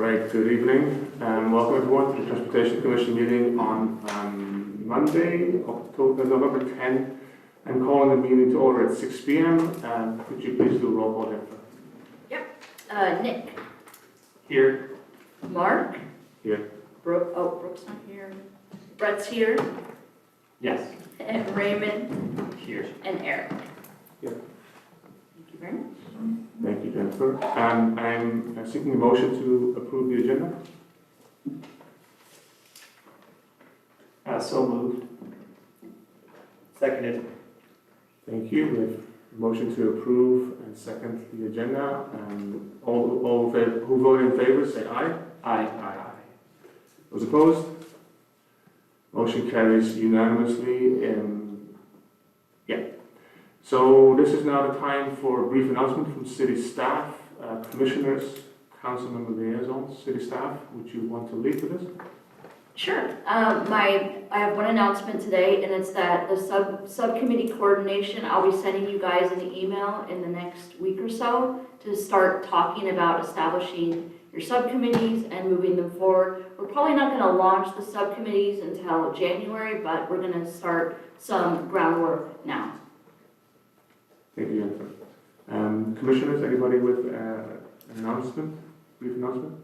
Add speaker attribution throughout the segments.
Speaker 1: right, good evening, and welcome everyone to the Transportation Commission meeting on Monday, November 10th. I'm calling the meeting to order at 6 p.m. Could you please do a roll call, Jennifer?
Speaker 2: Yep. Nick.
Speaker 1: Here.
Speaker 2: Mark.
Speaker 1: Here.
Speaker 2: Brooke's not here. Brett's here.
Speaker 1: Yes.
Speaker 2: And Raymond.
Speaker 1: Here.
Speaker 2: And Eric.
Speaker 1: Here.
Speaker 2: Thank you very much.
Speaker 1: Thank you, Jennifer. I'm seeking a motion to approve the agenda. So moved.
Speaker 3: Seconded.
Speaker 1: Thank you. We have a motion to approve and second the agenda. All who voted in favor say aye.
Speaker 3: Aye.
Speaker 1: Aye. Those opposed? Motion carries unanimously. So this is now the time for a brief announcement from city staff, commissioners, council member liaisons, city staff. Would you want to lead with this?
Speaker 2: Sure. I have one announcement today, and it's that the subcommittee coordination, I'll be sending you guys an email in the next week or so to start talking about establishing your subcommittees and moving them forward. We're probably not going to launch the subcommittees until January, but we're going to start some groundwork now.
Speaker 1: Thank you, Jennifer. Commissioners, anybody with an announcement, brief announcement?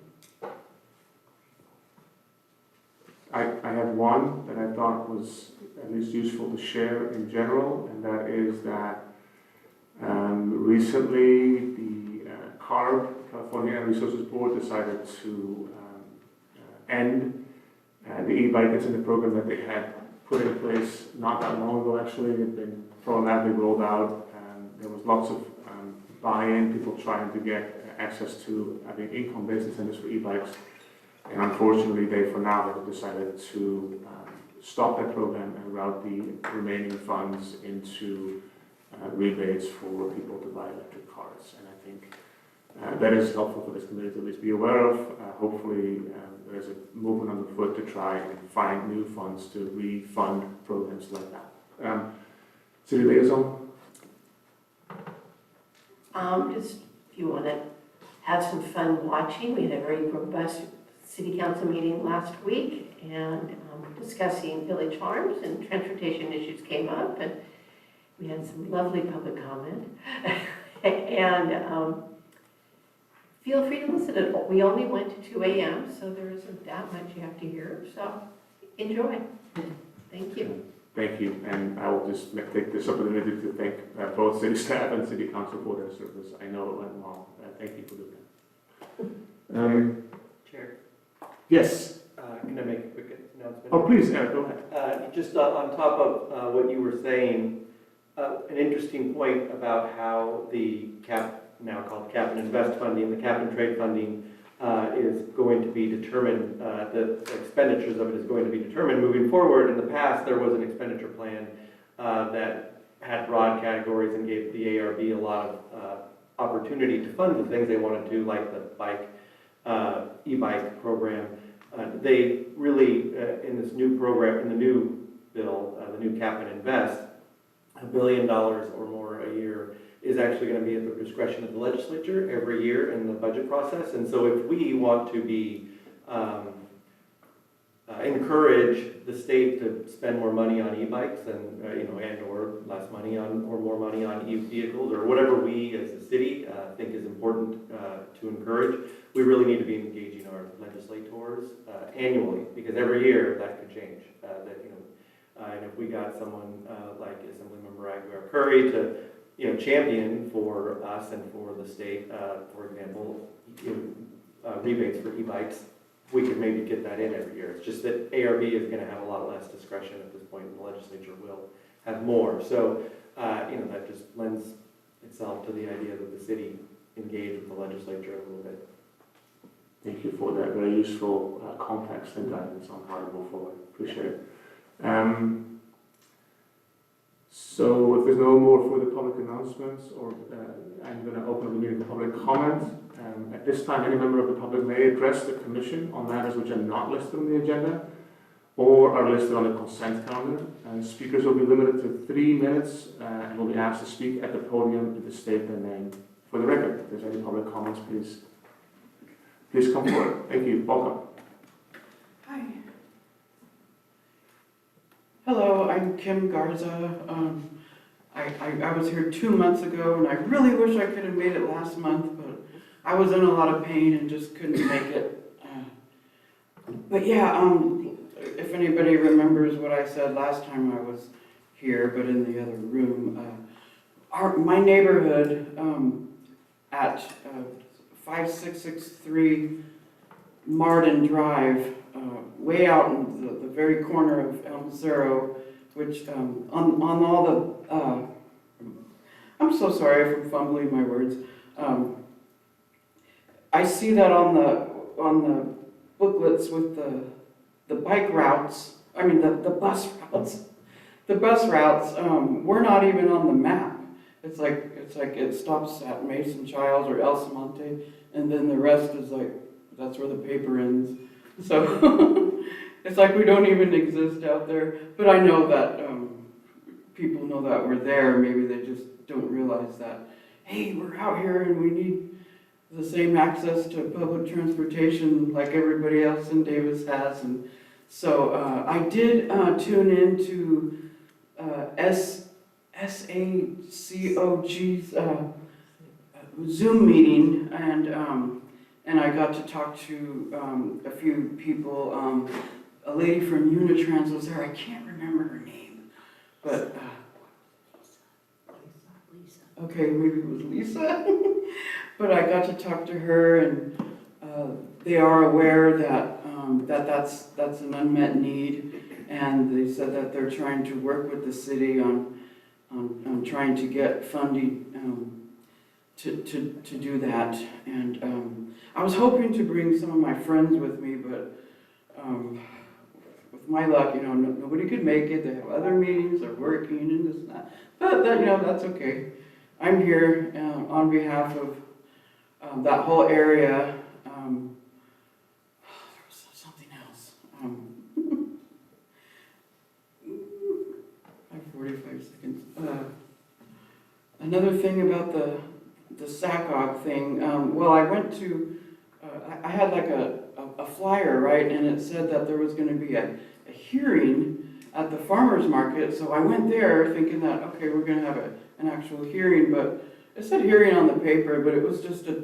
Speaker 1: I have one that I thought was at least useful to share in general, and that is that recently the CARB, California Air Resources Board, decided to end the e-bike incentive program that they had put in place not that long ago. Actually, it had been programmatically rolled out. There was lots of buy-in, people trying to get access to having income-based incentives for e-bikes. And unfortunately, they for now have decided to stop that program and route the remaining funds into rebates for people to buy electric cars. And I think that is helpful for this community to at least be aware of. Hopefully, there's a movement on the foot to try and find new funds to refund programs like that. City liaison?
Speaker 4: Just if you want to have some fun watching, we had a very robust city council meeting last week, and discussing village farms and transportation issues came up, and we had some lovely public comment. And feel free to listen. We only went to 2 a.m., so there isn't that much you have to hear. So enjoy. Thank you.
Speaker 1: Thank you, and I will just take this opportunity to thank both city staff and city council for their service. I know it went well. Thank you for doing that.
Speaker 3: Chair.
Speaker 1: Yes.
Speaker 3: Can I make a quick announcement?
Speaker 1: Oh, please, Eric, go ahead.
Speaker 3: Just on top of what you were saying, an interesting point about how the now called Cap and Invest funding, the Cap and Trade funding, is going to be determined, the expenditures of it is going to be determined moving forward. In the past, there was an expenditure plan that had broad categories and gave the ARB a lot of opportunity to fund the things they wanted to, like the e-bike program. They really, in this new program, in the new bill, the new Cap and Invest, $1 billion or more a year is actually going to be at the discretion of the legislature every year in the budget process. And so if we want to be encourage the state to spend more money on e-bikes and and or less money on or more money on e-vehicles or whatever we as a city think is important to encourage, we really need to be engaging our legislators annually, because every year that could change. And if we got someone like Assemblymember Aguilar Curry to champion for us and for the state, for example, rebates for e-bikes, we could maybe get that in every year. It's just that ARB is going to have a lot less discretion at this point, and the legislature will have more. So, that just lends itself to the idea that the city engage with the legislature a little bit.
Speaker 1: Thank you for that very useful context and guidance on how to move forward. Appreciate it. So if there's no more further public announcements, I'm going to open up the meeting for public comment. At this time, any member of the public may address the commission on matters which are not listed on the agenda or are listed on the consent calendar. And speakers will be limited to 3 minutes and will be asked to speak at the podium and to state their name. For the record, if there's any public comments, please Please come forward. Thank you. Welcome.
Speaker 5: Hi. Hello, I'm Kim Garza. I was here 2 months ago, and I really wish I could have made it last month, but I was in a lot of pain and just couldn't make it. But yeah, if anybody remembers what I said last time I was here, but in the other room, my neighborhood at 5663 Marden Drive, way out in the very corner of El Cerro, which on all the, I'm so sorry if I'm fumbling my words. I see that on the booklets with the bike routes, I mean the bus routes. The bus routes, we're not even on the map. It's like it stops at Mason Childs or El Samonte, and then the rest is like, that's where the paper ends. So it's like we don't even exist out there. But I know that people know that we're there. Maybe they just don't realize that, hey, we're out here and we need the same access to public transportation like everybody else in Davis has. And so I did tune into SACOG's Zoom meeting, and I got to talk to a few people. A lady from Unitrans was there. I can't remember her name, but okay, maybe it was Lisa. But I got to talk to her, and they are aware that that's an unmet need, and they said that they're trying to work with the city on trying to get funding to do that. And I was hoping to bring some of my friends with me, but with my luck, nobody could make it. They have other meetings, they're working, and this and that. But that's okay. I'm here on behalf of that whole area. There was something else. I have 45 seconds. Another thing about the SACOG thing. Well, I went to, I had like a flyer, right? And it said that there was going to be a hearing at the farmer's market. So I went there thinking that, okay, we're going to have an actual hearing, but it said hearing on the paper, but it was just a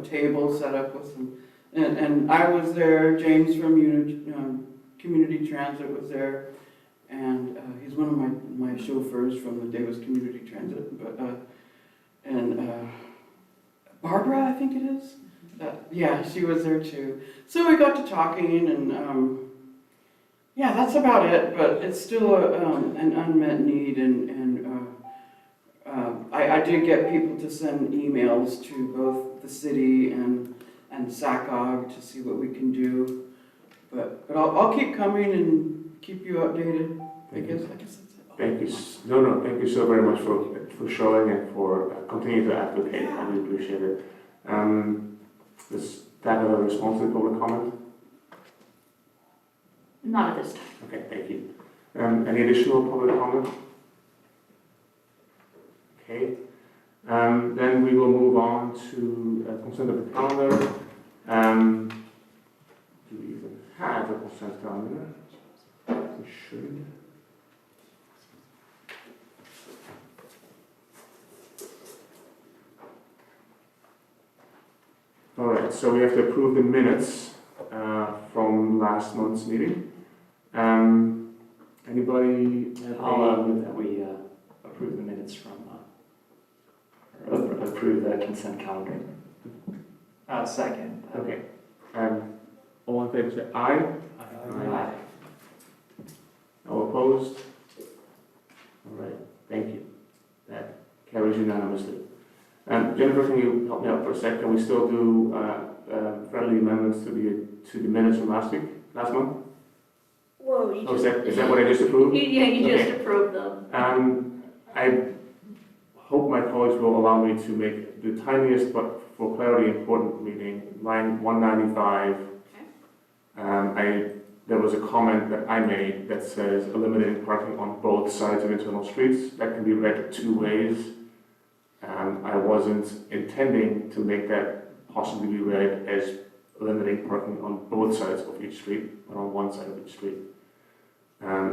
Speaker 5: table set up with some, and I was there, James from Community Transit was there, and he's one of my chauffeurs from the Davis Community Transit, but and Barbara, I think it is, yeah, she was there too. So we got to talking, and yeah, that's about it, but it's still an unmet need, and I did get people to send emails to both the city and SACOG to see what we can do. But I'll keep coming and keep you updated. I guess that's it.
Speaker 1: Thank you. No, thank you so very much for showing and for continuing to advocate. I really appreciate it. Does that have a response to the public comment?
Speaker 2: Not at this time.
Speaker 1: Okay, thank you. Any additional public comment? Okay. Then we will move on to consent of the calendar. Do we even have a consent calendar? We should. All right, so we have to approve the minutes from last month's meeting. Anybody have
Speaker 6: I'll move that we approve the minutes from, or approve the consent calendar. Second.
Speaker 1: Okay. All in favor say aye.
Speaker 6: Aye.
Speaker 1: All opposed? All right, thank you. That carries unanimously. Jennifer, can you help me out for a sec? Can we still do friendly amendments to the minutes from last month?
Speaker 2: Whoa, you
Speaker 1: Oh,
Speaker 2: just.
Speaker 1: is that what I just approved?
Speaker 2: Yeah, you
Speaker 1: Okay.
Speaker 2: just approved them.
Speaker 1: I hope my colleagues will allow me to make the tiniest but for clarity important meeting, line 195. There was a comment that I made that says eliminating parking on both sides of internal streets. That can be read two ways. I wasn't intending to make that possibly be read as eliminate parking on both sides of each street, but on one side of each street.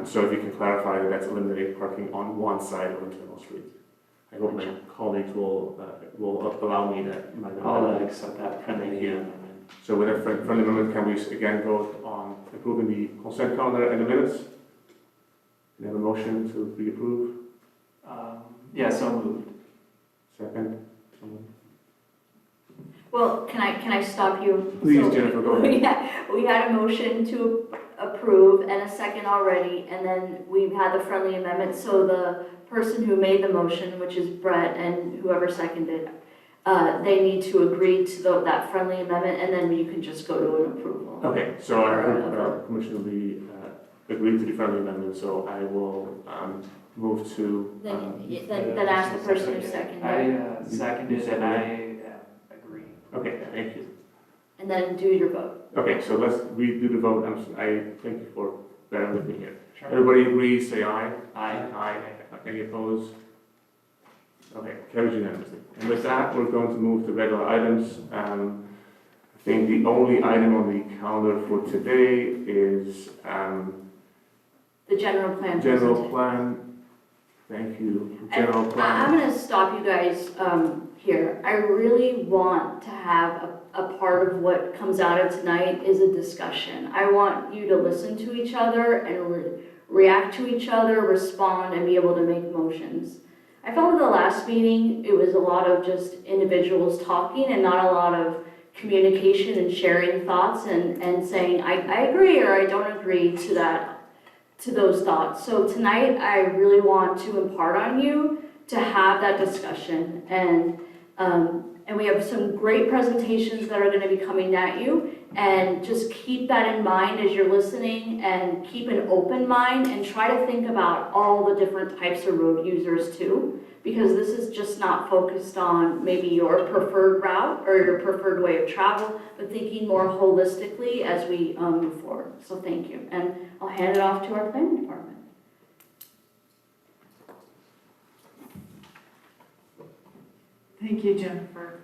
Speaker 1: So if you can clarify that that's eliminate parking on one side of internal streets. I hope my colleagues will allow me that.
Speaker 6: I'll accept that friendly
Speaker 1: Thank you.
Speaker 6: amendment.
Speaker 1: So with a friendly amendment, can we again vote on approving the consent calendar and the minutes? Can I have a motion to reapprove?
Speaker 6: Yeah, so moved.
Speaker 1: Second? Someone?
Speaker 2: Well, can I stop you?
Speaker 1: Please,
Speaker 2: So,
Speaker 1: Jennifer, go ahead.
Speaker 2: We had a motion to approve and a second already, and then we've had the friendly amendment, so the person who made the motion, which is Brett, and whoever seconded, they need to agree to that friendly amendment, and then you can just go to an approval.
Speaker 1: Okay, so our commission will be agreed to the friendly amendment, so I will move to.
Speaker 2: Then ask the person who seconded,
Speaker 6: I seconded and I agree.
Speaker 1: Okay, thank you.
Speaker 2: and then do your vote.
Speaker 1: Okay, so let's redo the vote. I thank you for bearing with me here. Everybody agrees, say aye.
Speaker 6: Aye.
Speaker 1: Aye. Any opposed? Okay, carried unanimously. And with that, we're going to move to regular items. I think the only item on the calendar for today is
Speaker 2: The general plan.
Speaker 1: general
Speaker 2: presentation.
Speaker 1: plan. Thank you. General
Speaker 2: I'm
Speaker 1: plan.
Speaker 2: gonna stop you guys here. I really want to have a part of what comes out of tonight is a discussion. I want you to listen to each other and react to each other, respond, and be able to make motions. I felt in the last meeting, it was a lot of just individuals talking and not a lot of communication and sharing thoughts and saying, I agree or I don't agree to those thoughts. So tonight, I really want to impart on you to have that discussion. And we have some great presentations that are gonna be coming at you. And just keep that in mind as you're listening, and keep an open mind and try to think about all the different types of road users too. Because this is just not focused on maybe your preferred route or your preferred way of travel, but thinking more holistically as we move forward. So thank you. And I'll hand it off to our planning department.
Speaker 7: Thank you, Jennifer.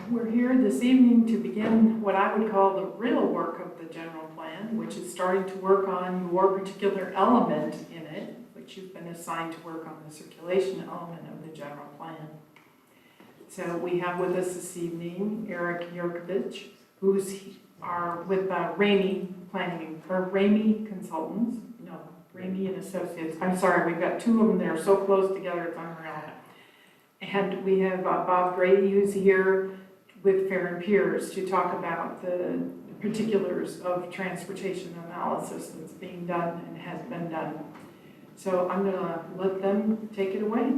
Speaker 7: We're here this evening to begin what I would call the real work of the general plan, which is starting to work on your particular element in it, which you've been assigned to work on the circulation element of the general plan. So we have with us this evening Eric Yurkovich, who's with Ramey Planning, or Ramey Consultants, no, Ramey and Associates. I'm sorry, we've got two of them that are so close together, it's unreal. And we have Bob Grady, who's here with Fair and Piers to talk about the particulars of transportation analysis that's being done and has been done. So I'm going to let them take it away.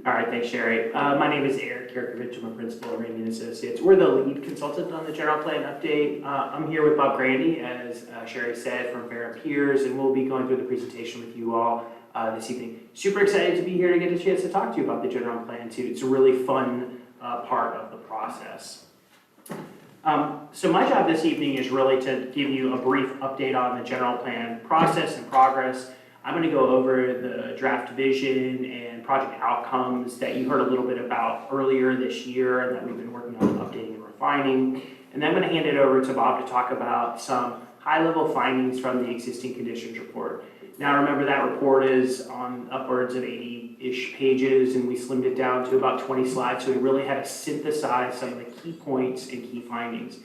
Speaker 8: All right, thanks, Sherry. My name is Eric Yurkovich. I'm a principal at Ramey & Associates. We're the lead consultant on the general plan update. I'm here with Bob Grandy, as Sherry said, from Fair and Piers, and we'll be going through the presentation with you all this evening. Super excited to be here to get a chance to talk to you about the general plan, too. It's a really fun part of the process. So my job this evening is really to give you a brief update on the general plan process and progress. I'm going to go over the draft vision and project outcomes that you heard a little bit about earlier this year and that we've been working on updating and refining. And then I'm going to hand it over to Bob to talk about some high-level findings from the existing conditions report. Now remember, that report is on upwards of 80-ish pages, and we slimmed it down to about 20 slides, so we really had to synthesize some of the key points and key findings.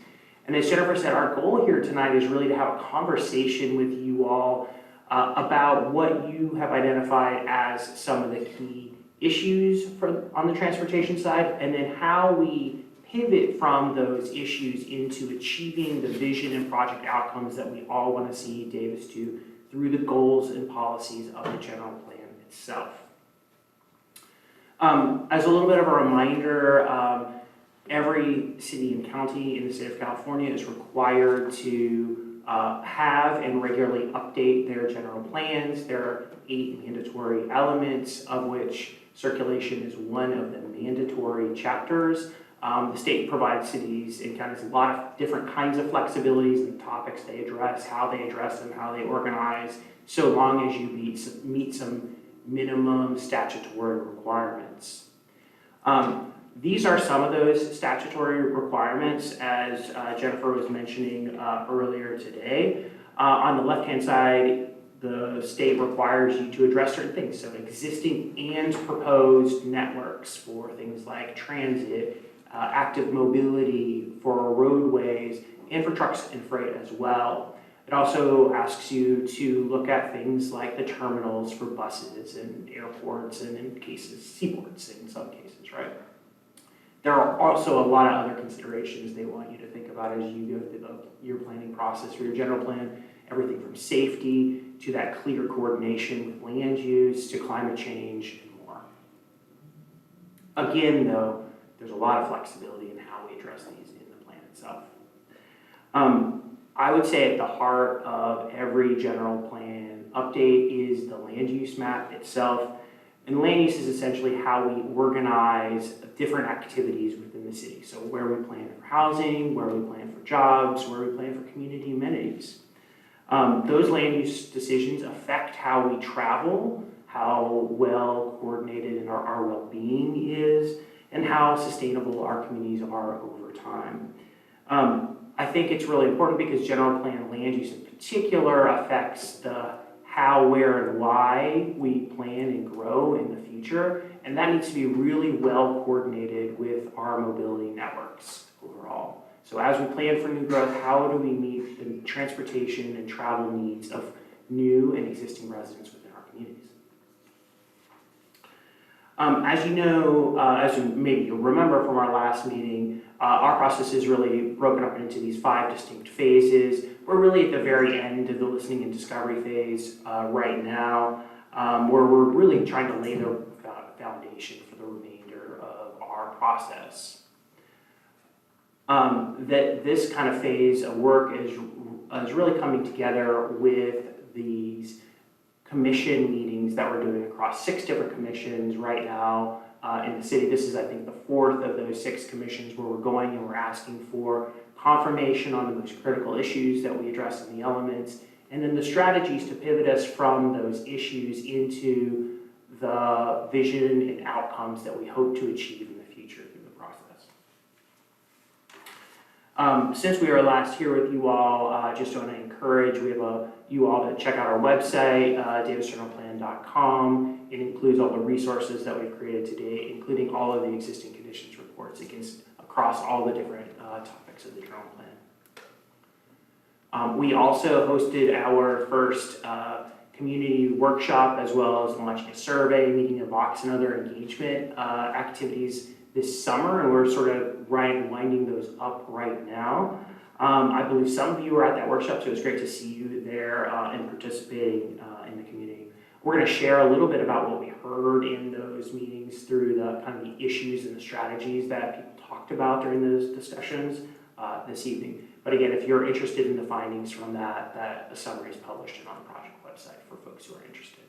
Speaker 8: And as Jennifer said, our goal here tonight is really to have a conversation with you all about what you have identified as some of the key issues on the transportation side, and then how we pivot from those issues into achieving the vision and project outcomes that we all want to see Davis do through the goals and policies of the general plan itself. As a little bit of a reminder, every city and county in the state of California is required to have and regularly update their general plans. There are 8 mandatory elements, of which circulation is one of the mandatory chapters. The state provides cities and counties a lot of different kinds of flexibilities and topics they address, how they address them, how they organize, so long as you meet some minimum statutory requirements. These are some of those statutory requirements, as Jennifer was mentioning earlier today. On the left-hand side, the state requires you to address certain things. So existing and proposed networks for things like transit, active mobility, for roadways, and for trucks and freight as well. It also asks you to look at things like the terminals for buses and airports and in cases, seaports in some cases, right? There are also a lot of other considerations they want you to think about as you go through your planning process for your general plan, everything from safety to that clear coordination with land use to climate change and more. Again, though, there's a lot of flexibility in how we address these in the plan itself. I would say at the heart of every general plan update is the land use map itself. And land use is essentially how we organize different activities within the city. So where we plan for housing, where we plan for jobs, where we plan for community amenities. Those land use decisions affect how we travel, how well coordinated and our well-being is, and how sustainable our communities are over time. I think it's really important because general plan land use in particular affects the how, where, and why we plan and grow in the future, and that needs to be really well coordinated with our mobility networks overall. So as we plan for new growth, how do we meet the transportation and travel needs of new and existing residents within our communities? As you know, as you maybe you'll remember from our last meeting, our process is really broken up into these 5 distinct phases. We're really at the very end of the listening and discovery phase right now, where we're really trying to lay the foundation for the remainder of our process. That this kind of phase of work is really coming together with these commission meetings that we're doing across 6 different commissions right now in the city. This is, I think, the 4th of those 6 commissions where we're going and we're asking for confirmation on the most critical issues that we address in the elements, and then the strategies to pivot us from those issues into the vision and outcomes that we hope to achieve in the future through the process. Since we were last here with you all, just want to encourage you all to check out our website, davisgeneralplan.com. It includes all the resources that we've created today, including all of the existing conditions reports across all the different topics of the general plan. We also hosted our first community workshop, as well as launching a survey, meeting a box, and other engagement activities this summer, and we're sort of winding those up right now. I believe some of you were at that workshop, so it was great to see you there and participating in the community. We're going to share a little bit about what we heard in those meetings through the kind of the issues and the strategies that people talked about during those discussions this evening. But again, if you're interested in the findings from that summary is published on the project website for folks who are interested.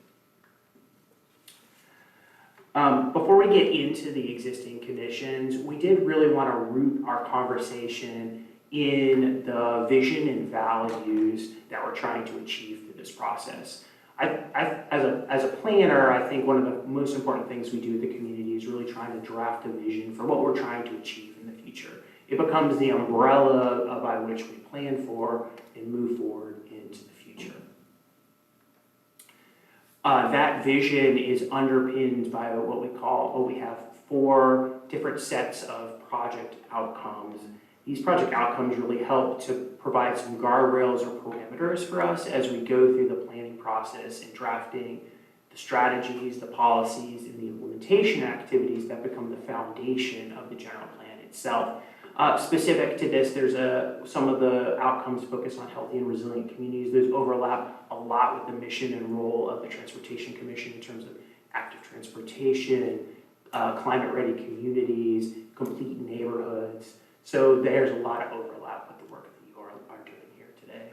Speaker 8: Before we get into the existing conditions, we did really want to root our conversation in the vision and values that we're trying to achieve through this process. As a planner, I think one of the most important things we do with the community is really trying to draft a vision for what we're trying to achieve in the future. It becomes the umbrella by which we plan for and move forward into the future. That vision is underpinned by what we have 4 different sets of project outcomes. These project outcomes really help to provide some guardrails or parameters for us as we go through the planning process and drafting the strategies, the policies, and the implementation activities that become the foundation of the general plan itself. Specific to this, there's some of the outcomes focus on healthy and resilient communities. Those overlap a lot with the mission and role of the Transportation Commission in terms of active transportation, climate-ready communities, complete neighborhoods. So there's a lot of overlap with the work that you are doing here today.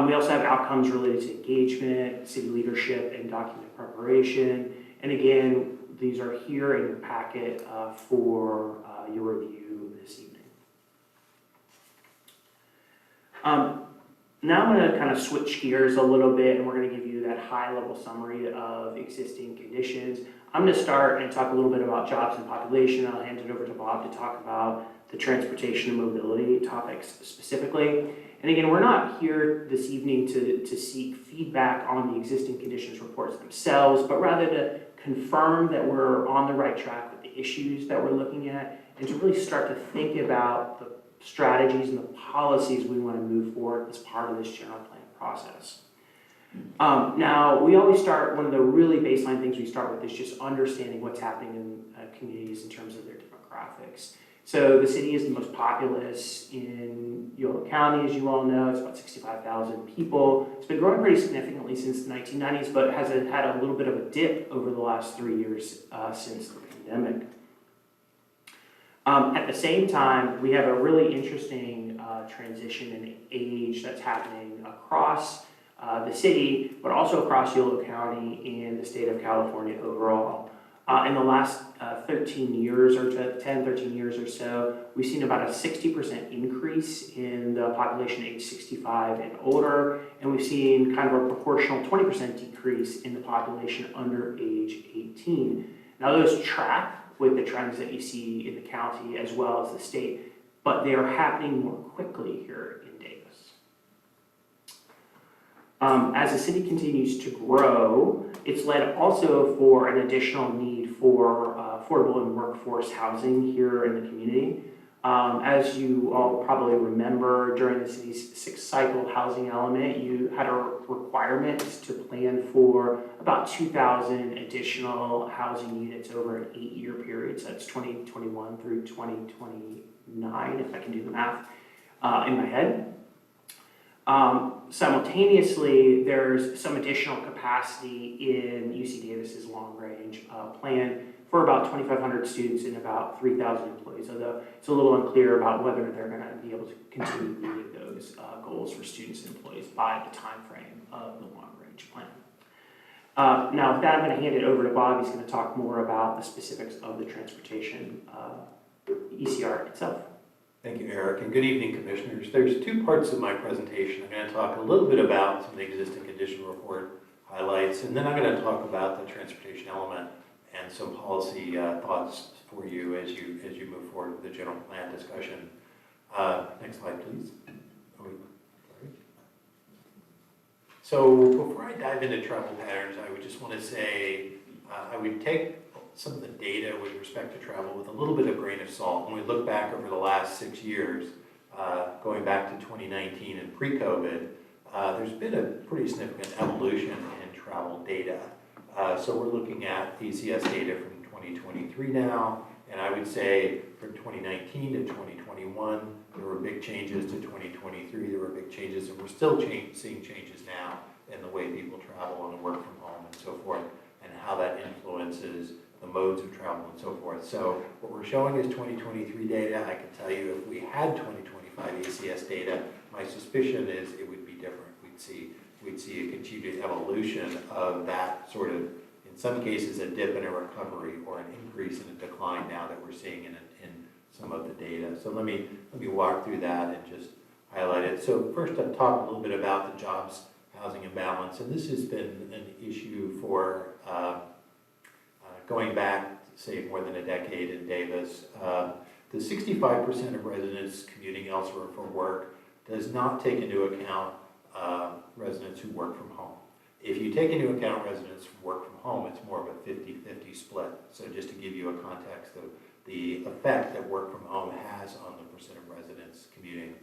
Speaker 8: We also have outcomes related to engagement, city leadership, and document preparation. And again, these are here in your packet for your review this evening. Now I'm going to kind of switch gears a little bit, and we're going to give you that high-level summary of existing conditions. I'm going to start and talk a little bit about jobs and population. I'll hand it over to Bob to talk about the transportation and mobility topics specifically. And again, we're not here this evening to seek feedback on the existing conditions reports themselves, but rather to confirm that we're on the right track with the issues that we're looking at, and to really start to think about the strategies and the policies we want to move forward as part of this general plan process. Now, we always start, one of the really baseline things we start with is just understanding what's happening in communities in terms of their demographics. So the city is the most populous in Yolo County, as you all know. It's about 65,000 people. It's been growing pretty significantly since the 1990s, but has had a little bit of a dip over the last 3 years since the pandemic. At the same time, we have a really interesting transition in age that's happening across the city, but also across Yolo County and the state of California overall. In the last 13 years or so, we've seen about a 60% increase in the population age 65 and older, and we've seen kind of a proportional 20% decrease in the population under age 18. Now those track with the trends that you see in the county as well as the state, but they are happening more quickly here in Davis. As the city continues to grow, it's led also for an additional need for affordable and workforce housing here in the community. As you all probably remember, during the city's 6-cycle housing element, you had a requirement to plan for about 2,000 additional housing units over an 8-year period. So that's 2021 through 2029, if I can do the math in my head. Simultaneously, there's some additional capacity in UC Davis's long-range plan for about 2,500 students and about 3,000 employees, although it's a little unclear about whether they're going to be able to continue meeting those goals for students and employees by the time frame of the long-range plan. Now, with that, I'm going to hand it over to Bob. He's going to talk more about the specifics of the transportation ECR itself.
Speaker 9: Thank you, Eric, and good evening, Commissioners. There's 2 parts of my presentation. I'm going to talk a little bit about some of the existing condition report highlights, and then I'm going to talk about the transportation element and some policy thoughts for you as you move forward with the general plan discussion. Next slide, please. So before I dive into travel patterns, I would just want to say I would take some of the data with respect to travel with a little bit of grain of salt. When we look back over the last 6 years, going back to 2019 and pre-COVID, there's been a pretty significant evolution in travel data. So we're looking at ECS data from 2023 now, and I would say from 2019 to 2021, there were big changes. To 2023, there were big changes, and we're still seeing changes now in the way people travel and work from home and so forth, and how that influences the modes of travel and so forth. So what we're showing is 2023 data. I can tell you if we had 2025 ECS data, my suspicion is it would be different. We'd see a continued evolution of that sort of, in some cases, a dip in a recovery or an increase in a decline now that we're seeing in some of the data. So let me walk through that and just highlight it. So first I'll talk a little bit about the jobs housing imbalance, and this has been an issue for going back, say, more than a decade in Davis. The 65% of residents commuting elsewhere for work does not take into account residents who work from home. If you take into account residents who work from home, it's more of a 50-50 split. So just to give you a context of the effect that work from home has on the percent of residents commuting.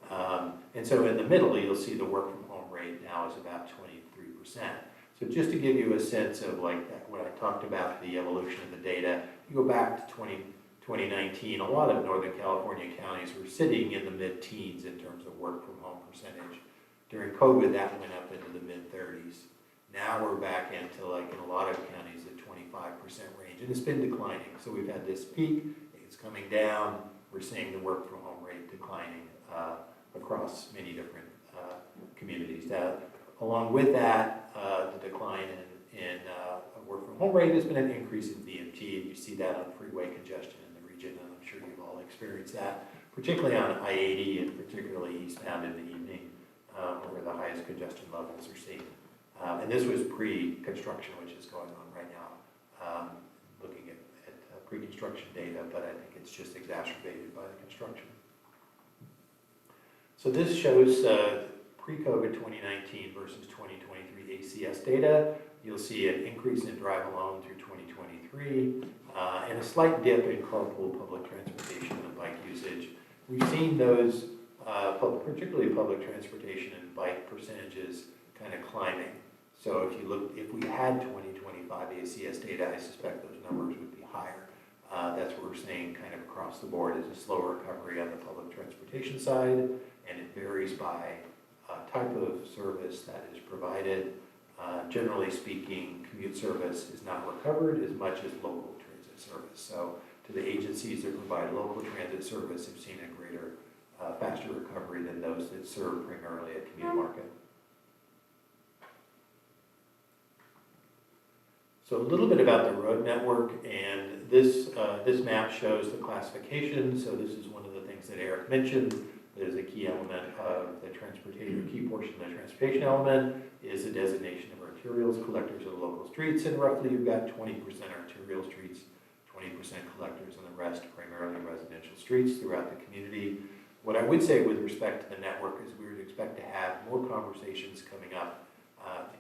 Speaker 9: And so in the middle, you'll see the work from home rate now is about 23%. So just to give you a sense of like that, when I talked about the evolution of the data, you go back to 2019, a lot of Northern California counties were sitting in the mid-teens in terms of work from home percentage. During COVID, that went up into the mid-30s. Now we're back into, like in a lot of counties, the 25% range, and it's been declining. So we've had this peak, it's coming down. We're seeing the work from home rate declining across many different communities. Along with that, the decline in work from home rate has been an increase in VMT, and you see that on freeway congestion in the region, and I'm sure you've all experienced that, particularly on I-80 and particularly eastbound in the evening. where the highest congestion levels are seen. And this was pre-construction, which is going on right now, looking at pre-construction data, but I think it's just exacerbated by the construction. So this shows pre-COVID 2019 versus 2023 ACS data. You'll see an increase in drive alone through 2023 and a slight dip in carpool, public transportation, and bike usage. We've seen those, particularly public transportation and bike percentages, kind of climbing. So if we had 2025 ACS data, I suspect those numbers would be higher. That's what we're seeing kind of across the board is a slower recovery on the public transportation side, and it varies by type of service that is provided. Generally speaking, commute service is not recovered as much as local transit service. So to the agencies that provide local transit service have seen a greater, faster recovery than those that serve primarily a commute market. So a little bit about the road network, and this map shows the classification. So this is one of the things that Eric mentioned. There's a key element of the transportation, key portion of the transportation element is the designation of arterials, collectors of the local streets, and roughly you've got 20% arterial streets, 20% collectors, and the rest primarily residential streets throughout the community. What I would say with respect to the network is we would expect to have more conversations coming up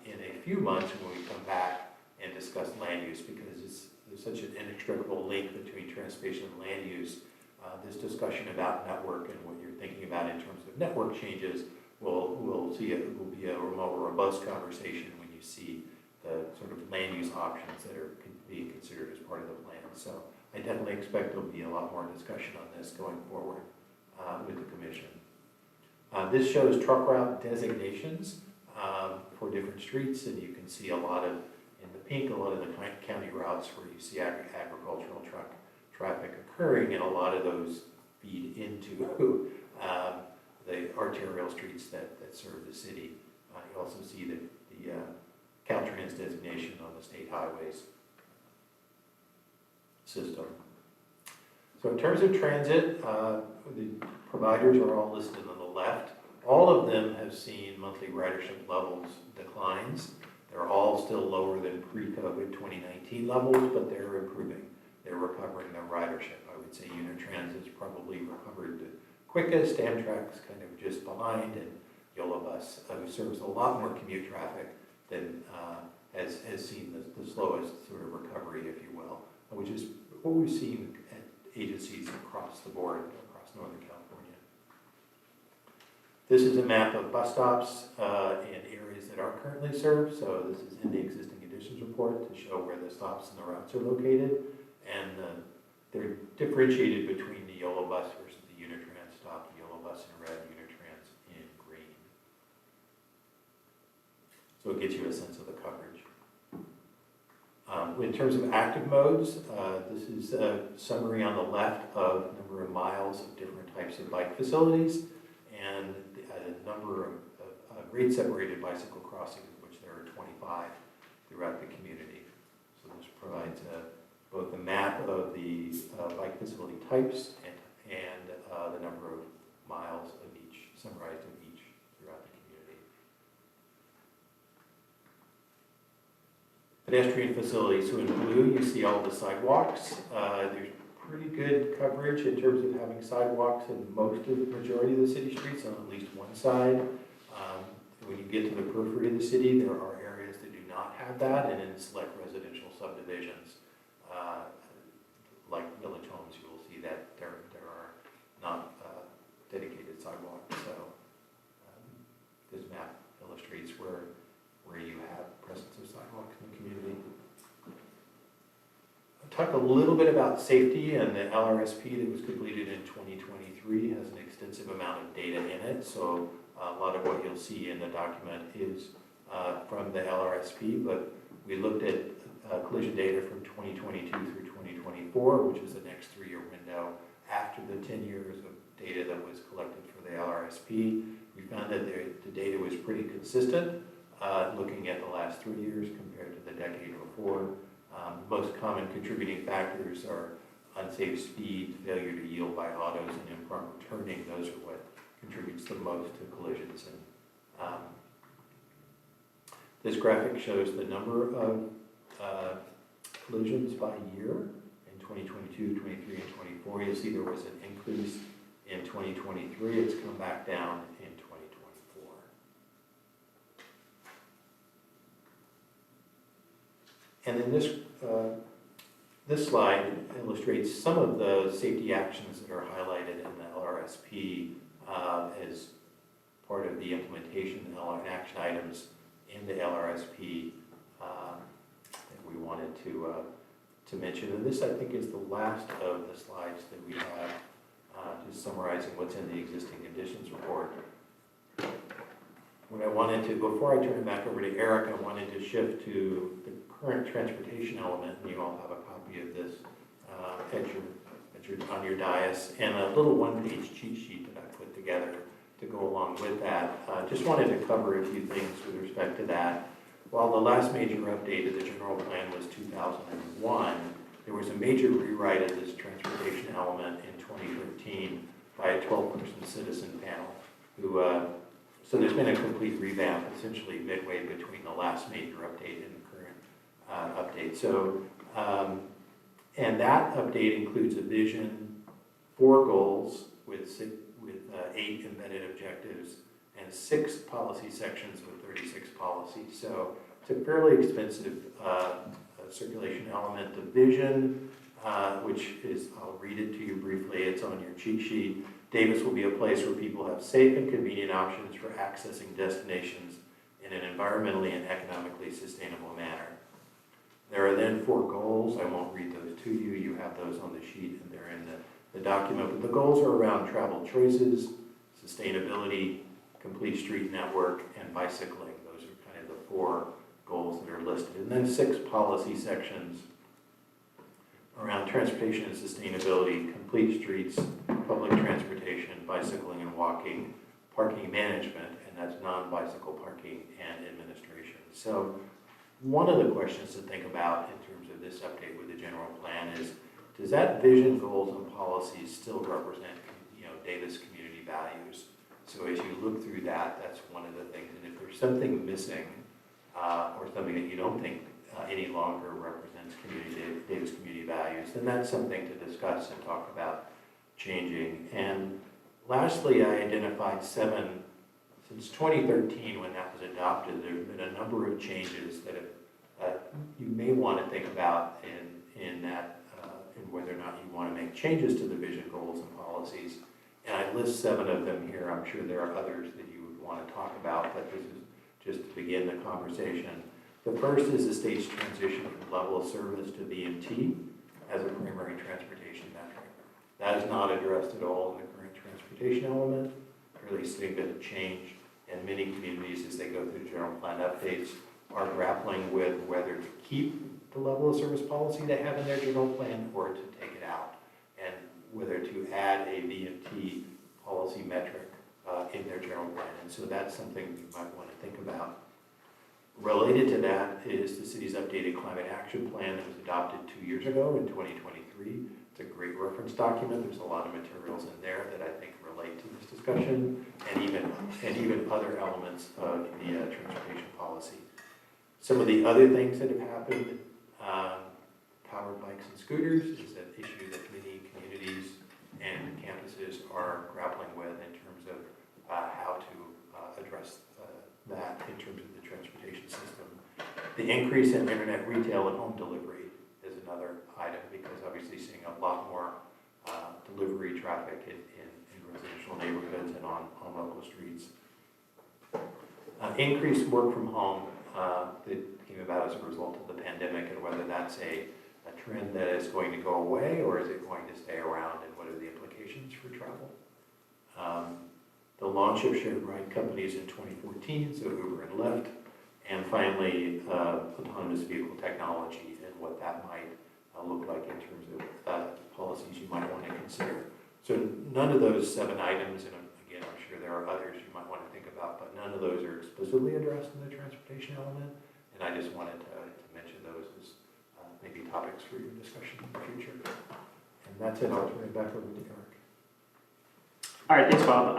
Speaker 9: in a few months when we come back and discuss land use, because there's such an inextricable link between transportation and land use. This discussion about network and what you're thinking about in terms of network changes will be a more robust conversation when you see the sort of land use options that are being considered as part of the plan. So I definitely expect there'll be a lot more discussion on this going forward with the commission. This shows truck route designations for different streets, and you can see a lot of, in the pink, a lot of the county routes where you see agricultural traffic occurring, and a lot of those feed into the arterial streets that serve the city. You also see the Caltrans designation on the state highways system. So in terms of transit, the providers are all listed on the left. All of them have seen monthly ridership levels declines. They're all still lower than pre-COVID 2019 levels, but they're improving. They're recovering their ridership. I would say Unitrans has probably recovered the quickest, Amtrak's kind of just behind, and YOLOBUS, who serves a lot more commute traffic than has seen the slowest sort of recovery, if you will, which is what we've seen at agencies across the board, across Northern California. This is a map of bus stops in areas that are currently served. So this is in the existing conditions report to show where the stops and the routes are located. And they're differentiated between the YOLOBUS versus the Unitrans stop, YOLOBUS in red, Unitrans in green. So it gives you a sense of the coverage. In terms of active modes, this is a summary on the left of number of miles of different types of bike facilities and the number of grade-separated bicycle crossings, of which there are 25 throughout the community. So this provides both a map of the bike facility types and the number of miles of each, summarized of each throughout the community. Pedestrian facilities, so in blue you see all the sidewalks. There's pretty good coverage in terms of having sidewalks in most of the majority of the city streets on at least one side. When you get to the periphery of the city, there are areas that do not have that, and in select residential subdivisions, like Village Homes, you will see that there are not dedicated sidewalks. So this map illustrates where you have presence of sidewalks in the community. I'll talk a little bit about safety, and the LRSP that was completed in 2023 has an extensive amount of data in it. So a lot of what you'll see in the document is from the LRSP, but we looked at collision data from 2022 through 2024, which is the next 3-year window after the 10 years of data that was collected for the LRSP. We found that the data was pretty consistent, looking at the last 3 years compared to the decade before. Most common contributing factors are unsafe speed, failure to yield by autos, and improper turning. Those are what contributes the most to collisions This graphic shows the number of collisions by year in 2022, 23, and 24. You see there was an increase in 2023. It's come back down in 2024. And then this slide illustrates some of the safety actions that are highlighted in the LRSP as part of the implementation and action items in the LRSP that we wanted to mention. And this, I think, is the last of the slides that we have, just summarizing what's in the existing conditions report. What I wanted to, before I turn it back over to Eric, I wanted to shift to the current transportation element, and you all have a copy of this on your dais, and a little one-page cheat sheet that I put together to go along with that. Just wanted to cover a few things with respect to that. While the last major update of the general plan was 2001, there was a major rewrite of this transportation element in 2013 by a 12-person citizen panel who, so there's been a complete revamp, essentially midway between the last major update and the current update. So, and that update includes a vision, 4 goals with 8 embedded objectives, and 6 policy sections with 36 policies. So it's a fairly expensive circulation element. The vision, which is, I'll read it to you briefly, it's on your cheat sheet. Davis will be a place where people have safe and convenient options for accessing destinations in an environmentally and economically sustainable manner. There are then 4 goals. I won't read those to you. You have those on the sheet and they're in the document. But the goals are around travel choices, sustainability, complete street network, and bicycling. Those are kind of the 4 goals that are listed. And then 6 policy sections around transportation and sustainability, complete streets, public transportation, bicycling and walking, parking management, and that's non-bicycle parking and administration. So one of the questions to think about in terms of this update with the general plan is, does that vision, goals, and policies still represent, Davis community values? So as you look through that, that's one of the things. And if there's something missing or something that you don't think any longer represents Davis community values, then that's something to discuss and talk about changing. And lastly, I identified 7. Since 2013, when that was adopted, there have been a number of changes that you may want to think about in that, and whether or not you want to make changes to the vision, goals, and policies. And I list 7 of them here. I'm sure there are others that you would want to talk about, but this is just to begin the conversation. The first is the state's transition from level of service to VMT as a primary transportation metric. That is not addressed at all in the current transportation element, fairly significant change. And many communities, as they go through general plan updates, are grappling with whether to keep the level of service policy they have in their general plan or to take it out, and whether to add a VMT policy metric in their general plan. And so that's something you might want to think about. Related to that is the city's updated climate action plan that was adopted 2 years ago in 2023. It's a great reference document. There's a lot of materials in there that I think relate to this discussion, and even other elements of the transportation policy. Some of the other things that have happened, powered bikes and scooters is an issue that many communities and campuses are grappling with in terms of how to address that in terms of the transportation system. The increase in internet retail and home delivery is another item, because obviously seeing a lot more delivery traffic in residential neighborhoods and on local streets. Increased work from home that came about as a result of the pandemic, and whether that's a trend that is going to go away or is it going to stay around, and what are the implications for travel. The launch of shared ride companies in 2014, so Uber and Lyft, and finally autonomous vehicle technology and what that might look like in terms of policies you might want to consider. So none of those 7 items, and again, I'm sure there are others you might want to think about, but none of those are explicitly addressed in the transportation element, and I just wanted to mention those as maybe topics for your discussion in the future. And that's it. I'll turn it back over to Eric.
Speaker 8: All right, thanks, Bob.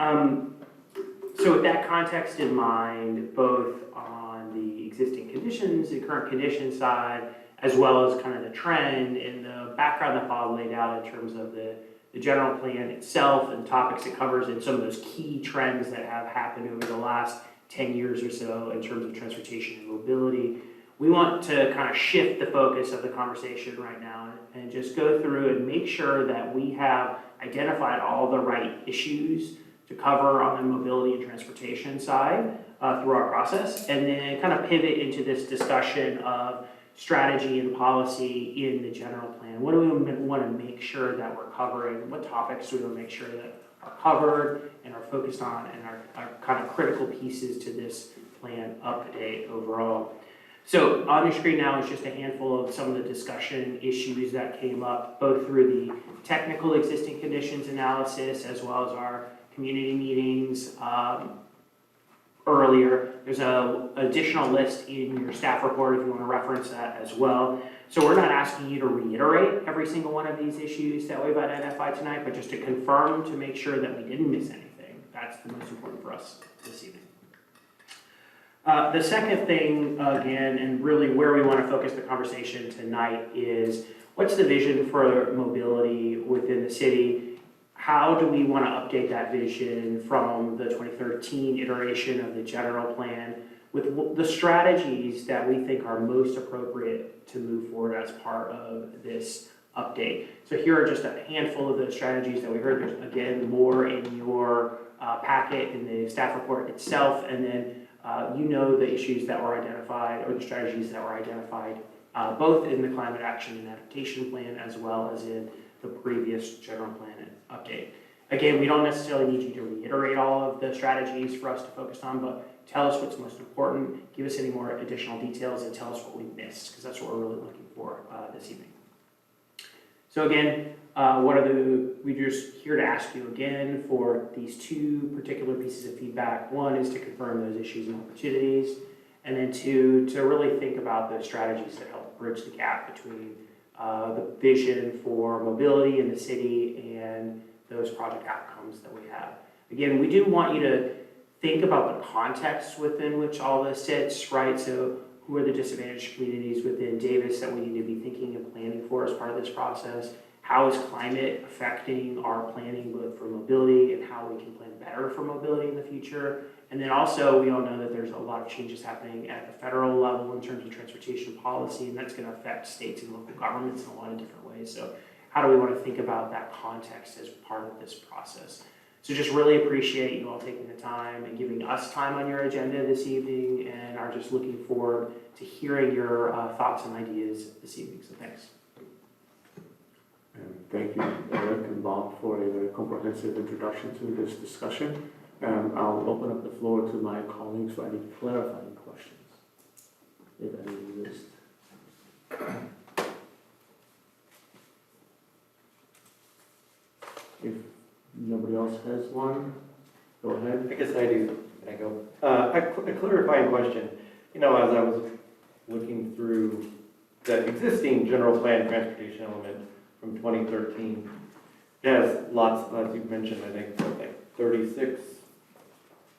Speaker 8: So with that context in mind, both on the existing conditions, the current condition side, as well as kind of the trend and the background that Bob laid out in terms of the general plan itself and topics it covers and some of those key trends that have happened over the last 10 years or so in terms of transportation and mobility, we want to kind of shift the focus of the conversation right now and just go through and make sure that we have identified all the right issues to cover on the mobility and transportation side through our process, and then kind of pivot into this discussion of strategy and policy in the general plan. What do we want to make sure that we're covering? What topics do we want to make sure that are covered and are focused on and are kind of critical pieces to this plan update overall? So on your screen now is just a handful of some of the discussion issues that came up, both through the technical existing conditions analysis as well as our community meetings earlier. There's an additional list in your staff report if you want to reference that as well. So we're not asking you to reiterate every single one of these issues that we've identified tonight, but just to confirm to make sure that we didn't miss anything. That's the most important for us this evening. The second thing, again, and really where we want to focus the conversation tonight is what's the vision for mobility within the city? How do we want to update that vision from the 2013 iteration of the general plan with the strategies that we think are most appropriate to move forward as part of this update? So here are just a handful of the strategies that we heard. There's, again, more in your packet in the staff report itself, and then you know the issues that were identified or the strategies that were identified both in the climate action and adaptation plan as well as in the previous general plan update. Again, we don't necessarily need you to reiterate all of the strategies for us to focus on, but tell us what's most important, give us any more additional details, and tell us what we missed, because that's what we're really looking for this evening. So again, we're just here to ask you again for these two particular pieces of feedback. One is to confirm those issues and opportunities, and then two, to really think about the strategies that help bridge the gap between the vision for mobility in the city and those project outcomes that we have. Again, we do want you to think about the context within which all this sits, right? So who are the disadvantaged communities within Davis that we need to be thinking and planning for as part of this process? How is climate affecting our planning both for mobility and how we can plan better for mobility in the future? And then also, we all know that there's a lot of changes happening at the federal level in terms of transportation policy, and that's going to affect states and local governments in a lot of different ways. So how do we want to think about that context as part of this process? So just really appreciate you all taking the time and giving us time on your agenda this evening, and are just looking forward to hearing your thoughts and ideas this evening. So thanks.
Speaker 1: And thank you, Eric and Bob, for a very comprehensive introduction to this discussion. I'll open up the floor to my colleagues for any clarifying questions, if any exist. If nobody else has one, go ahead.
Speaker 3: I guess I do. Can I go? A clarifying question. You know, as I was looking through the existing general plan transportation element from 2013, it has lots, as you mentioned, I think, like 36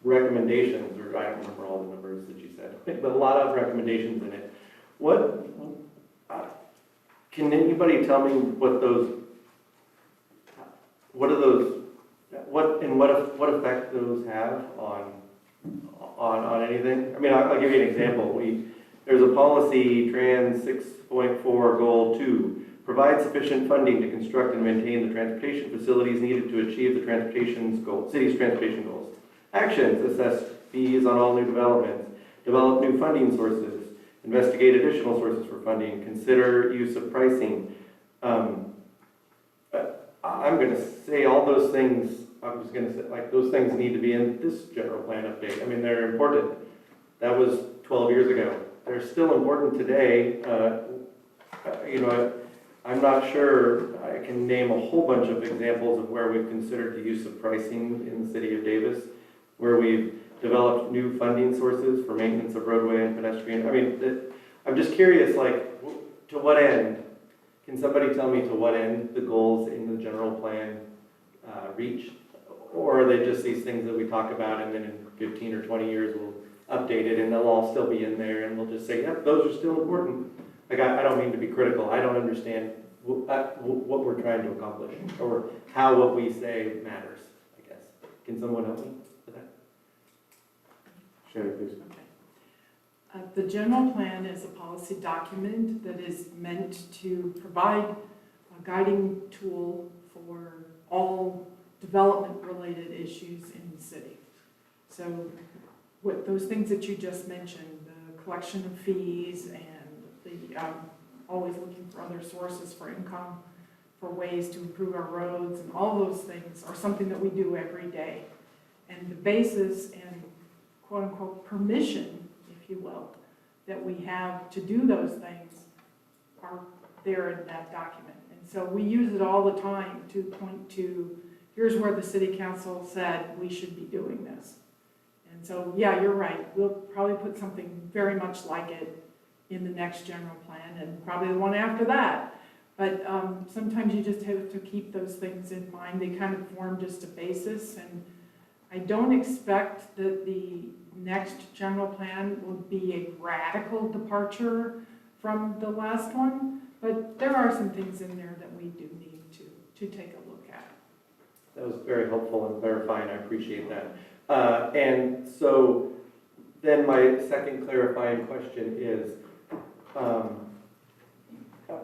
Speaker 3: recommendations, or I don't remember all the numbers that you said, but a lot of recommendations in it. What, can anybody tell me what effect those have on anything? I mean, I'll give you an example. There's a policy, Trans 6.4 Goal 2, provide sufficient funding to construct and maintain the transportation facilities needed to achieve the city's transportation goals. Actions, assess fees on all new developments, develop new funding sources, investigate additional sources for funding, consider use of pricing. I'm going to say all those things, I'm just going to say, like, those things need to be in this general plan update. I mean, they're important. That was 12 years ago. They're still important today. You know, I'm not sure I can name a whole bunch of examples of where we've considered the use of pricing in the city of Davis, where we've developed new funding sources for maintenance of roadway and pedestrian. I mean, I'm just curious, like, to what end? Can somebody tell me to what end the goals in the general plan reach? Or are they just these things that we talk about and then in 15 or 20 years we'll update it and they'll all still be in there and we'll just say, yep, those are still important. Like, I don't mean to be critical, I don't understand what we're trying to accomplish or how what we say matters, I guess. Can someone help me with that?
Speaker 1: Sherry, please.
Speaker 7: Okay. The general plan is a policy document that is meant to provide a guiding tool for all development-related issues in the city. So with those things that you just mentioned, the collection of fees and the always looking for other sources for income, for ways to improve our roads, and all those things are something that we do every day. And the basis and quote-unquote permission, if you will, that we have to do those things are there in that document. And so we use it all the time to point to, here's where the city council said we should be doing this. And so, yeah, you're right, we'll probably put something very much like it in the next general plan and probably the one after that. But sometimes you just have to keep those things in mind. They kind of form just a basis, and I don't expect that the next general plan will be a radical departure from the last one, but there are some things in there that we do need to take a look at.
Speaker 3: That was very helpful and clarifying, I appreciate that. And so then my second clarifying question is,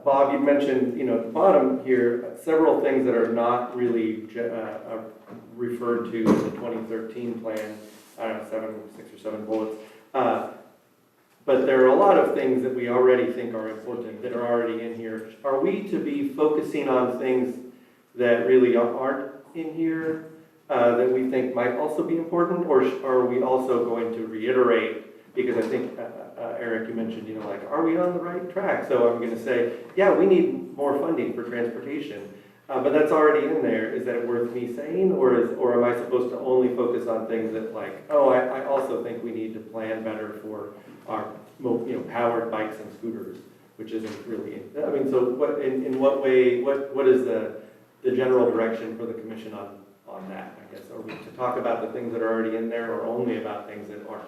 Speaker 3: Bob, you mentioned, at the bottom here, several things that are not really referred to in the 2013 plan. I don't know, 6 or 7 bullets. But there are a lot of things that we already think are important that are already in here. Are we to be focusing on things that really aren't in here that we think might also be important? Or are we also going to reiterate, because I think, Eric, you mentioned, are we on the right track? So I'm going to say, yeah, we need more funding for transportation. But that's already in there. Is that worth me saying? Or am I supposed to only focus on things that I also think we need to plan better for our powered bikes and scooters, which isn't really, so what, in what way, what is the general direction for the commission on that, I guess? Are we to talk about the things that are already in there or only about things that aren't?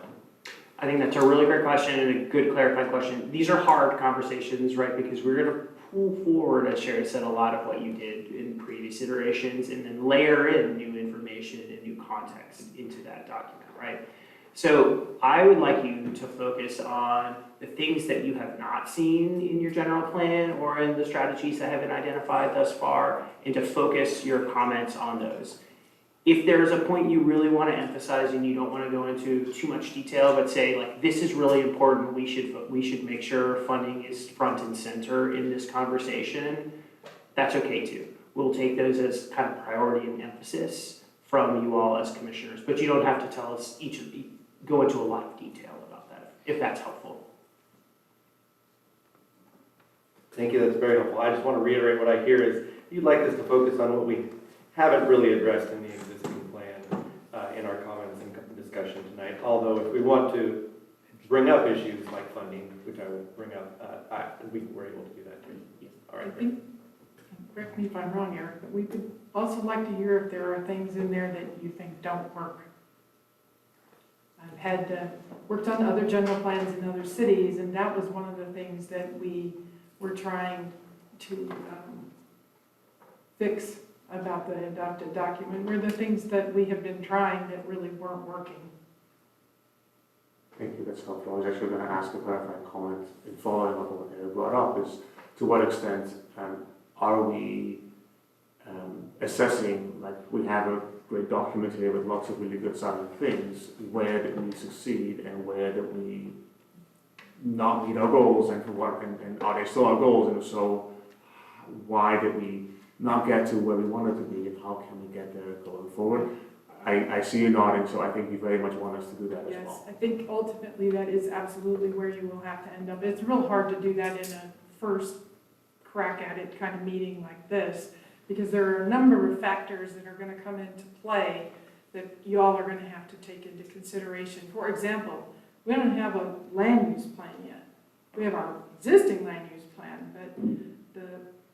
Speaker 8: I think that's a really great question and a good clarifying question. These are hard conversations, right? Because we're going to pull forward, as Sherry said, a lot of what you did in previous iterations and then layer in new information and new context into that document, right? So I would like you to focus on the things that you have not seen in your general plan or in the strategies that have been identified thus far, and to focus your comments on those. If there's a point you really want to emphasize and you don't want to go into too much detail, but say this is really important, we should make sure funding is front and center in this conversation, that's okay too. We'll take those as kind of priority and emphasis from you all as commissioners, but you don't have to tell us go into a lot of detail about that, if that's helpful.
Speaker 3: Thank you, that's very helpful. I just want to reiterate what I hear is you'd like us to focus on what we haven't really addressed in the existing plan in our comments and discussion tonight. Although if we want to bring up issues like funding, which I will bring up, we're able to do that too. Yes. All right.
Speaker 7: I think, correct me if I'm wrong, Eric, but we would also like to hear if there are things in there that you think don't work. I've had worked on other general plans in other cities, and that was one of the things that we were trying to fix about the adopted document, were the things that we have been trying that really weren't working.
Speaker 1: Thank you, that's helpful. I was actually going to ask a clarifying comment in following up on what Eric brought up is, to what extent are we assessing, we have a great document here with lots of really good sounding things, where did we succeed and where did we not meet our goals, and for what, and are they still our goals, and if so, why did we not get to where we wanted to be, and how can we get there going forward? I see you nodding, so I think you very much want us to do that as
Speaker 7: Yes,
Speaker 1: well.
Speaker 7: I think ultimately that is absolutely where you will have to end up. It's real hard to do that in a first crack at it kind of meeting like this, because there are a number of factors that are going to come into play that you all are going to have to take into consideration. For example, we don't have a land use plan yet. We have our existing land use plan, but the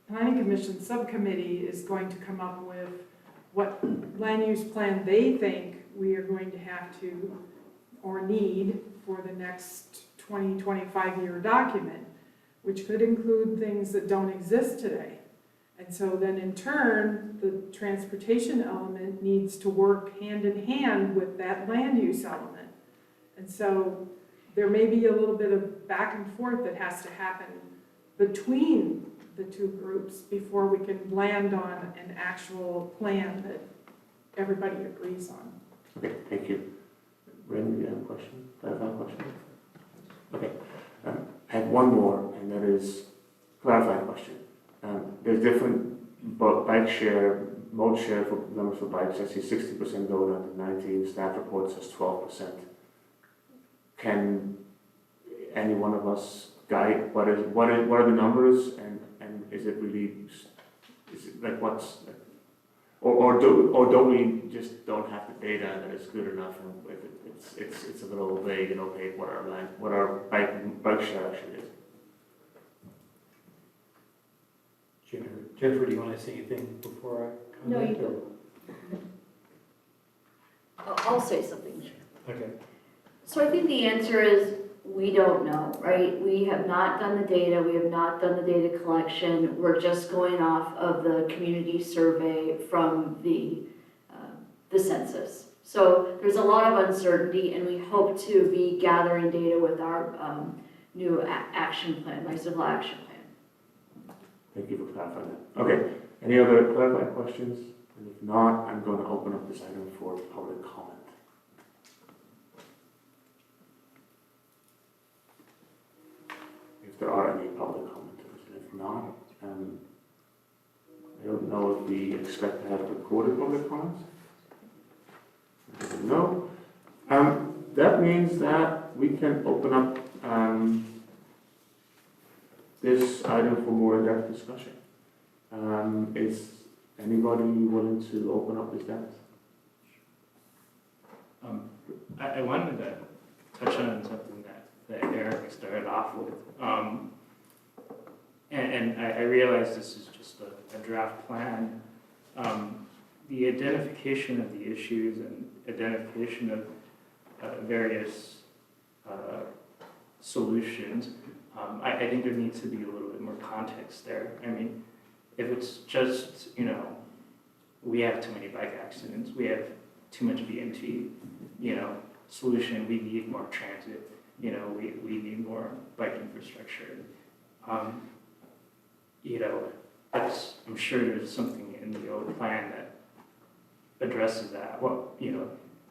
Speaker 7: Planning Commission subcommittee is going to come up with what land use plan they think we are going to have to or need for the next 20, 25-year document, which could include things that don't exist today. And so then in turn, the transportation element needs to work hand in hand with that land use element. And so there may be a little bit of back and forth that has to happen between the two groups before we can land on an actual plan that everybody agrees on.
Speaker 1: Okay, thank you. Randy, do you have a question? Do I have a question? Okay. I have one more, and that is clarifying question. There's different bike share, mode share for numbers for bikes. I see 60% going up to 19. Staff report says 12%. Can any one of us guide what are the numbers, and is it really, is it like what's, or don't we just don't have the data that is good enough, and it's a little vague and opaque what our bike share actually is?
Speaker 9: Jennifer, do you want to say anything before I
Speaker 2: No,
Speaker 9: comment?
Speaker 2: you I'll say something.
Speaker 9: Okay.
Speaker 2: So I think the answer is, we don't know, right? We have not done the data, we have not done the data collection, we're just going off of the community survey from the census. So there's a lot of uncertainty, and we hope to be gathering data with our new action plan, bicycle action plan.
Speaker 1: Thank you for clarifying that. Okay, any other clarifying questions? And if not, I'm going to open up this item for public comment. If there are any public commenters, and if not, I don't know if we expect to have recorded public comments. No. That means that we can open up this item for more in-depth discussion. Is anybody willing to open up this depth?
Speaker 10: I wanted to touch on something that Eric started off with. And I realize this is just a draft plan. The identification of the issues and identification of various solutions, I think there needs to be a little bit more context there. I mean, if it's just, we have too many bike accidents, we have too much VMT, solution, we need more transit, we need more bike infrastructure. I'm sure there's something in the old plan that addresses that.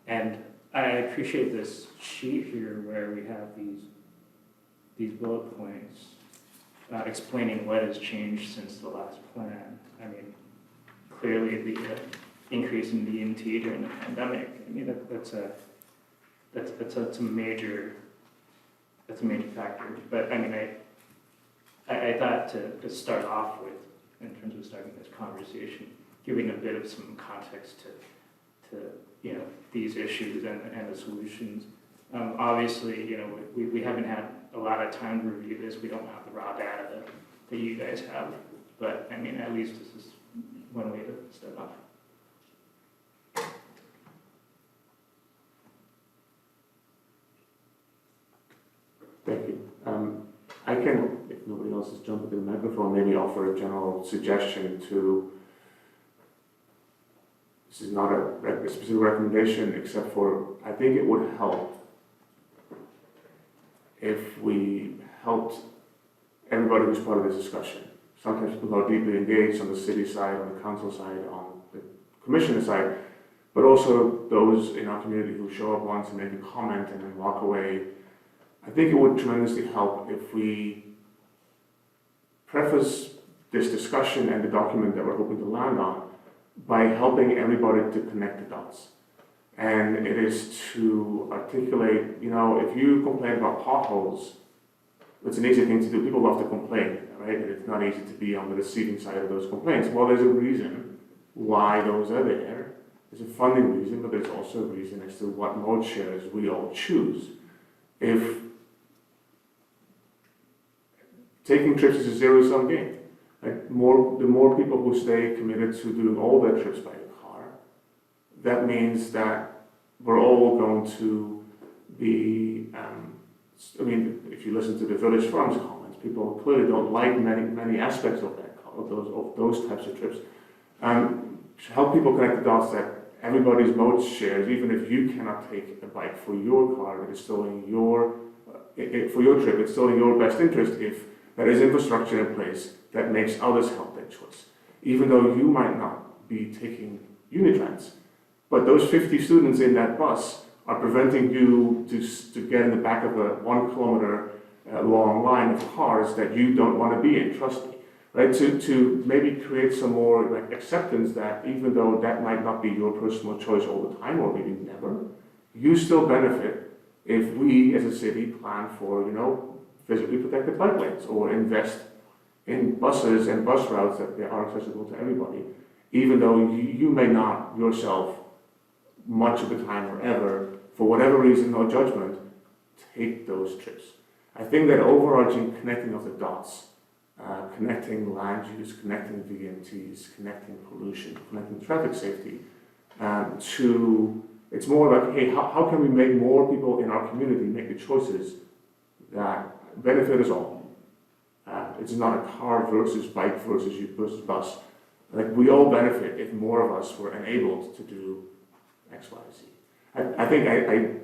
Speaker 10: And I appreciate this sheet here where we have these bullet points explaining what has changed since the last plan. I mean, clearly the increase in VMT during the pandemic. I mean, that's a major factor. But I mean, I thought to start off with, in terms of starting this conversation, giving a bit of some context to these issues and the solutions. Obviously, we haven't had a lot of time to review this. We don't have the raw data that you guys have. But I mean, at least this is one way to start off.
Speaker 1: Thank you. I can, if nobody else is jumping to the microphone, maybe offer a general suggestion to, this is not a specific recommendation, except for, I think it would help if we helped everybody who's part of this discussion. Sometimes people are deeply engaged on the city side, on the council side, on the commissioner side, but also those in our community who show up once and make a comment and then walk away. I think it would tremendously help if we preface this discussion and the document that we're hoping to land on by helping everybody to connect the dots. And it is to articulate, if you complain about potholes, it's an easy thing to do. People love to complain, right? And it's not easy to be on the receiving side of those complaints. Well, there's a reason why those are there. There's a funding reason, but there's also a reason as to what mode shares we all choose. If taking trips is a zero-sum game, like the more people who stay committed to doing all their trips by car, that means that we're all going to be, I mean, if you listen to the Village Farms comments, people clearly don't like many aspects of that, of those types of trips. To help people connect the dots that everybody's mode shares, even if you cannot take a bike for your car, it is still in your, for your trip, it's still in your best interest if there is infrastructure in place that makes others help that choice. Even though you might not be taking Unitrans, but those 50 students in that bus are preventing you to get in the back of a 1 kilometer long line of cars that you don't want to be in, trust me. Right, to maybe create some more like acceptance that even though that might not be your personal choice all the time, or maybe never, you still benefit if we as a city plan for, physically protected bike lanes, or invest in buses and bus routes that they are accessible to everybody, even though you may not yourself, much of the time or ever, for whatever reason or judgment, take those trips. I think that overarching connecting of the dots, connecting land use, connecting VMTs, connecting pollution, connecting traffic safety, it's more like, hey, how can we make more people in our community make the choices that benefit us all? It's not a car versus bike versus bus. Like, we all benefit if more of us were enabled to do X, Y, Z. I think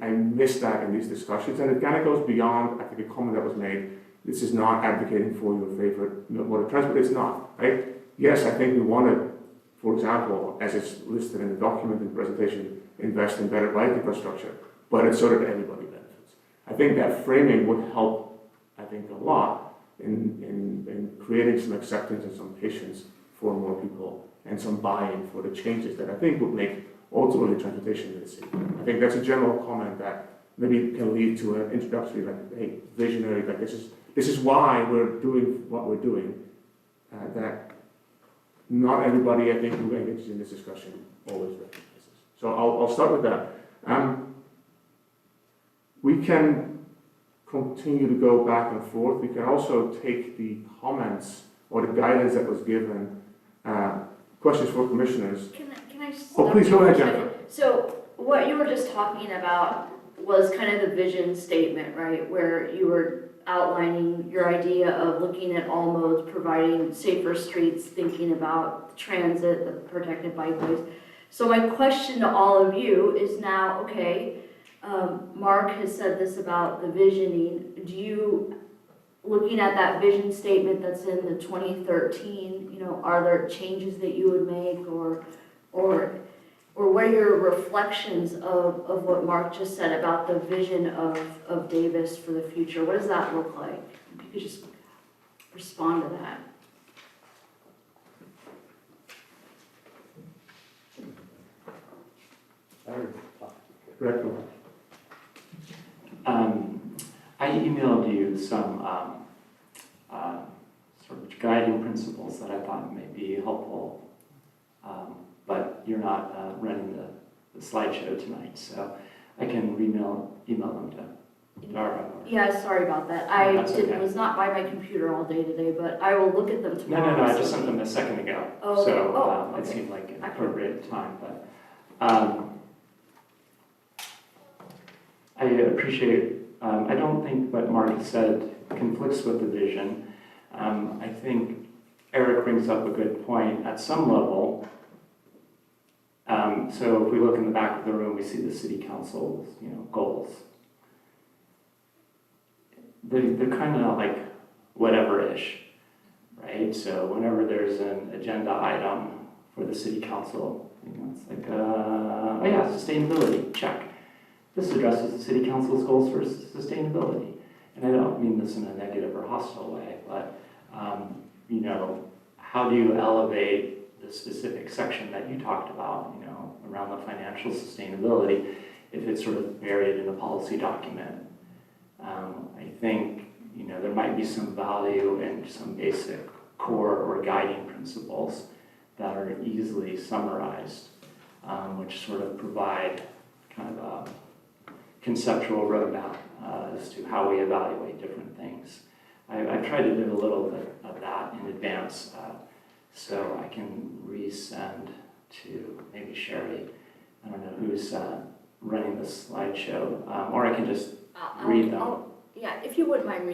Speaker 1: I missed that in these discussions, and it kind of goes beyond, I think, a comment that was made. This is not advocating for your favorite mode of transport. It's not, right? Yes, I think we want to, for example, as it's listed in the document and presentation, invest in better bike infrastructure, but it's so that everybody benefits. I think that framing would help, I think, a lot in creating some acceptance and some patience for more people and some buy-in for the changes that I think would make ultimately transportation in the city. I think that's a general comment that maybe can lead to an introductory, like, hey, visionary, like this is why we're doing what we're doing, that not everybody, I think, who engages in this discussion always recognizes. So I'll start with that. We can continue to go back and forth. We can also take the comments or the guidance that was given, questions for commissioners.
Speaker 2: Can I
Speaker 1: Oh, please, go ahead,
Speaker 2: stop you for a
Speaker 1: Jennifer.
Speaker 2: second? So what you were just talking about was kind of the vision statement, right? Where you were outlining your idea of looking at all modes, providing safer streets, thinking about transit, the protected bikeways. So my question to all of you is now, okay, Mark has said this about the visioning. Do you, looking at that vision statement that's in the 2013, are there changes that you would make, or what are your reflections of what Mark just said about the vision of Davis for the future? What does that look like? If you could just respond to that.
Speaker 6: I emailed you some sort of guiding principles that I thought may be helpful, but you're not running the slideshow tonight, so I can email them to Dara.
Speaker 2: Yeah, sorry about that.
Speaker 6: That's okay.
Speaker 2: Was not by my computer all day today, but I will look at them tomorrow.
Speaker 6: No, I just sent them a second ago,
Speaker 2: Oh,
Speaker 6: so
Speaker 2: okay.
Speaker 6: it seemed like an appropriate time, but I appreciate, I don't think what Mark said conflicts with the vision. I think Eric brings up a good point at some level. So if we look in the back of the room, we see the city council's, goals. They're kind of like whatever-ish, right? So whenever there's an agenda item for the city council, it's like, oh yeah, sustainability, check. This addresses the city council's goals for sustainability. And I don't mean this in a negative or hostile way, but how do you elevate the specific section that you talked about, around the financial sustainability, if it's sort of buried in a policy document? I think, there might be some value in some basic core or guiding principles that are easily summarized, which sort of provide kind of a conceptual roadmap as to how we evaluate different things. I've tried to do a little bit of that in advance, so I can resend to maybe Sherry. I don't who's running the slideshow, or I can just read them.
Speaker 2: Yeah, if you wouldn't mind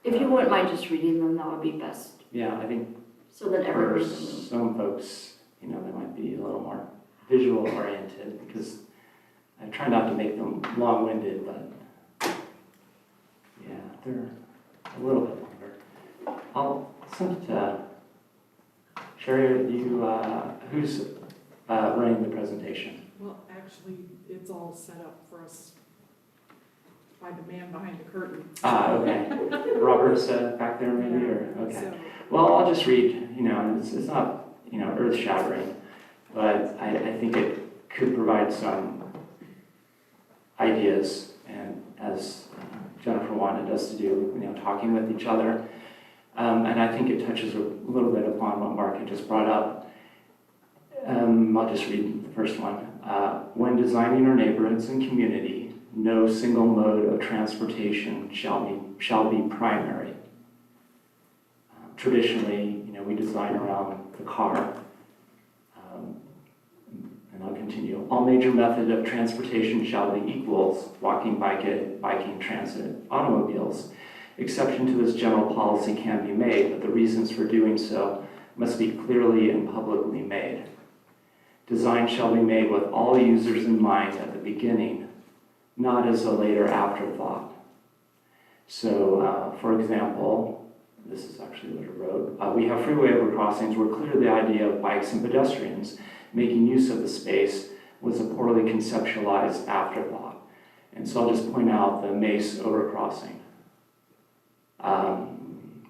Speaker 2: if you wouldn't mind just reading them, that would be best,
Speaker 6: Yeah, I think
Speaker 2: so that
Speaker 6: for
Speaker 2: everyone's in the room.
Speaker 6: some folks, they might be a little more visual oriented, because I try not to make them long-winded, but yeah, they're a little bit longer. I'll send it to Sherry. Who's running the presentation?
Speaker 7: Well, actually, it's all set up for us by the man behind the curtain.
Speaker 6: Okay. Robert's back there maybe, or, okay.
Speaker 7: So,
Speaker 6: Well, I'll just read, it's not, earth-shattering, but I think it could provide some ideas, and as Jennifer wanted us to do, talking with each other. And I think it touches a little bit upon what Mark had just brought up. I'll just read the first one. When designing our neighborhoods and community, no single mode of transportation shall be primary. Traditionally, we design around the car. And I'll continue. All major method of transportation shall be equals: walking, biking, transit, automobiles. Exception to this general policy can be made, but the reasons for doing so must be clearly and publicly made. Design shall be made with all users in mind at the beginning, not as a later afterthought. So, for example, this is actually what I wrote. We have freeway overcrossings where clearly the idea of bikes and pedestrians making use of the space was a poorly conceptualized afterthought. And so I'll just point out the Mace overcrossing.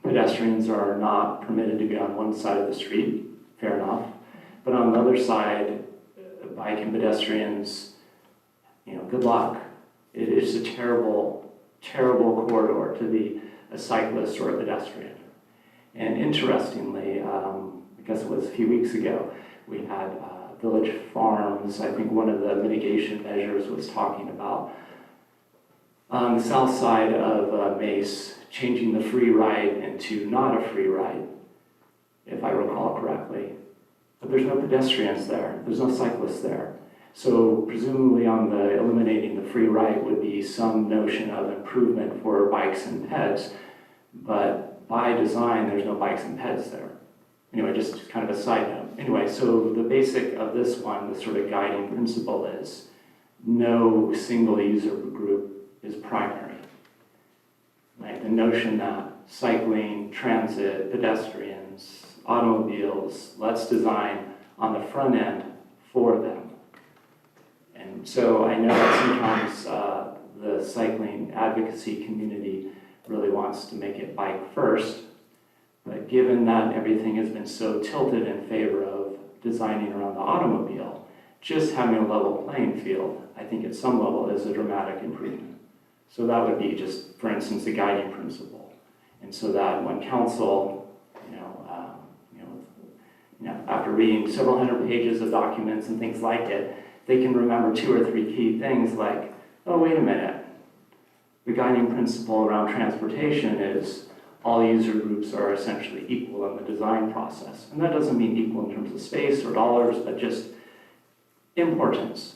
Speaker 6: Pedestrians are not permitted to be on one side of the street, fair enough. But on the other side, bike and pedestrians, good luck. It is a terrible, terrible corridor to be a cyclist or a pedestrian. And interestingly, I guess it was a few weeks ago, we had Village Farms. I think one of the mitigation measures was talking about on the south side of Mace, changing the free ride into not a free ride, if I recall correctly. But there's no pedestrians there, there's no cyclists there. So presumably on the eliminating the free ride would be some notion of improvement for bikes and peds, but by design, there's no bikes and peds there. Anyway, just kind of a side note. Anyway, so the basic of this one, the sort of guiding principle is no single user group is primary. Like the notion that cycling, transit, pedestrians, automobiles, let's design on the front end for them. And so I know that sometimes the cycling advocacy community really wants to make it bike first, but given that everything has been so tilted in favor of designing around the automobile, just having a level playing field, I think at some level is a dramatic improvement. So that would be just, for instance, a guiding principle. And so that when council, after reading several hundred pages of documents and things like it, they can remember 2 or 3 key things like, oh, wait a minute. The guiding principle around transportation is all user groups are essentially equal in the design process. And that doesn't mean equal in terms of space or dollars, but just importance.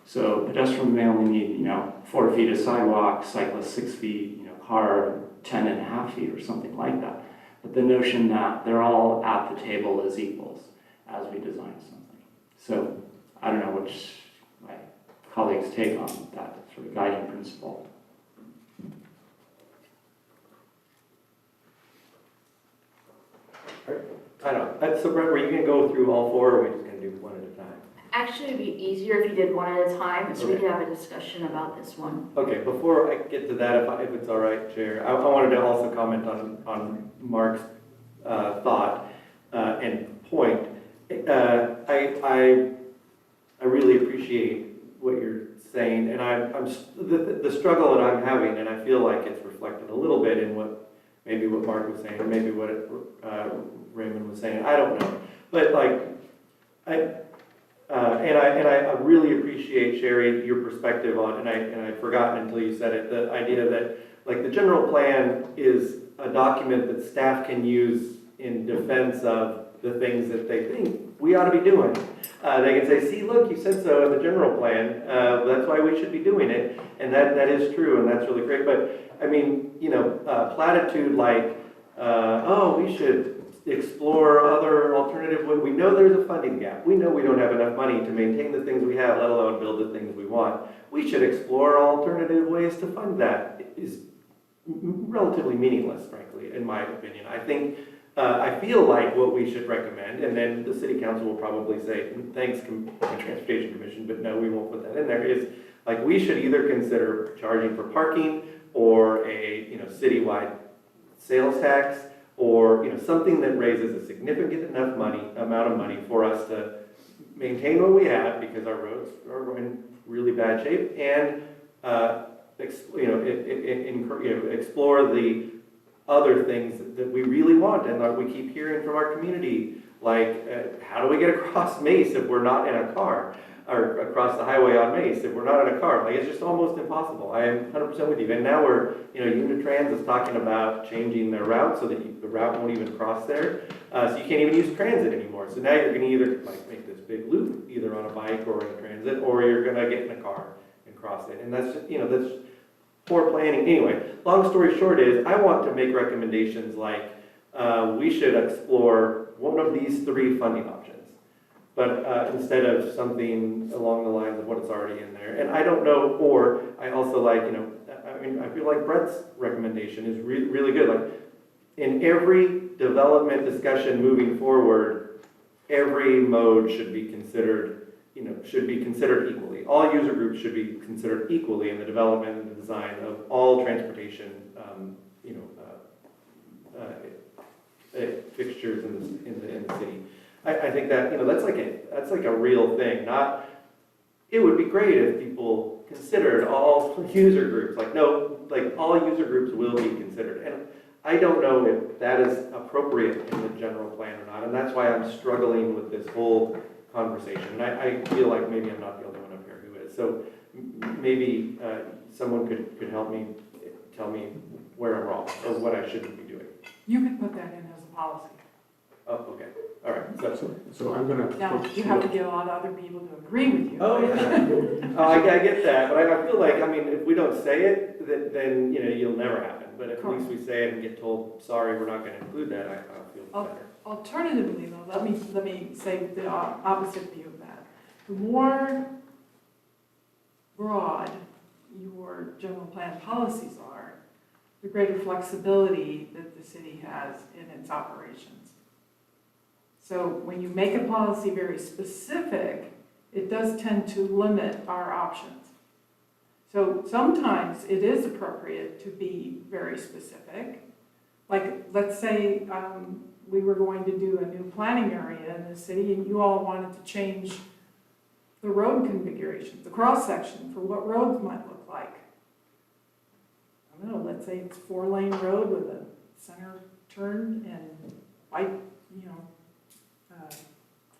Speaker 6: So pedestrian may only need, 4 feet of sidewalk, cyclist 6 feet, car 10.5 feet or something like that. But the notion that they're all at the table as equals as we design something. So I don't know which my colleagues take on that sort of guiding principle.
Speaker 3: I don't know. So Brett, were you going to go through all 4, or are we just going to do one at a time?
Speaker 2: Actually, it'd be easier if you did one at a time, so we
Speaker 3: Okay.
Speaker 2: could have a discussion about this one.
Speaker 3: Okay, before I get to that, if it's all right, Chair, I wanted to also comment on Mark's thought and point. I really appreciate what you're saying, and the struggle that I'm having, and I feel like it's reflected a little bit in what Mark was saying, or maybe what Raymond was saying. I don't know, but I really appreciate, Sherry, your perspective on, and I'd forgotten until you said it, the idea that the general plan is a document that staff can use in defense of the things that they think we ought to be doing. They can say, see, look, you said so in the general plan, that's why we should be doing it, and that is true, and that's really great, but, I mean, you know, platitude like, oh, we should explore other alternative, we know there's a funding gap, we know we don't have enough money to maintain the things we have, let alone build the things we want, we should explore alternative ways to fund that, is relatively meaningless, frankly, in my opinion. I think, I feel like what we should recommend, and then the city council will probably say, thanks, Transportation Commission, but no, we won't put that in there, is like, we should either consider charging for parking, or a, you know, citywide sales tax, or, you know, something that raises a significant enough amount of money for us to maintain what we have, because our roads are in really bad shape, and, explore the other things that we really want, and that we keep hearing from our community, like, how do we get across Mace if we're not in a car? Or across the highway on Mace if we're not in a car? Like, it's just almost impossible. I am 100% with you. And now we're, you know, Unitrans is talking about changing their route so that the route won't even cross there. So you can't even use transit anymore. So now you're going to either like make this big loop, either on a bike or in a transit, or you're going to get in a car and cross it. And that's just, you know, that's poor planning. Anyway, long story short is, I want to make recommendations like we should explore one of these 3 funding options. But instead of something along the lines of what is already in there. And I don't know, or I also like, you know, I mean, I feel like Brett's recommendation is really good. Like, in every development discussion moving forward, every mode should be considered, you know, should be considered equally. All user groups should be considered equally in the development and the design of all transportation, fixtures in the city. I think that, you know, that's like a real thing. Not, it would be great if people considered all user groups. Like, no, like all user groups will be considered. And I don't know if that is appropriate in the general plan or not. And that's why I'm struggling with this whole conversation. And I feel like maybe I'm not the only one up here who is. So maybe someone could help me, tell me where I'm wrong or what I shouldn't be doing.
Speaker 7: You could put that in as a policy.
Speaker 3: Oh, okay. All right.
Speaker 1: So I'm gonna.
Speaker 7: Now, you have to get a lot of other people to agree with you.
Speaker 3: Oh, yeah. Oh, I get that, but I feel like, I mean, if we don't say it, then, you know, you'll never happen. But if at least we say it and get told, sorry, we're not gonna include that, I feel better.
Speaker 7: Alternatively, though, let me say the opposite view of that. The more broad your general plan policies are, the greater flexibility that the city has in its operations. So when you make a policy very specific, it does tend to limit our options. So sometimes it is appropriate to be very specific. Like, let's say we were going to do a new planning area in the city and you all wanted to change the road configuration, the cross-section for what roads might look like. I don't know, let's say it's 4-lane road with a center turn and bike, you know,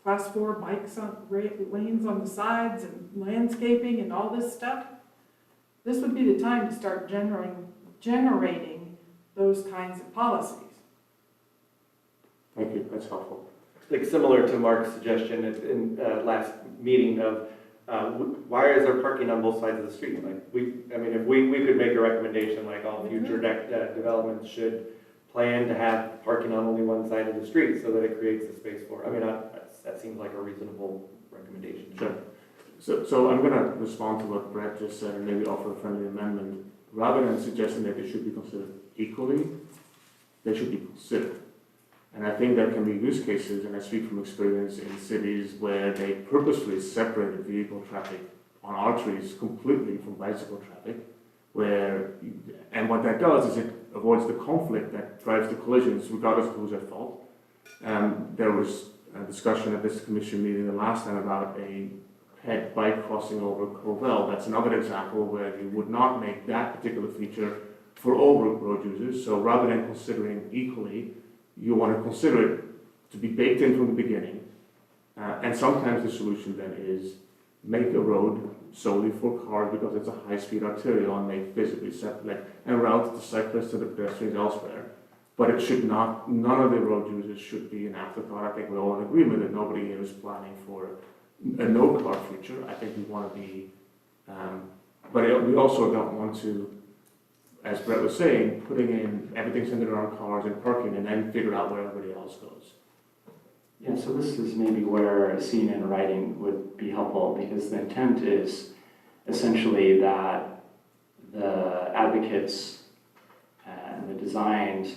Speaker 7: class 4 bikes on lanes on the sides and landscaping and all this stuff. This would be the time to start generating those kinds of policies.
Speaker 1: Thank you, that's helpful.
Speaker 3: Like similar to Mark's suggestion in last meeting of why is there parking on both sides of the street? Like if we could make a recommendation like all future developments should plan to have parking on only one side of the street so that it creates the space for, that seems like a reasonable recommendation.
Speaker 1: Sure. So I'm gonna respond to what Brett just said and maybe offer a friendly amendment. Rather than suggesting that they should be considered equally, they should be considered. And I think there can be use cases, and I speak from experience in cities where they purposefully separated vehicle traffic on arteries completely from bicycle traffic, and what that does is it avoids the conflict that drives the collisions regardless of who's at fault. There was a discussion at this commission meeting the last time about a ped bike crossing over Covell. That's another example where you would not make that particular feature for all road users. So rather than considering equally, you want to consider it to be baked in from the beginning. And sometimes the solution then is make a road solely for cars because it's a high-speed arterial and make physically separate and route the cyclists and the pedestrians elsewhere. But it should not, none of the road users should be an afterthought. I think we're all in agreement that nobody here is planning for a no-car feature. I think we want to be, but we also don't want to, as Brett was saying, putting in everything centered around cars and parking and then figure out where everybody else goes.
Speaker 6: Yeah, so this is maybe where seeing in writing would be helpful, because the intent is essentially that the advocates and the designs,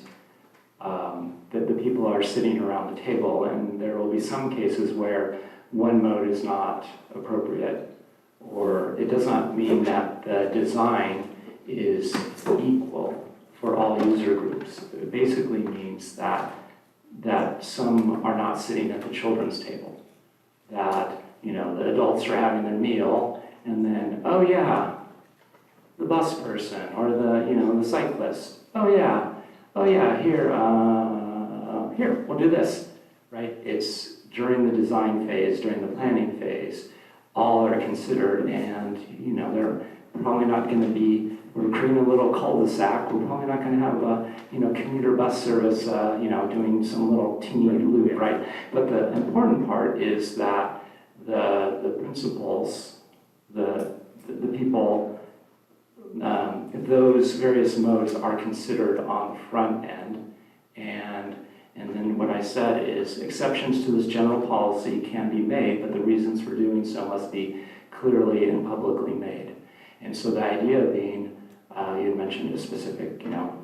Speaker 6: that the people are sitting around the table, and there will be some cases where one mode is not appropriate, or it does not mean that the design is equal for all user groups. It basically means that some are not sitting at the children's table, that, you know, the adults are having their meal, and then, oh yeah, the bus person, or the, you know, the cyclist, oh yeah, here, we'll do this, right? It's during the design phase, during the planning phase, all are considered, and, you know, they're probably not gonna be, we're creating a little cul-de-sac, we're probably not gonna have a, you know, commuter bus service, you know, doing some little teeny loop, right? But the important part is that the principals, the people, those various modes are considered on the front end, and then what I said is exceptions to this general policy can be made, but the reasons for doing so must be clearly and publicly made. And so the idea being, you had mentioned a specific, you know,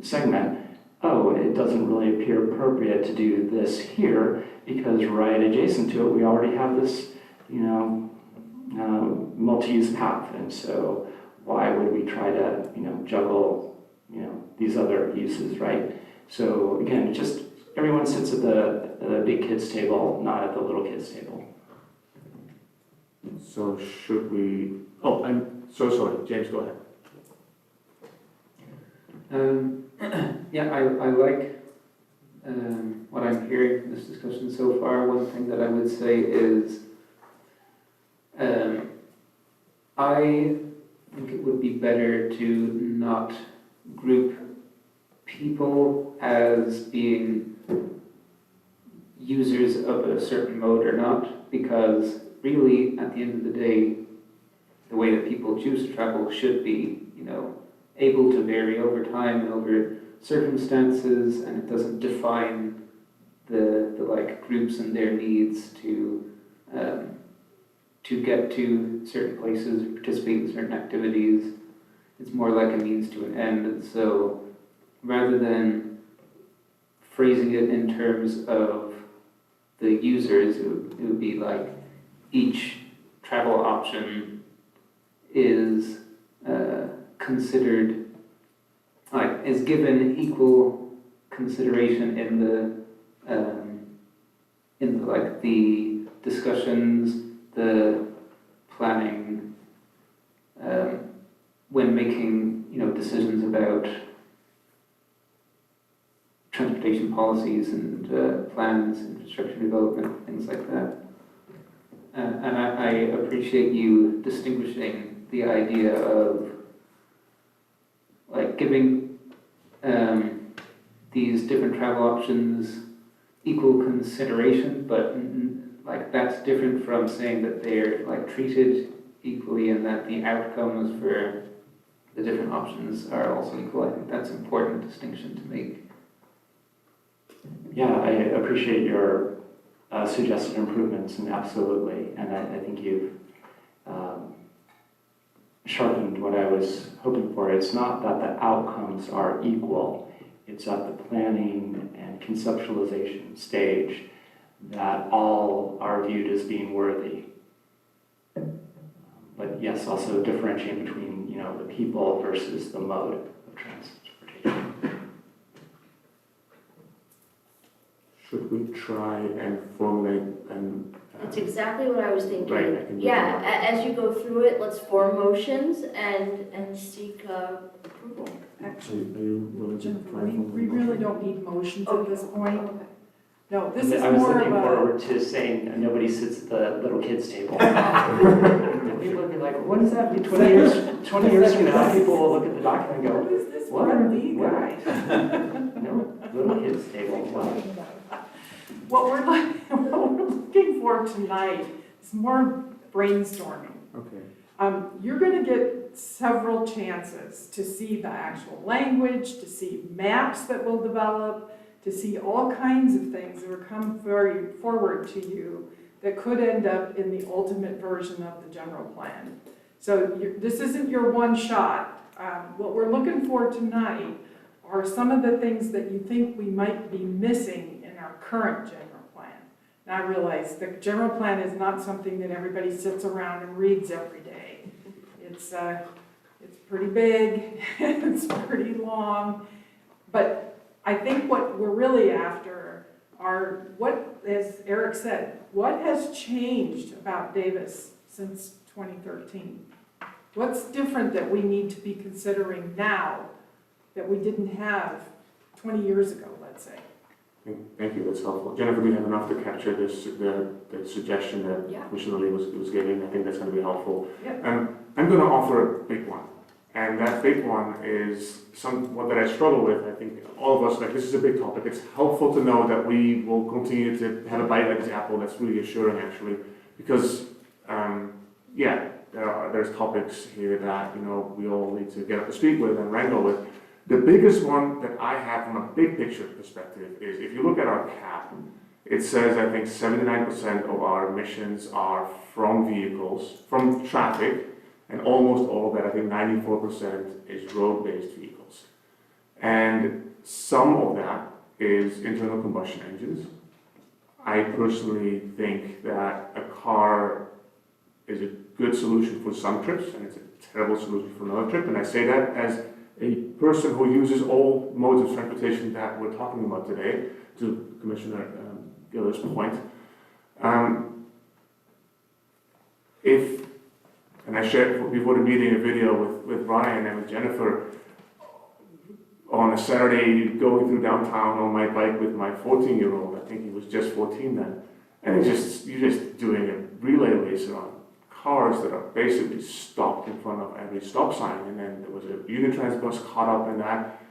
Speaker 6: segment. Oh, it doesn't really appear appropriate to do this here because right adjacent to it, we already have this, you know, multi-use path. And so why would we try to, you know, juggle, you know, these other uses, right? So again, just everyone sits at the big kids table, not at the little kids table.
Speaker 1: So should we, oh, I'm so sorry, James, go ahead.
Speaker 11: Yeah, I like what I'm hearing from this discussion so far. One thing that I would say is I think it would be better to not group people as being users of a certain mode or not, because really, at the end of the day, the way that people choose to travel should be, you know, able to vary over time and over circumstances, and it doesn't define the like groups and their needs to get to certain places, participate in certain activities. It's more like a means to an end. And so rather than phrasing it in terms of the users, it would be like each travel option is considered, like, is given equal consideration in the like the discussions, the planning, when making, you know, decisions about transportation policies and plans, infrastructure development, things like that. And I appreciate you distinguishing the idea of like giving these different travel options equal consideration, but like that's different from saying that they're like treated equally and that the outcomes for the different options are also equal. I think that's an important distinction to make.
Speaker 6: Yeah, I appreciate your suggested improvements, and absolutely, and I think you've sharpened what I was hoping for. It's not that the outcomes are equal, it's at the planning and conceptualization stage that all are viewed as being worthy. But yes, also differentiating between, you know, the people versus the mode of transportation.
Speaker 1: Should we try and formulate and?
Speaker 2: That's exactly what I was thinking.
Speaker 1: Right, I can do
Speaker 2: Yeah,
Speaker 1: that.
Speaker 2: as you go through it, let's form motions and seek approval.
Speaker 7: Actually,
Speaker 1: Are you willing to
Speaker 7: Jennifer,
Speaker 1: try and
Speaker 7: we really
Speaker 1: formulate?
Speaker 7: don't need motions at this point.
Speaker 2: Okay.
Speaker 7: No, this is
Speaker 6: I was
Speaker 7: more
Speaker 6: looking
Speaker 7: of a,
Speaker 6: forward to saying nobody sits at the little kids table. People would be like, what does that mean? 20 years from now, people will look at the document and
Speaker 7: what
Speaker 6: go,
Speaker 7: is this
Speaker 6: what?
Speaker 7: R&D
Speaker 6: What?
Speaker 7: guy?
Speaker 6: no, little kids table, what?
Speaker 7: What we're looking for tonight It's more brainstorming.
Speaker 1: Okay.
Speaker 7: You're gonna get several chances to see the actual language, to see maps that will develop, to see all kinds of things that will come very forward to you that could end up in the ultimate version of the general plan. So this isn't your one shot. What we're looking for tonight are some of the things that you think we might be missing in our current general plan. And I realize the general plan is not something that everybody sits around and reads every day. It's pretty big, it's pretty long, but I think what we're really after are what, as Eric said, what has changed about Davis since 2013? What's different that we need to be considering now that we didn't have 20 years ago, let's say?
Speaker 1: Thank you, that's helpful. Jennifer, do you have enough to capture this, the suggestion that
Speaker 2: Yeah.
Speaker 1: Commissioner Lee was giving? I think that's going to be helpful.
Speaker 7: Yeah.
Speaker 1: I'm going to offer a big one. And that big one is one that I struggle with. I think all of us, like, this is a big topic. It's helpful to know that we will continue to have a bite at the apple. That's really assuring, actually, because, there's topics here that, we all need to get up to speed with and wrangle with. The biggest one that I have from a big picture perspective is, if you look at our cap, it says, I think, 79% of our emissions are from vehicles, from traffic, and almost all of that, I think 94% is road-based vehicles. And some of that is internal combustion engines. I personally think that a car is a good solution for some trips, and it's a terrible solution for another trip. And I say that as a person who uses all modes of transportation that we're talking about today, to Commissioner Giller's point. And I shared before the meeting a video with Ryan and with Jennifer on a Saturday going through downtown on my bike with my 14-year-old. I think he was just 14 then. And you're just doing a relay race around cars that are basically stopped in front of every stop sign. And then there was a Unitrans bus caught up in that.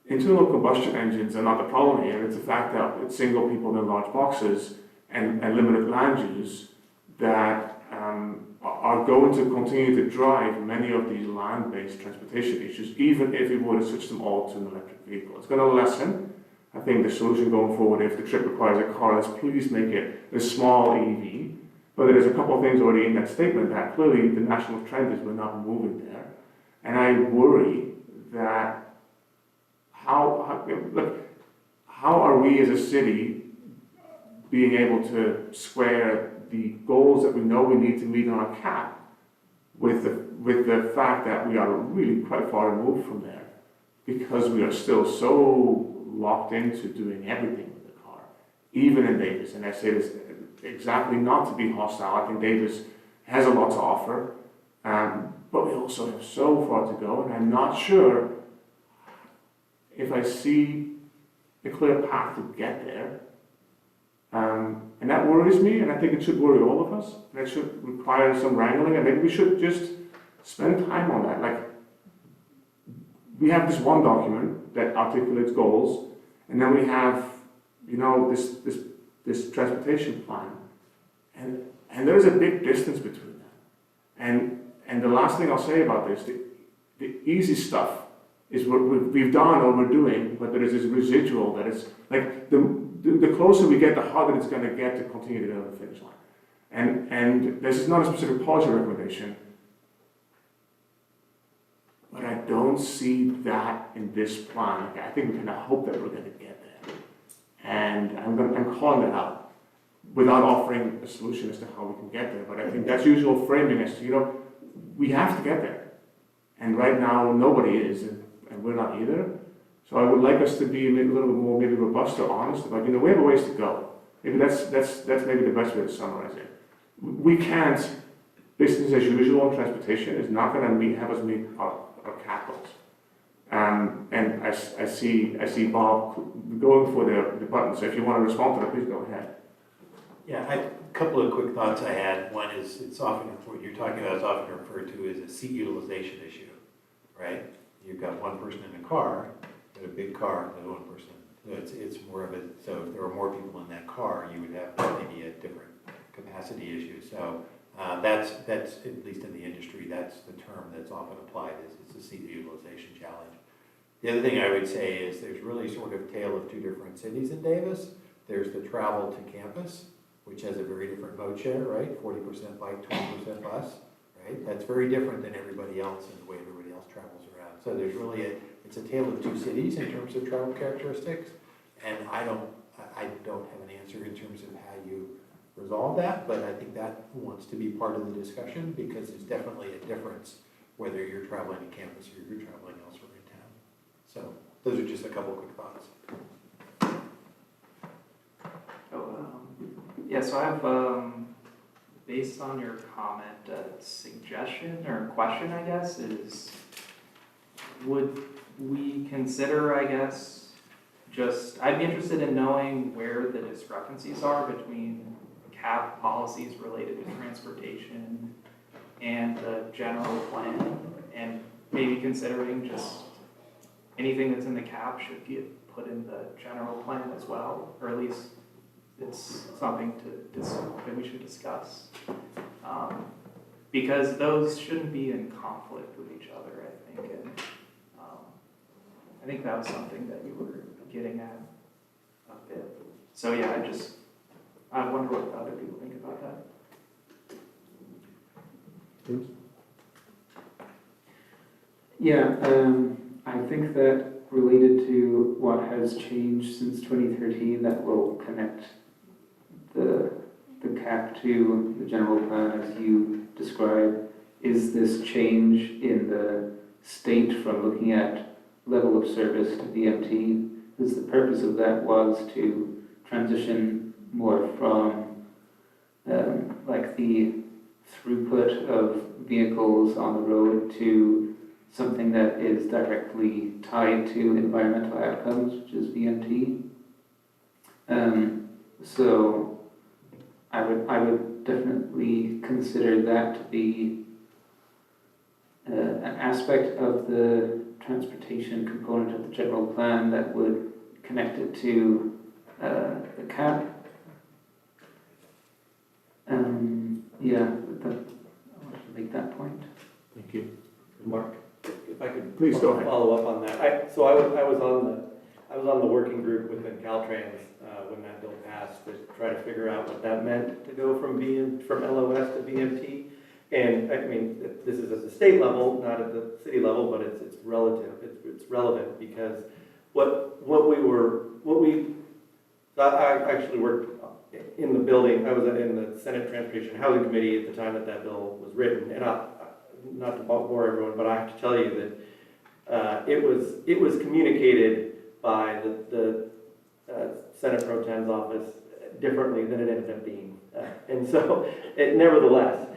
Speaker 1: Internal combustion engines are not the problem here. It's the fact that it's single people in large boxes and limited land use that are going to continue to drive many of these land-based transportation issues, even if we were to switch them all to an electric vehicle. It's going to lessen. I think the solution going forward, if the trip requires a car, let's please make it a small EV. But there's a couple of things already in that statement that clearly the national trend is we're not moving there. And I worry that how are we as a city being able to square the goals that we know we need to meet on our cap with the fact that we are really quite far removed from there, because we are still so locked into doing everything with the car, even in Davis. And I say this exactly not to be hostile. I think Davis has a lot to offer, but we also have so far to go, and I'm not sure if I see a clear path to get there. And that worries me, and I think it should worry all of us, and it should require some wrangling, and maybe we should just spend time on that. Like, we have this one document that articulates goals, and then we have, this transportation plan, and there is a big distance between that. And the last thing I'll say about this, the easy stuff is what we've done or we're doing, but there is this residual that is like the closer we get, the harder it's going to get to continue to get over the finish line. And this is not a specific policy recommendation, but I don't see that in this plan. I think we kind of hope that we're going to get there. And I'm calling that out without offering a solution as to how we can get there. But I think that's usual framing as to, we have to get there. And right now, nobody is, and we're not either. So I would like us to be a little bit more maybe robust or honest about, we have a ways to go. Maybe that's maybe the best way to summarize it. We can't, business as usual in transportation is not going to have us meet our cap goals. And I see Bob going for the button, so if you want to respond to that, please go ahead.
Speaker 9: Yeah, a couple of quick thoughts I had. One is, it's often, what you're talking about is often referred to as a seat utilization issue, right? You've got one person in a car, got a big car, there's one person It's more of a, so if there were more people in that car, you would have maybe a different capacity issue. So that's, at least in the industry, that's the term that's often applied, is it's a seat utilization challenge. The other thing I would say is there's really sort of tale of two different cities in Davis. There's the travel to campus, which has a very different mode share, right? 40% bike, 20% bus, right? That's very different than everybody else and the way everybody else travels around. So there's really it's a tale of two cities in terms of travel characteristics. And I don't have an answer in terms of how you resolve that, but I think that wants to be part of the discussion because there's definitely a difference whether you're traveling to campus or you're traveling elsewhere in town. So those are just a couple of quick thoughts.
Speaker 6: Yeah, so I have, based on your comment, a suggestion or question, I guess, is would we consider, I guess, I'd be interested in knowing where the discrepancies are between CAP policies related to transportation and the general plan, and maybe considering just anything that's in the CAP should get put in the general plan as well, or at least it's something that we should discuss. Because those shouldn't be in conflict with each other, I think. And I think that was something that you were getting at a bit. So yeah, I wonder what other people think about that.
Speaker 11: Yeah, I think that related to what has changed since 2013, that will connect the CAP to the general plan as you describe, is this change in the state from looking at level of service to VMT. Because the purpose of that was to transition more from like the throughput of vehicles on the road to something that is directly tied to environmental outcomes, which is VMT. So I would definitely consider that to be an aspect of the transportation component of the general plan that would connect it to the CAP. Yeah, I want to make that point.
Speaker 1: Thank you.
Speaker 3: Mark, if I could
Speaker 1: Please go ahead.
Speaker 3: follow up on that. I was on the working group within Caltrans when that bill passed to try to figure out what that meant to go from LOS to VMT. And I mean, this is at the state level, not at the city level, but it's relative. It's relevant because I actually worked in the building. I was in the Senate Transportation Housing Committee at the time that bill was written. And not to bore everyone, but I have to tell you that it was communicated by the Senate Pro Tem's office differently than it ended up being. And so, nevertheless,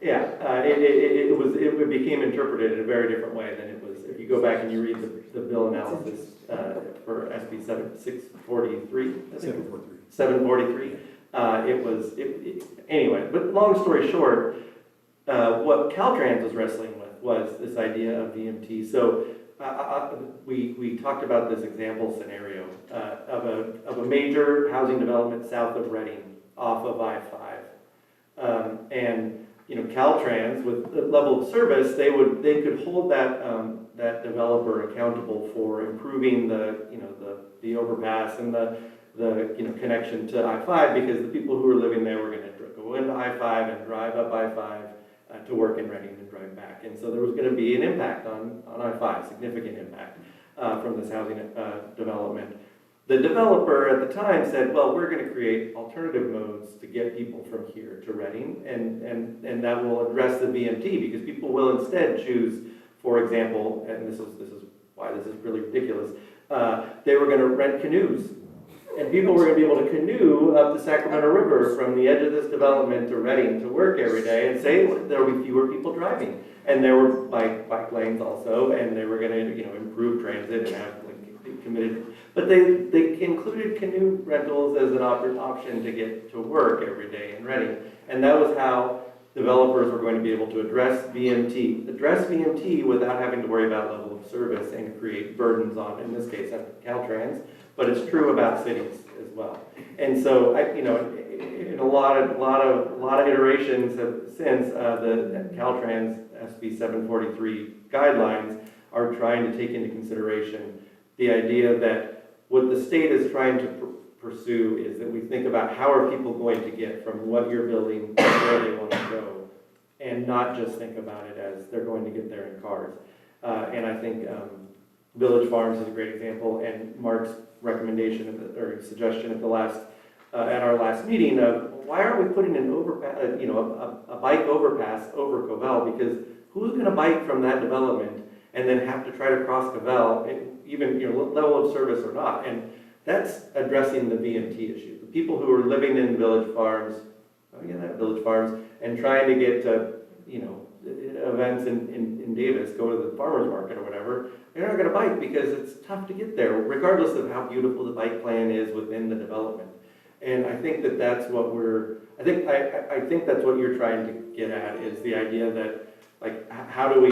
Speaker 3: it became interpreted in a very different way than it was. If you go back and you read the bill analysis for SB 643, I think 743, anyway. But long story short, what Caltrans was wrestling with was this idea of VMT. So we talked about this example scenario of a major housing development south of Reading, off of I-5, and Caltrans, with the level of service, they could hold that developer accountable for improving the overpass and the connection to I-5, because the people who were living there were going to go into I-5 and drive up I-5 to work in Reading and drive back. And so there was going to be an impact on I-5, significant impact from this housing development. The developer at the time said, well, we're going to create alternative modes to get people from here to Reading, and that will address the VMT, because people will instead choose, for example, and this is why this is really ridiculous, they were going to rent canoes. And people were going to be able to canoe up the Sacramento River from the edge of this development to Reading to work every day, and say there would be fewer people driving. And there were bike lanes also, and they were going to improve transit and have committed. But they included canoe rentals as an option to get to work every day in Reading. And that was how developers were going to be able to address VMT without having to worry about level of service and create burdens on, in this case, on Caltrans, but it's true about cities as well. And so, in a lot of iterations since the Caltrans SB 743 guidelines are trying to take into consideration the idea that what the state is trying to pursue is that we think about how are people going to get from what you're building to where they want to go, and not just think about it as they're going to get there in cars. And I think Village Farms is a great example, and Mark's recommendation or suggestion at our last meeting of why aren't we putting an overpass, a bike overpass over Covell? Because who's going to bike from that development and then have to try to cross Covell, even level of service or not? And that's addressing the VMT issue. The people who are living in Village Farms, and trying to get to, events in Davis, go to the farmer's market or whatever, they're not gonna bike because it's tough to get there, regardless of how beautiful the bike plan is within the development. And I think that's what I think that's what you're trying to get at, is the idea that, like, how do we,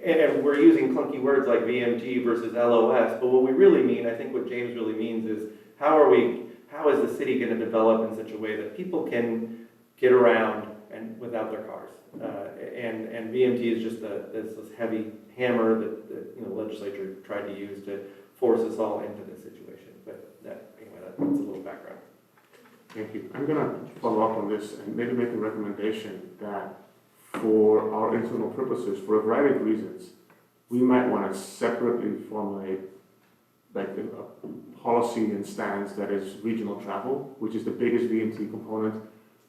Speaker 3: and we're using clunky words like VMT versus LOS, but what we really mean, I think what James really means is, how is the city gonna develop in such a way that people can get around and without their cars? And VMT is just this heavy hammer that the legislature tried to use to force us all into this situation. But anyway, that's a little background.
Speaker 1: Thank you. I'm gonna follow up on this and maybe make a recommendation that for our internal purposes, for a variety of reasons, we might want to separately formulate like a policy and stance that is regional travel, which is the biggest VMT component,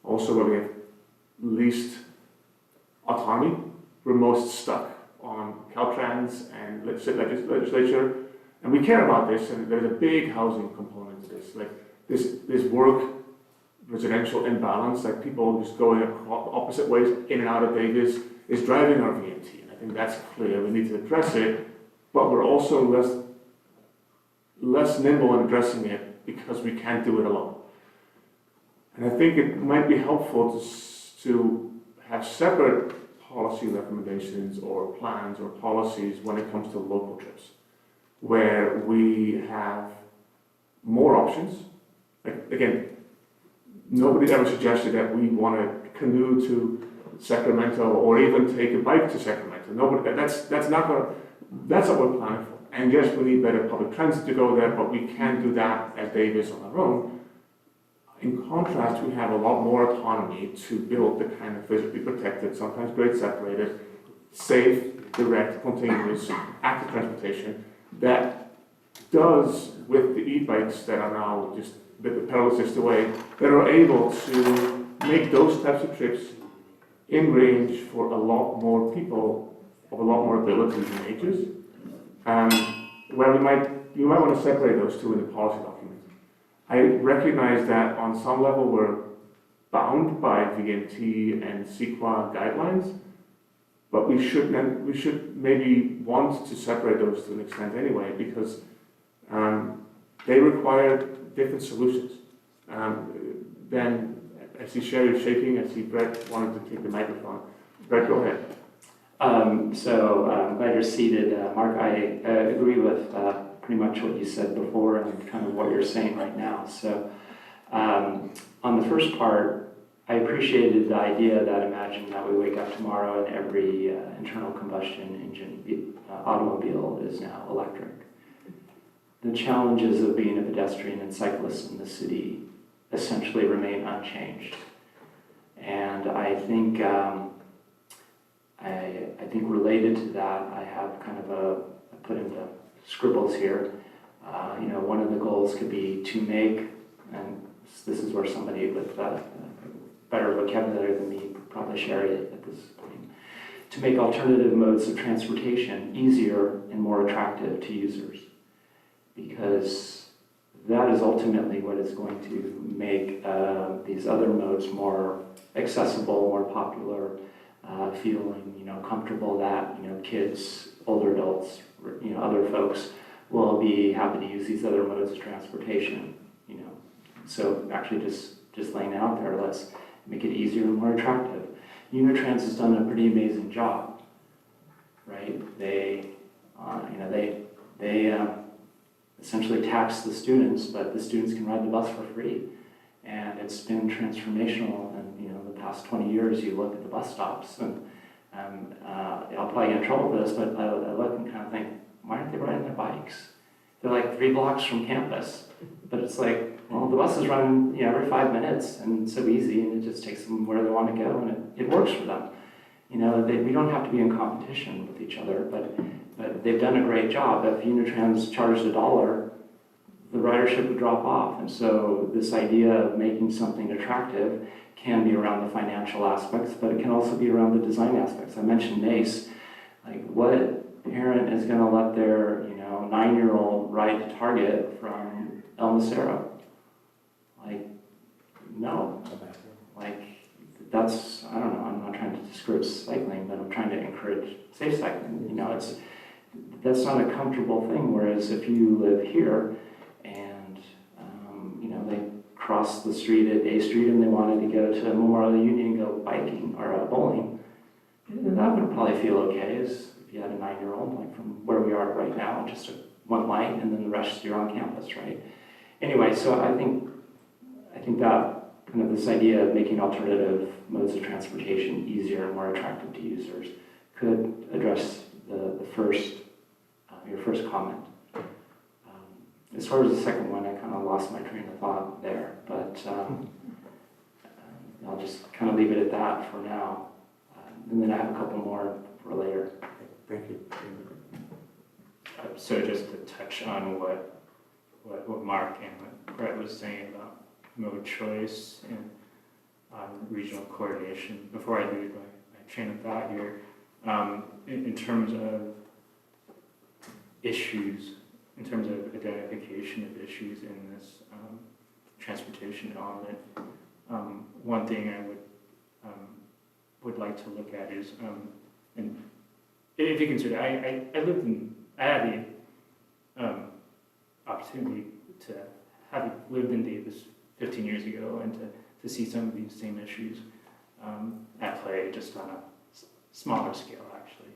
Speaker 1: also where we have least autonomy. We're most stuck on Caltrans and legislature, and we care about this, and there's a big housing component to this. Like this work residential imbalance, like people just going opposite ways in and out of Davis, is driving our VMT, and I think that's clear. We need to address it, but we're also less nimble in addressing it because we can't do it alone. And I think it might be helpful to have separate policy recommendations or plans or policies when it comes to local trips, where we have more options. Like, again, nobody ever suggested that we want to canoe to Sacramento or even take a bike to Sacramento. Nobody. That's not what we're planning for. And yes, we need better public transit to go there, but we can't do that as Davis on our own. In contrast, we have a lot more autonomy to build the kind of physically protected, sometimes grade separated, safe, direct, continuous, active transportation that does, with the e-bikes that are now just the pedal assist away, that are able to make those types of trips in range for a lot more people of a lot more abilities and ages, where you might want to separate those two in the policy document. I recognize that on some level we're bound by VMT and CEQA guidelines, but we should maybe want to separate those to an extent anyway, because they require different solutions. Then I see Sherry shaking, I see Brett wanted to take the microphone. Brett, go ahead.
Speaker 6: So I'm glad you're seated. Mark, I agree with pretty much what you said before and kind of what you're saying right now. So on the first part, I appreciated the idea that imagine that we wake up tomorrow and every internal combustion engine automobile is now electric. The challenges of being a pedestrian and cyclist in the city essentially remain unchanged. And I think I think related to that, I have kind of I put into scribbles here. One of the goals could be to make, and this is where somebody with better vocabulary than me probably share it at this point, to make alternative modes of transportation easier and more attractive to users. Because that is ultimately what is going to make these other modes more accessible, more popular, feeling comfortable that kids, older adults, other folks will be happy to use these other modes of transportation. So actually just laying it out there, let's make it easier and more attractive. Unitrans has done a pretty amazing job, right? They essentially tax the students, but the students can ride the bus for free. And it's been transformational. And the past 20 years, you look at the bus stops, and I'll probably get in trouble for this, but I look and kind of think, why aren't they riding their bikes? They're like 3 blocks from campus, but it's like, well, the bus is running every 5 minutes, and it's so easy, and it just takes them where they want to go, and it works for them. We don't have to be in competition with each other, but they've done a great job. If Unitrans charged $1, the ridership would drop off. And so this idea of making something attractive can be around the financial aspects, but it can also be around the design aspects. I mentioned MACE. Like, what parent is going to let their 9-year-old ride to Target from El Macero? Like, no. Like, that's, I don't know, I'm not trying to discourage cycling, but I'm trying to encourage safe cycling. That's not a comfortable thing, whereas if you live here and, they cross the street at A Street and they wanted to go to Memorial Union and go biking or bowling, that would probably feel okay as if you had a 9-year-old, like from where we are right now, just one light and then the rest you're on campus, right? Anyway, so I think that kind of this idea of making alternative modes of transportation easier and more attractive to users could address your first comment. As far as the second one, I kind of lost my train of thought there, but I'll just kind of leave it at that for now. And then I have a couple more for later.
Speaker 1: Thank you.
Speaker 10: So just to touch on what Mark and what Brett was saying about mode choice and regional coordination, before I lose my train of thought here, in terms of issues, in terms of identification of issues in this transportation element, one thing I would like to look at is, and if you consider, I had the opportunity to have lived in Davis 15 years ago and to see some of these same issues at play, just on a smaller scale, actually.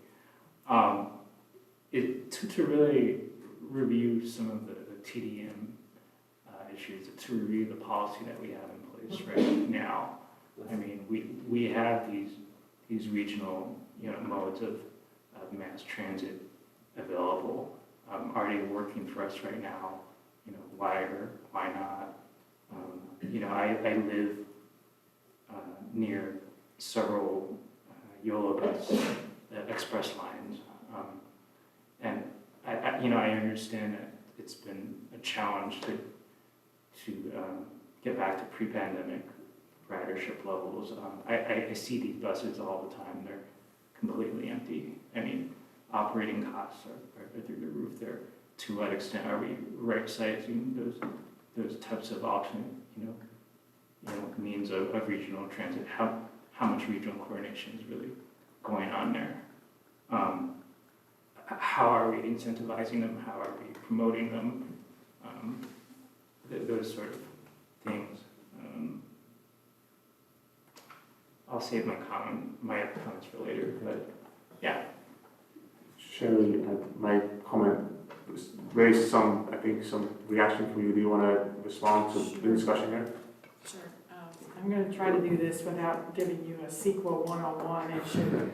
Speaker 10: To really review some of the TDM issues, to review the policy that we have in place right now. I mean, we have these regional modes of mass transit available, already working for us right now. Why not? I live near several YOLO bus express lines, and I understand that it's been a challenge to get back to pre-pandemic ridership levels. I see these buses all the time. They're completely empty. I mean, operating costs are through the roof there. To what extent are we right-sizing those types of alternate, means of regional transit? How much regional coordination is really going on there? How are we incentivizing them? How are we promoting them? Those sort of things. I'll save my comments for later, but yeah.
Speaker 1: Sherry, my comment raised some reaction for you. Do you want to respond to the discussion here?
Speaker 7: Sure. I'm going to try to do this without giving you a CEQA 101 issue.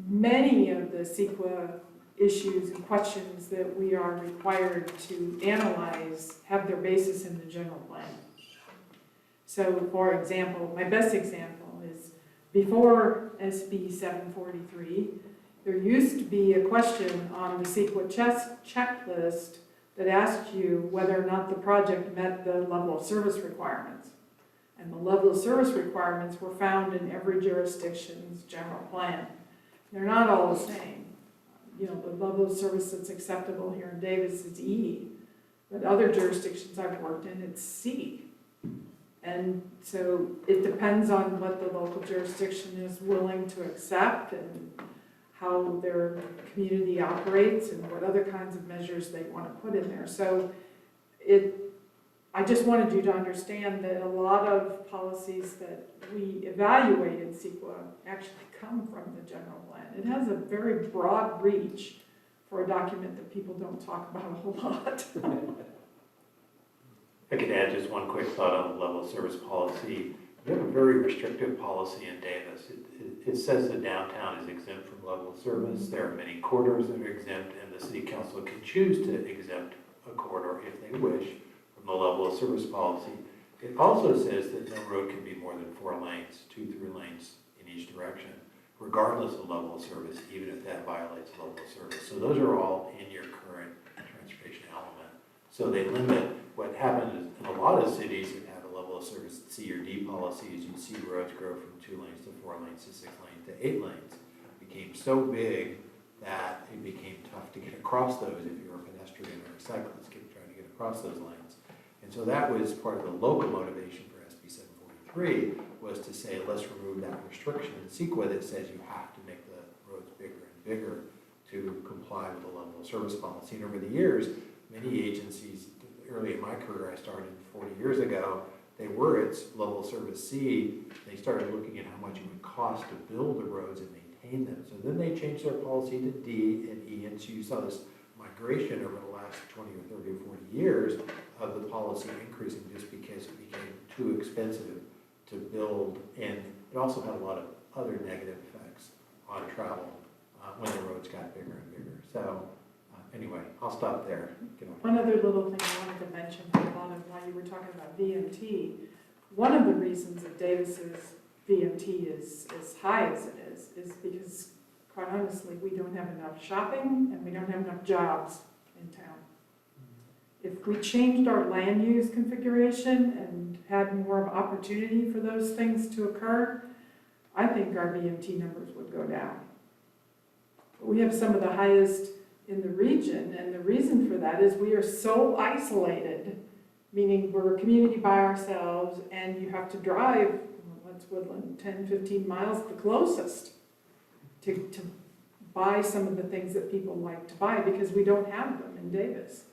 Speaker 7: Many of the CEQA issues and questions that we are required to analyze have their basis in the general plan. So, for example, my best example is before SB 743, there used to be a question on the CEQA checklist that asked you whether or not the project met the level of service requirements. And the level of service requirements were found in every jurisdiction's general plan. They're not all the same. The level of service that's acceptable here in Davis is E, but other jurisdictions I've worked in, it's C. And so it depends on what the local jurisdiction is willing to accept and how their community operates and what other kinds of measures they want to put in there. So I just wanted you to understand that a lot of policies that we evaluate in CEQA actually come from the general plan. It has a very broad reach for a document that people don't talk about a whole lot.
Speaker 9: I could add just one quick thought on the level of service policy. We have a very restrictive policy in Davis. It says the downtown is exempt from level of service. There are many corridors that are exempt, and the city council can choose to exempt a corridor if they wish from the level of service policy. It also says that no road can be more than 4 lanes, 2 through lanes in each direction, regardless of level of service, even if that violates level of service. So those are all in your current transportation element. So they limit. What happened is in a lot of cities that have a level of service C or D policies, you see roads grow from 2 lanes to 4 lanes to 6 lanes to 8 lanes. It became so big that it became tough to get across those if you're a pedestrian or a cyclist trying to get across those lanes. And so that was part of the local motivation for SB 743, was to say, let's remove that restriction in CEQA that says you have to make the roads bigger and bigger to comply with the level of service policy. And over the years, many agencies, early in my career, I started 40 years ago, they were at level of service C. They started looking at how much it would cost to build the roads and maintain them. So then they changed their policy to D and E, and so you saw this migration over the last 20 or 30 or 40 years of the policy increasing just because it became too expensive to build, and it also had a lot of other negative effects on travel when the roads got bigger and bigger. So anyway, I'll stop there.
Speaker 7: One other little thing I wanted to mention for a lot of why you were talking about VMT. One of the reasons that Davis's VMT is as high as it is because, quite honestly, we don't have enough shopping and we don't have enough jobs in town. If we changed our land use configuration and had more of an opportunity for those things to occur, I think our VMT numbers would go down. But we have some of the highest in the region, and the reason for that is we are so isolated, meaning we're a community by ourselves, and you have to drive, well, that's Woodland, 10, 15 miles the closest to buy some of the things that people like to buy because we don't have them in Davis.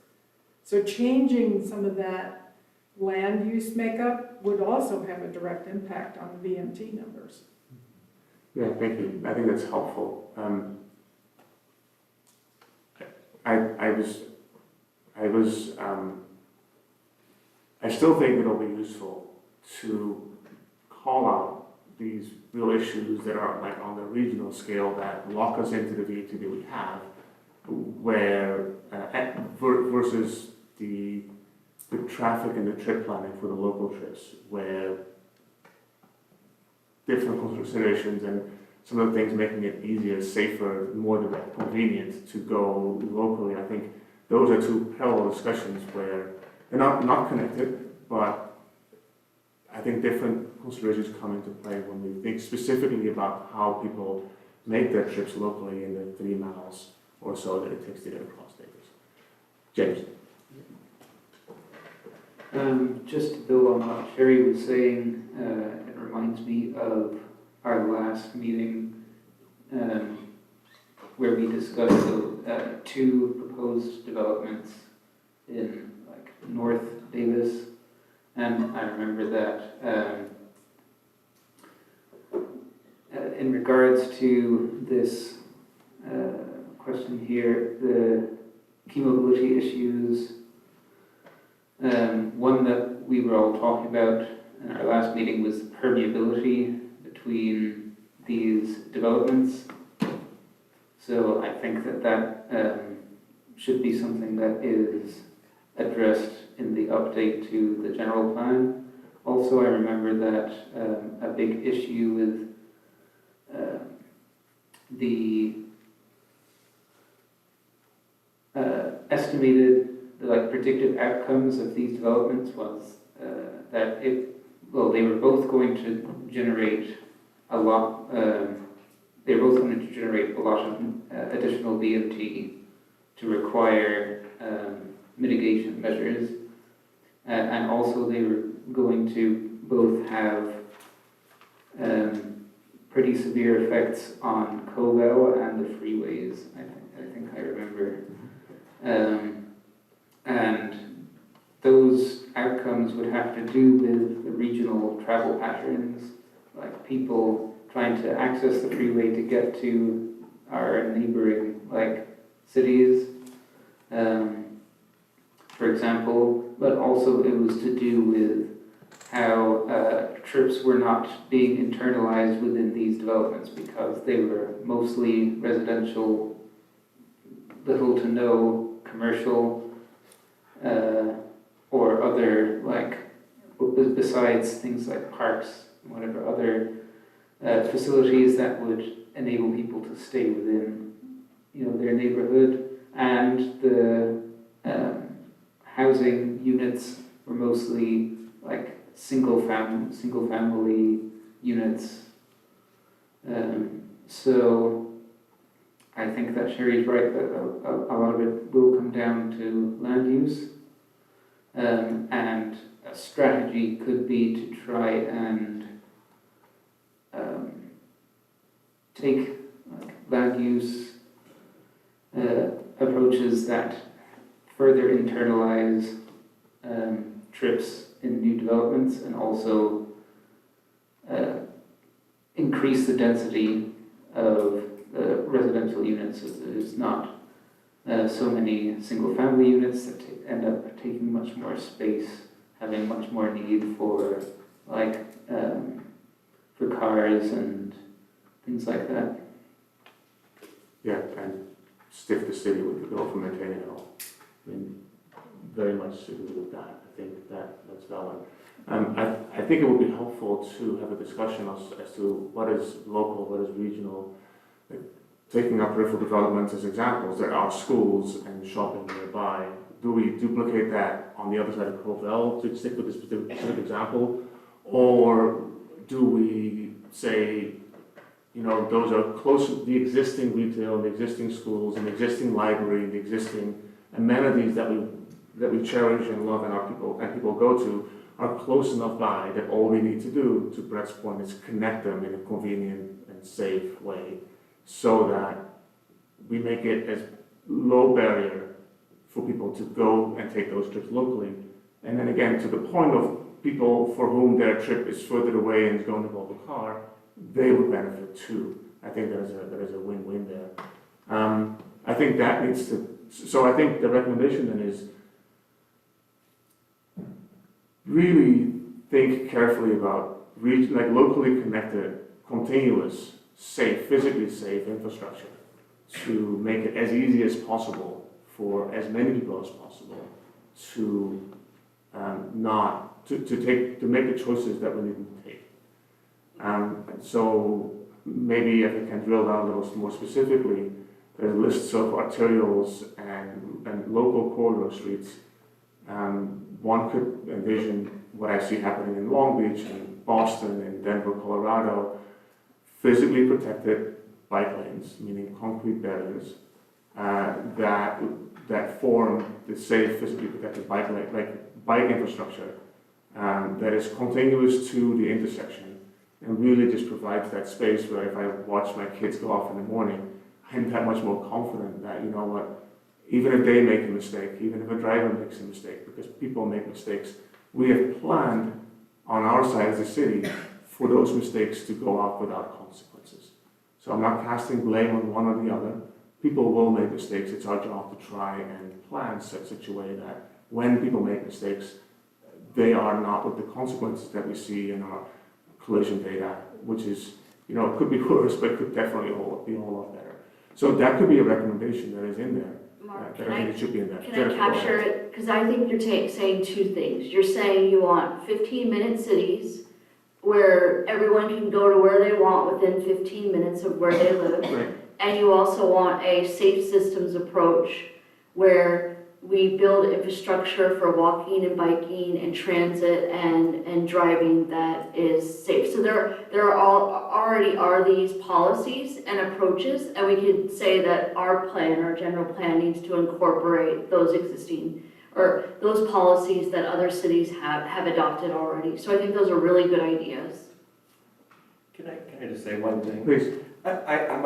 Speaker 7: So changing some of that land use makeup would also have a direct impact on the VMT numbers.
Speaker 1: Yeah, thank you. I think that's helpful. I still think it'll be useful to call out these real issues that are like on the regional scale that lock us into the VT that we have, where versus the traffic and the trip planning for the local trips, where different considerations and some of the things making it easier, safer, more direct, convenient to go locally. I think those are two parallel discussions where they're not connected, but I think different considerations come into play when we think specifically about how people make their trips locally in the 3 miles or so that it takes to get across Davis. James.
Speaker 11: Just to build on what Sherry was saying, it reminds me of our last meeting where we discussed the 2 proposed developments in like North Davis, and I remember that in regards to this question here, the key mobility issues, one that we were all talking about in our last meeting was permeability between these developments. So I think that should be something that is addressed in the update to the general plan. Also, I remember that a big issue with the estimated, predicted outcomes of these developments was that they were both going to generate a lot. They were both going to generate a lot of additional VMT to require mitigation measures, and also they were going to both have pretty severe effects on Covell and the freeways. I think I remember, and those outcomes would have to do with the regional travel patterns, like people trying to access the freeway to get to our neighboring cities, for example, but also it was to do with how trips were not being internalized within these developments because they were mostly residential, little to no commercial, or other besides things like parks and whatever other facilities that would enable people to stay within their neighborhood, and the housing units were mostly single family units. So I think that Sherry's right that a lot of it will come down to land use, and a strategy could be to try and take land use approaches that further internalize trips in new developments and also increase the density of residential units so there's not so many single-family units that end up taking much more space, having much more need for for cars and things like that.
Speaker 1: Yeah, and stiff the city with the bill for maintaining it all. I mean, very much agree with that. I think that's valid. I think it would be helpful to have a discussion as to what is local, what is regional. Taking up peripheral developments as examples, there are schools and shopping nearby. Do we duplicate that on the other side of Covell to stick with this specific example? Or do we say, those are close to the existing retail, the existing schools, and the existing library, the existing amenities that we cherish and love and people go to are close enough by that all we need to do, to Brett's point, is connect them in a convenient and safe way so that we make it as low barrier for people to go and take those trips locally. And then again, to the point of people for whom their trip is further away and is going to involve a car, they would benefit too. I think there is a win-win there. I think that needs to, so I think the recommendation then is really think carefully about locally connected, continuous, safe, physically safe infrastructure to make it as easy as possible for as many people as possible to make the choices that we need to take. So maybe if I can drill down a little more specifically, there's lists of arterials and local corridor streets. One could envision what I see happening in Long Beach and Boston and Denver, Colorado, physically protected bike lanes, meaning concrete barriers, that form the safe, physically protected bike lane, bike infrastructure that is continuous to the intersection and really just provides that space where if I watch my kids go off in the morning, I'm that much more confident that, even if they make a mistake, even if a driver makes a mistake, because people make mistakes, we have planned on our side as a city for those mistakes to go off without consequences. So I'm not casting blame on one or the other. People will make mistakes. It's our job to try and plan such a way that when people make mistakes, they are not with the consequences that we see in our collision data, which is, it could be worse, but it could definitely be a whole lot better. So that could be a recommendation that is in there.
Speaker 2: Mark,
Speaker 1: That I think it should be in there.
Speaker 2: can I capture it? Because I think you're saying two things. You're saying you want 15-minute cities where everyone can go to where they want within 15 minutes of where they live.
Speaker 1: Right.
Speaker 2: And you also want a safe systems approach where we build infrastructure for walking and biking and transit and driving that is safe. So there already are these policies and approaches, and we could say that our general plan needs to incorporate those existing or those policies that other cities have adopted already. So I think those are really good ideas.
Speaker 3: Can I just say one thing?
Speaker 1: Please.
Speaker 3: I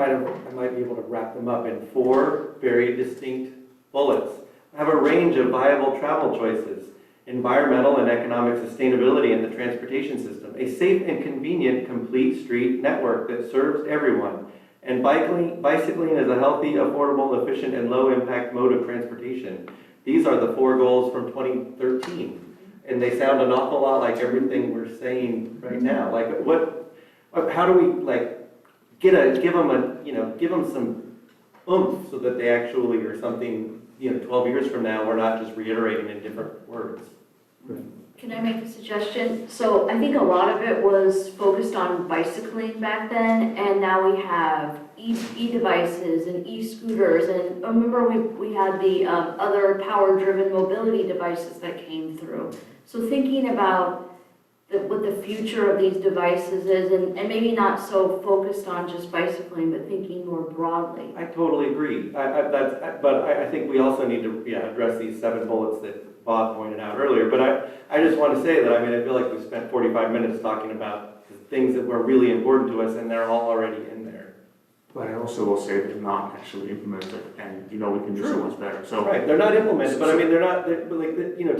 Speaker 3: might be able to wrap them up in 4 very distinct bullets. I have a range of viable travel choices. environmental and economic sustainability in the transportation system, a safe and convenient, complete street network that serves everyone, and bicycling is a healthy, affordable, efficient, and low-impact mode of transportation. These are the 4 goals from 2013, and they sound an awful lot like everything we're saying right now. Like, how do we, like, give them some oomph so that they actually are something, 12 years from now, we're not just reiterating in different words.
Speaker 2: Can I make a suggestion? So I think a lot of it was focused on bicycling back then, and now we have e-devices and e-scooters, and remember we had the other power-driven mobility devices that came through. So thinking about what the future of these devices is, and maybe not so focused on just bicycling, but thinking more broadly.
Speaker 3: I totally agree. But I think we also need to address these 7 bullets that Bob pointed out earlier. But I just want to say that, I feel like we spent 45 minutes talking about the things that were really important to us, and they're all already in there.
Speaker 1: But I also will say they're not actually implemented, and we can do so much better. So
Speaker 3: Right, they're not implemented, but they're not,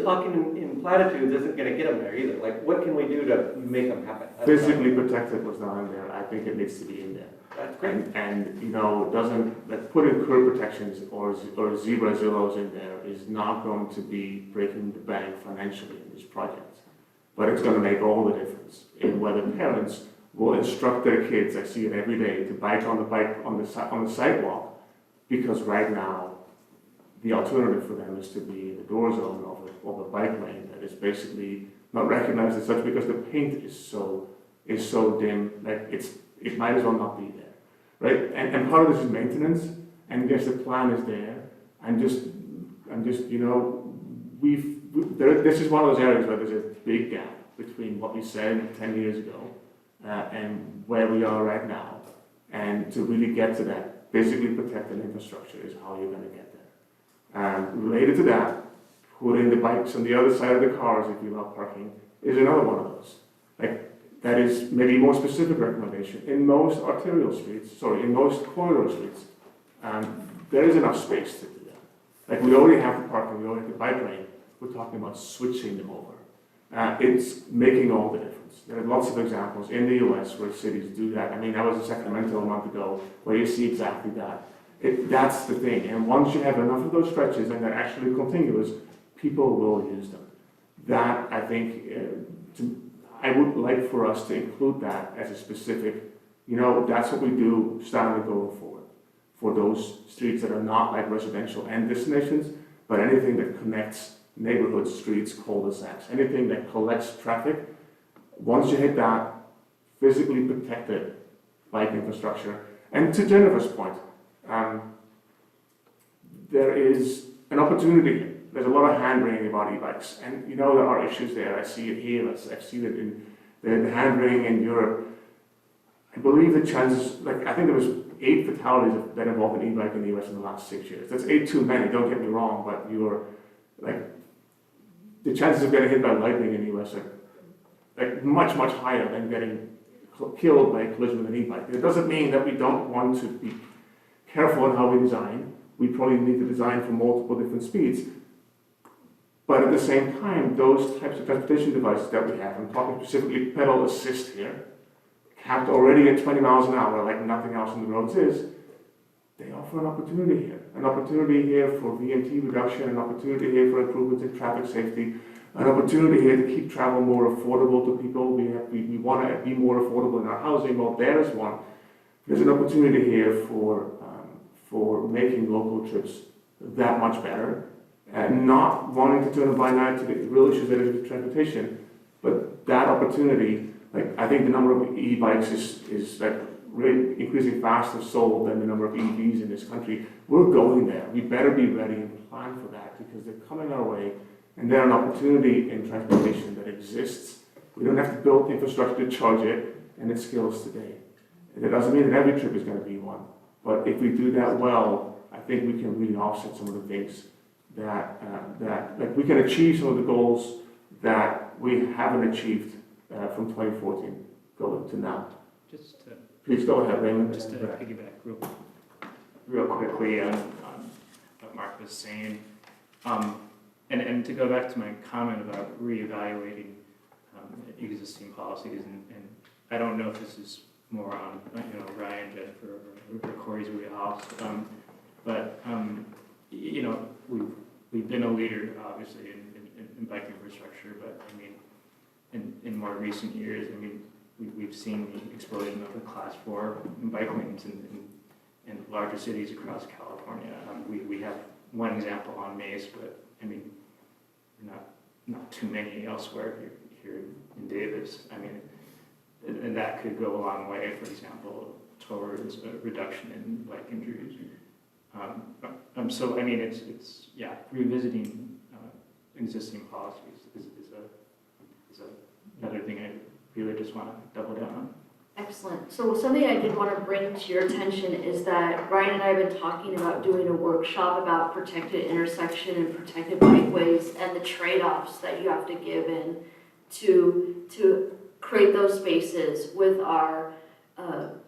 Speaker 3: talking in platitudes isn't going to get them there either. Like, what can we do to make them happen?
Speaker 1: physically protected was not in there. I think it needs to be in there.
Speaker 3: That's great.
Speaker 1: And doesn't, like, putting curb protections or zebra zillows in there is not going to be breaking the bank financially in this project. But it's going to make all the difference in whether parents will instruct their kids, I see it every day, to bike on the sidewalk, because right now the alternative for them is to be in the door zone of a bike lane that is basically not recognized as such because the paint is so dim, like it might as well not be there, right? And part of this is maintenance, and yes, the plan is there. This is one of those areas where there's a big gap between what we said 10 years ago and where we are right now. And to really get to that, physically protected infrastructure is how you're going to get there. Related to that, putting the bikes on the other side of the cars if you love parking is another one of those. That is maybe more specific recommendation. In most corridor streets, there is enough space to do that. We already have the parking, we already have the bike lane. We're talking about switching them over. It's making all the difference. There are lots of examples in the US where cities do that. I was in Sacramento a month ago where you see exactly that. That's the thing. And once you have enough of those stretches and they're actually continuous, people will use them. That, I think, I would like for us to include that as a specific, that's what we do starting going forward for those streets that are not like residential end destinations, but anything that connects neighborhoods, streets, cul-de-sacs, anything that collects traffic. Once you hit that, physically protected bike infrastructure. And to Jennifer's point, there is an opportunity. There's a lot of hand-wringing about e-bikes, and there are issues there. I see it here, I've seen it in the hand-wringing in Europe. I believe the chances, I think there was 8 fatalities that involved an e-bike in the US in the last 6 years. That's 8 too many, don't get me wrong, but the chances of getting hit by lightning in the US are much, much higher than getting killed by a collision with an e-bike. It doesn't mean that we don't want to be careful in how we design. We probably need to design for multiple different speeds. But at the same time, those types of transportation devices that we have, I'm talking specifically pedal assist here, capped already at 20 miles an hour like nothing else on the roads is, they offer an opportunity here. An opportunity here for VMT reduction, an opportunity here for improvements in traffic safety, an opportunity here to keep travel more affordable to people. We want to be more affordable in our housing. Well, there's one. There's an opportunity here for making local trips that much better, and not wanting to turn a blind eye to the real issues that are with transportation. But that opportunity, I think the number of e-bikes is really increasing faster so than the number of EVs in this country. We're going there. We better be ready and plan for that because they're coming our way, and they're an opportunity in transportation that exists. We don't have to build infrastructure to charge it, and it scales today. And it doesn't mean that every trip is going to be one, but if we do that well, I think we can really offset some of the things that we can achieve some of the goals that we haven't achieved from 2014 going to now. Please go ahead, Raymond.
Speaker 10: Just to piggyback real quickly on what Mark was saying. and to go back to my comment about reevaluating existing policies, and I don't know if this is more on, Ryan, Jennifer, or Corey's wheelhouse, but, we've been a leader, obviously, in bike infrastructure, but, I mean, in more recent years, I mean, we've seen the explosion of the Class 4 bike lanes in larger cities across California. We have one example on Mace, but, I mean, not too many elsewhere here in Davis. I mean, and that could go a long way, for example, towards a reduction in bike injuries. So, I mean, it's revisiting existing policies is another thing I really just want to double down on.
Speaker 2: Excellent. So something I did want to bring to your attention is that Ryan and I have been talking about doing a workshop about protected intersection and protected bikeways and the trade-offs that you have to give in to create those spaces with our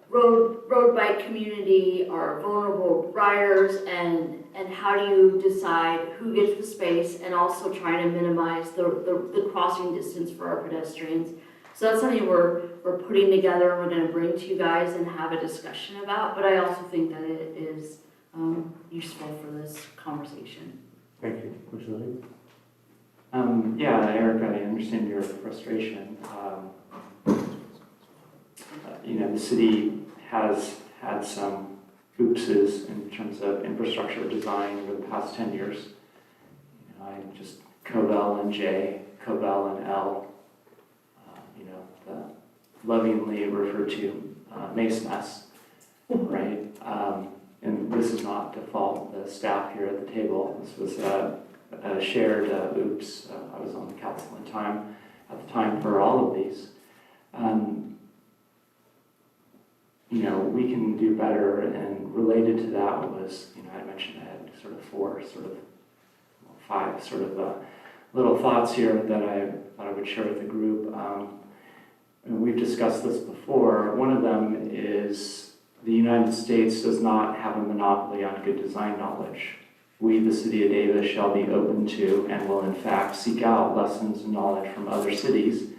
Speaker 2: road bike community, our vulnerable riders, and how do you decide who gets the space, and also trying to minimize the crossing distance for our pedestrians. So that's something we're putting together and we're going to bring to you guys and have a discussion about, but I also think that it is useful for this conversation.
Speaker 1: Thank you. Commissioner Lee?
Speaker 6: Yeah, Eric, I understand your frustration. The city has had some oopses in terms of infrastructure design over the past 10 years. I just Covell and J, Covell and L, the lovingly referred to Mace mess, right? And this is not to fault the staff here at the table. This was a shared oops. I was on the council at the time for all of these. We can do better, and related to that was, I mentioned I had five little thoughts here that I thought I would share with the group. And we've discussed this before. One of them is the United States does not have a monopoly on good design knowledge. We, the City of Davis, shall be open to and will in fact seek out lessons and knowledge from other cities,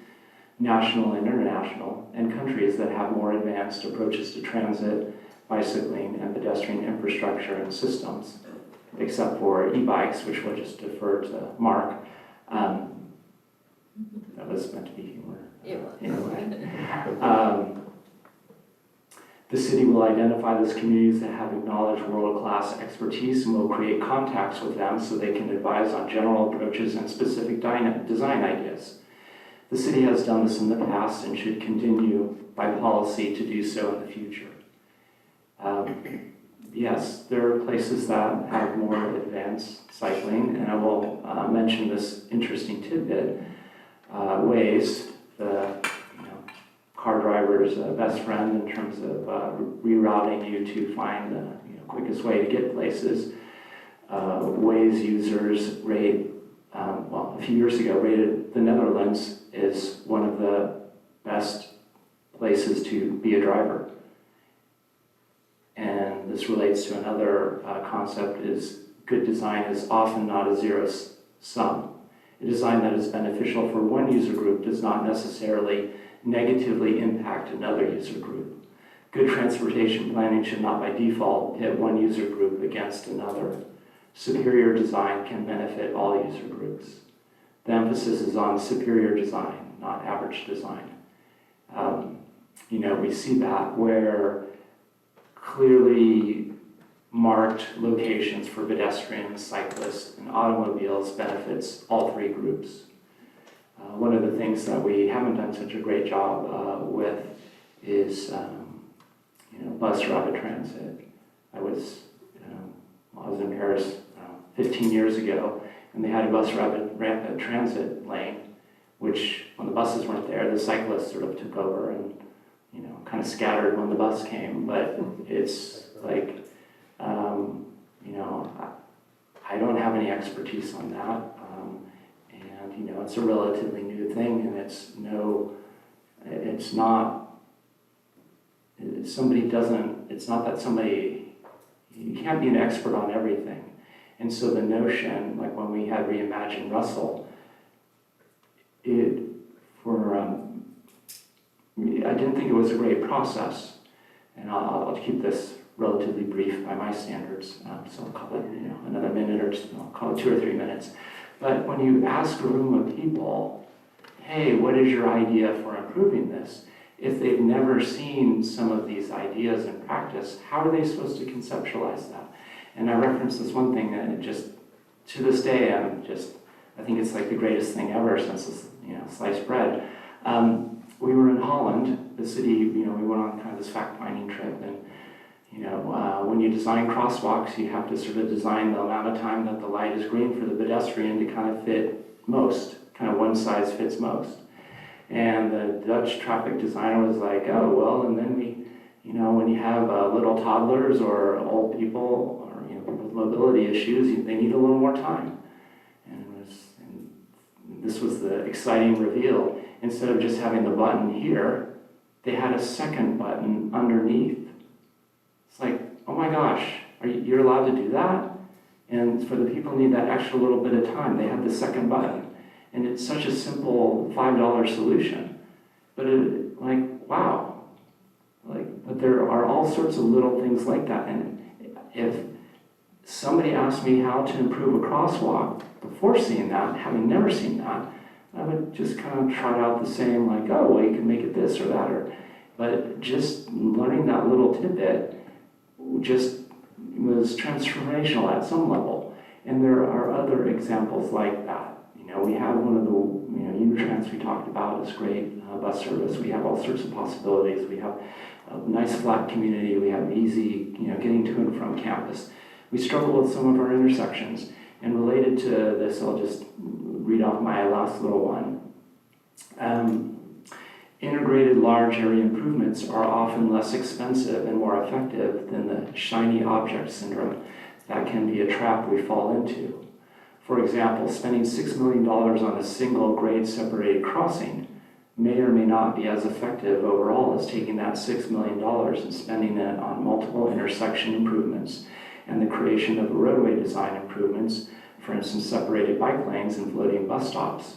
Speaker 6: national and international, and countries that have more advanced approaches to transit, bicycling, and pedestrian infrastructure and systems, except for e-bikes, which we'll just defer to Mark. That was meant to be humor. Anyway. The city will identify those communities that have acknowledged world-class expertise and will create contacts with them so they can advise on general approaches and specific design ideas. The city has done this in the past and should continue by policy to do so in the future. Yes, there are places that have more advanced cycling, and I will mention this interesting tidbit. Waze, the car driver's best friend in terms of rerouting you to find the quickest way to get places. Waze users rate, a few years ago, rated the Netherlands as one of the best places to be a driver. And this relates to another concept: is good design is often not a zero sum. A design that is beneficial for one user group does not necessarily negatively impact another user group. Good transportation planning should not by default pit one user group against another. Superior design can benefit all user groups. The emphasis is on superior design, not average design. We see that where clearly marked locations for pedestrians, cyclists, and automobiles benefits all three groups. One of the things that we haven't done such a great job with is, bus rapid transit. I was in Paris 15 years ago, and they had a bus rapid transit lane, which when the buses weren't there, the cyclists sort of took over and, kind of scattered when the bus came. But it's like, I don't have any expertise on that. And, it's a relatively new thing, and it's not that somebody, you can't be an expert on everything. And so the notion, like when we had Reimagine Russell, I didn't think it was a great process. And I'll keep this relatively brief by my standards, so I'll call it, another minute or two, I'll call it 2 or 3 minutes. But when you ask a room of people, hey, what is your idea for improving this? If they've never seen some of these ideas in practice, how are they supposed to conceptualize that? And I referenced this one thing that just, to this day, I think it's like the greatest thing ever since, sliced bread. We were in Holland, the city, we went on kind of this fact-finding trip, and when you design crosswalks, you have to sort of design the amount of time that the light is green for the pedestrian to kind of fit most, kind of one size fits most. And the Dutch traffic designer was like, oh, well, and then when you have little toddlers or old people or people with mobility issues, they need a little more time. And this was the exciting reveal. Instead of just having the button here, they had a second button underneath. It's like, oh my gosh, you're allowed to do that? And for the people who need that extra little bit of time, they have the second button. And it's such a simple $5 solution. But wow. But there are all sorts of little things like that. And if somebody asked me how to improve a crosswalk before seeing that, having never seen that, I would just kind of trot out the same, oh, well, you can make it this or that. But just learning that little tidbit just was transformational at some level. And there are other examples like that. We have one of the, Unitrans we talked about is great bus service. We have all sorts of possibilities. We have a nice flat community. We have easy, getting to and from campus. We struggle with some of our intersections. And related to this, I'll just read off my last little one. Integrated large area improvements are often less expensive and more effective than the shiny object syndrome that can be a trap we fall into. For example, spending $6 million on a single grade separated crossing may or may not be as effective overall as taking that $6 million and spending it on multiple intersection improvements and the creation of roadway design improvements, for instance, separated bike lanes and floating bus stops.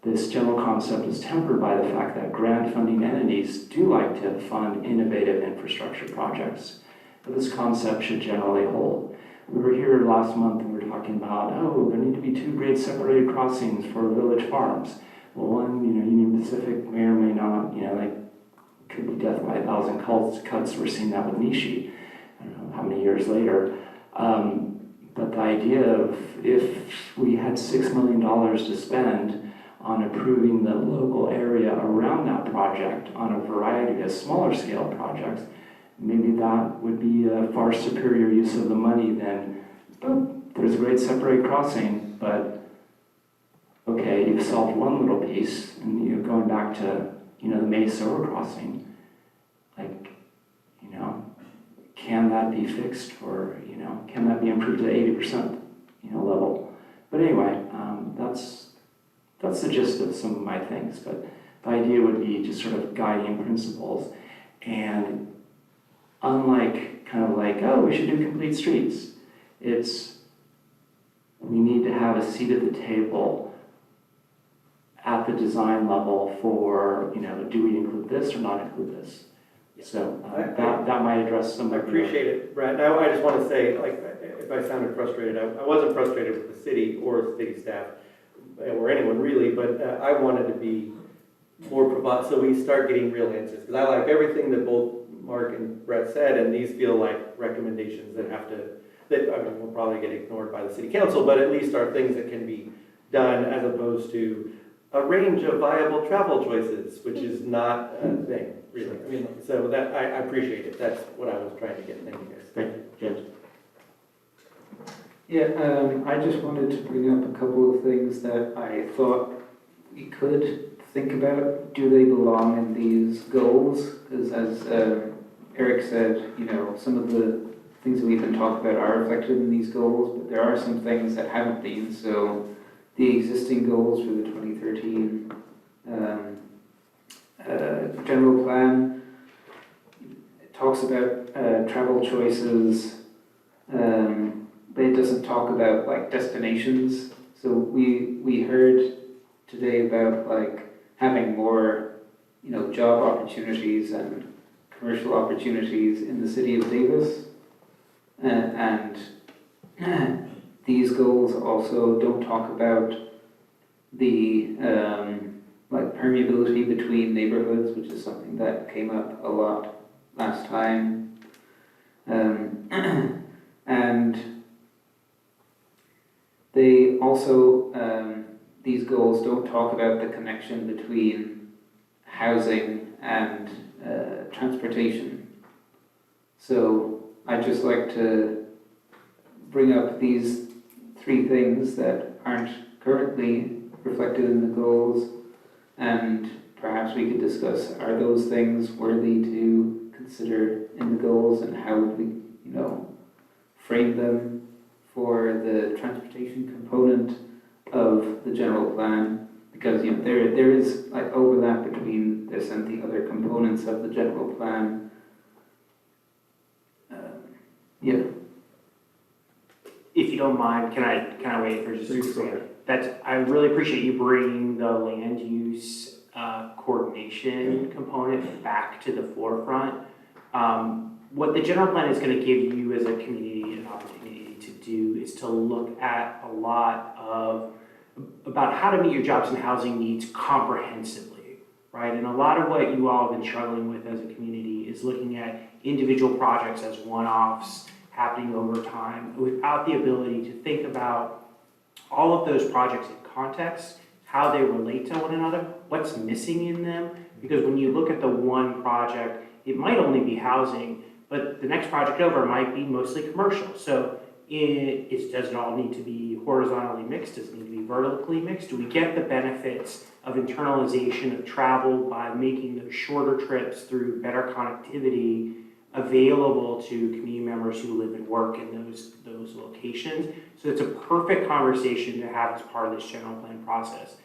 Speaker 6: This general concept is tempered by the fact that grant funding entities do like to fund innovative infrastructure projects, but this concept should generally hold. We were here last month and we were talking about, there need to be 2 grade separated crossings for village farms. Well, one, Union Pacific may or may not, could be death by 1,000 cuts. We're seeing that with Nishi. I don't know how many years later. But the idea of if we had $6 million to spend on improving the local area around that project on a variety of smaller scale projects, maybe that would be a far superior use of the money than, there's a great separated crossing, but okay, you've solved one little piece, and going back to, the Mesa overcrossing, can that be fixed, or, can that be improved to 80%, level? But anyway, that's the gist of some of my things, but the idea would be just sort of guiding principles, and unlike we should do complete streets, we need to have a seat at the table at the design level for, do we include this or not include this? So that might address some of
Speaker 3: I
Speaker 6: the...
Speaker 3: appreciate it, Brad. Now, I just want to say, if I sounded frustrated, I wasn't frustrated with the city or city staff, or anyone really, but I wanted to be more provocative, so we start getting real answers. Because I like everything that both Mark and Brett said, and these feel like recommendations that will probably get ignored by the city council, but at least are things that can be done, as opposed to a range of viable travel choices, which is not a thing, really. So that, I appreciate it. That's what I was trying to get. Thank you, guys.
Speaker 1: Thank you, James.
Speaker 11: Yeah, I just wanted to bring up a couple of things that I thought we could think about. Do they belong in these goals? Because as Eric said, some of the things that we've been talking about are reflected in these goals, but there are some things that haven't been. So the existing goals for the 2013 general plan, it talks about travel choices, but it doesn't talk about like destinations. So we heard today about like having more, you know, job opportunities and commercial opportunities in the city of Davis. And these goals also don't talk about the like permeability between neighborhoods, which is something that came up a lot last time. And they also, these goals don't talk about the connection between housing and transportation. So I'd just like to bring up these three things that aren't currently reflected in the goals, and perhaps we could discuss, are those things worthy to consider in the goals, and how would we, you know, frame them for the transportation component of the general plan? Because, you know, there is like overlap between this and the other components of the general plan. Yeah.
Speaker 8: If you don't mind, can I wait for just a
Speaker 1: Please go
Speaker 8: second? I really appreciate you bringing the land use coordination component back to the forefront. What the general plan is going to give you as a community an opportunity to do is to look at a lot of about how to meet your jobs and housing needs comprehensively, right? And a lot of what you all have been struggling with as a community is looking at individual projects as one-offs happening over time without the ability to think about all of those projects in context, how they relate to one another, what's missing in them. Because when you look at the one project, it might only be housing, but the next project over might be mostly commercial. So does it all need to be horizontally mixed? Does it need to be vertically mixed? Do we get the benefits of internalization of travel by making those shorter trips through better connectivity available to community members who live and work in those locations? So it's a perfect conversation to have as part of this general plan process.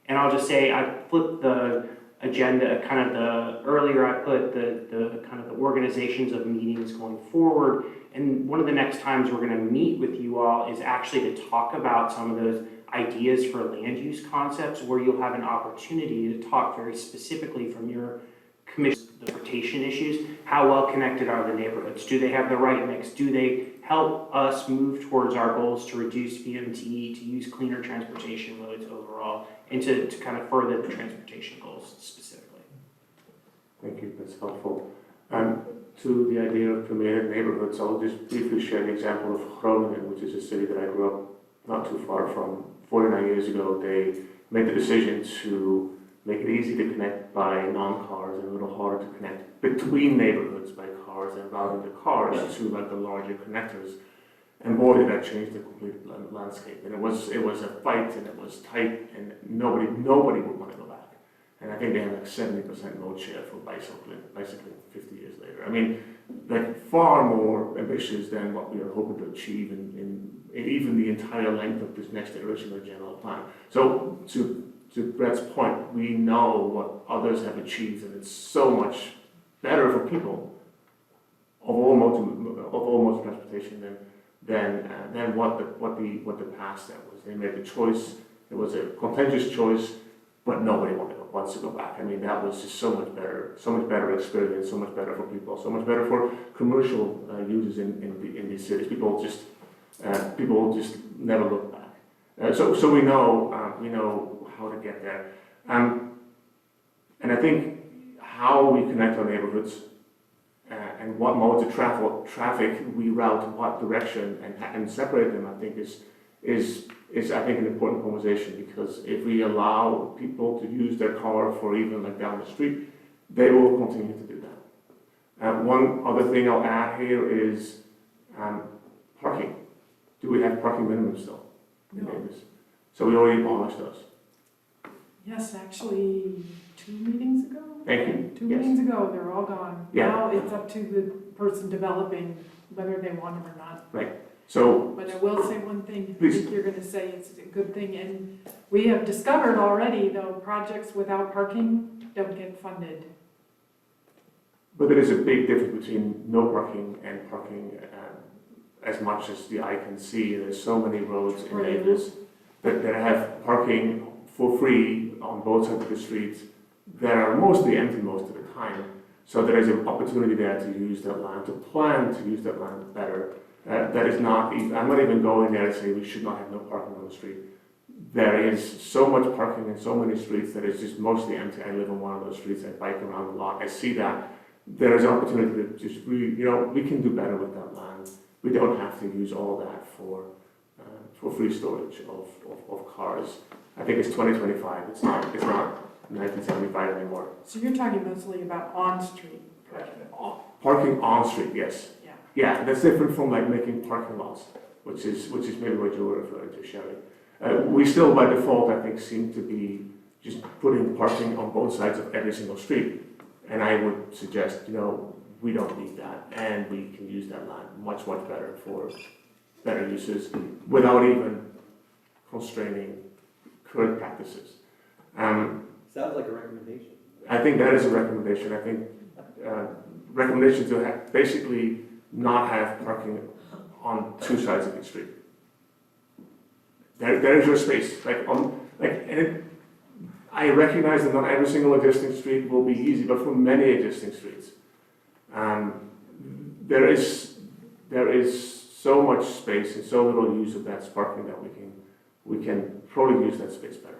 Speaker 8: And I'll just say, I flipped the agenda, kind of earlier I put the kind of the organizations of meetings going forward. And one of the next times we're gonna meet with you all is actually to talk about some of those ideas for land use concepts, where you'll have an opportunity to talk very specifically from your commission, the transportation issues. How well connected are the neighborhoods? Do they have the right mix? Do they help us move towards our goals to reduce VMT, to use cleaner transportation modes overall, and to kind of further the transportation goals specifically?
Speaker 1: Thank you, that's helpful. To the idea of premier neighborhoods, I'll just briefly share the example of Groningen, which is a city that I grew up not too far from. 49 years ago, they made the decision to make it easy to connect by non-cars and a little harder to connect between neighborhoods by cars, and routing the cars to like the larger connectors. And boy, did that change the complete landscape. And it was a fight, and it was tight, and nobody would want to go back. And I think they have like 70% load share for bicycling 50 years later. I mean, like far more ambitious than what we are hoping to achieve in even the entire length of this next iteration of the general plan. So to Brett's point, we know what others have achieved, and it's so much better for people of all modes of transportation than what the past said was. They made the choice. It was a contentious choice, but nobody wants to go back. I mean, that was just so much better experience, so much better for people, so much better for commercial users in these cities. People just never look back. So we know how to get there. And I think how we connect our neighborhoods and what modes of traffic we route in what direction and separate them, I think is I think an important conversation, because if we allow people to use their car for even like down the street, they will continue to do that. One other thing I'll add here is parking. Do we have parking minimums still in Davis? So we already abolished those.
Speaker 7: Yes, actually, 2 meetings ago?
Speaker 1: Thank you.
Speaker 7: Two
Speaker 1: Yes.
Speaker 7: meetings ago, they're all gone.
Speaker 1: Yeah.
Speaker 7: Now it's up to the person developing whether they want them or not.
Speaker 1: So
Speaker 7: But I will say one thing, I
Speaker 1: Please.
Speaker 7: think you're gonna say it's a good thing, and we have discovered already, though, projects without parking don't get funded.
Speaker 1: but there is a big difference between no parking and parking as much as the eye can see. There's so many roads in Naples that have parking for free on both sides of the streets that are mostly empty most of the time. So there is an opportunity there to use that land, to plan to use that land better. That is not, I'm not even going there to say we should not have no parking on the street. There is so much parking in so many streets that is just mostly empty. I live on one of those streets, I bike around a lot, I see that. There is an opportunity to just really, we can do better with that land. We don't have to use all that for free storage of cars. I think it's 2025, it's not 1975 anymore.
Speaker 7: So you're talking mostly about on-street parking?
Speaker 1: Parking on street, yes.
Speaker 7: Yeah.
Speaker 1: Yeah, that's different from like making parking lots, which is maybe what you were referring to, Sherry. We still, by default, I think, seem to be just putting parking on both sides of every single street. And I would suggest, we don't need that, and we can use that land much better for better uses without even constraining current practices.
Speaker 3: Sounds like a recommendation.
Speaker 1: I think that is a recommendation. I think recommendation to basically not have parking on two sides of the street. There is your space. I recognize that not every single existing street will be easy, but for many existing streets, there is so much space and so little use of that parking that we can probably use that space better.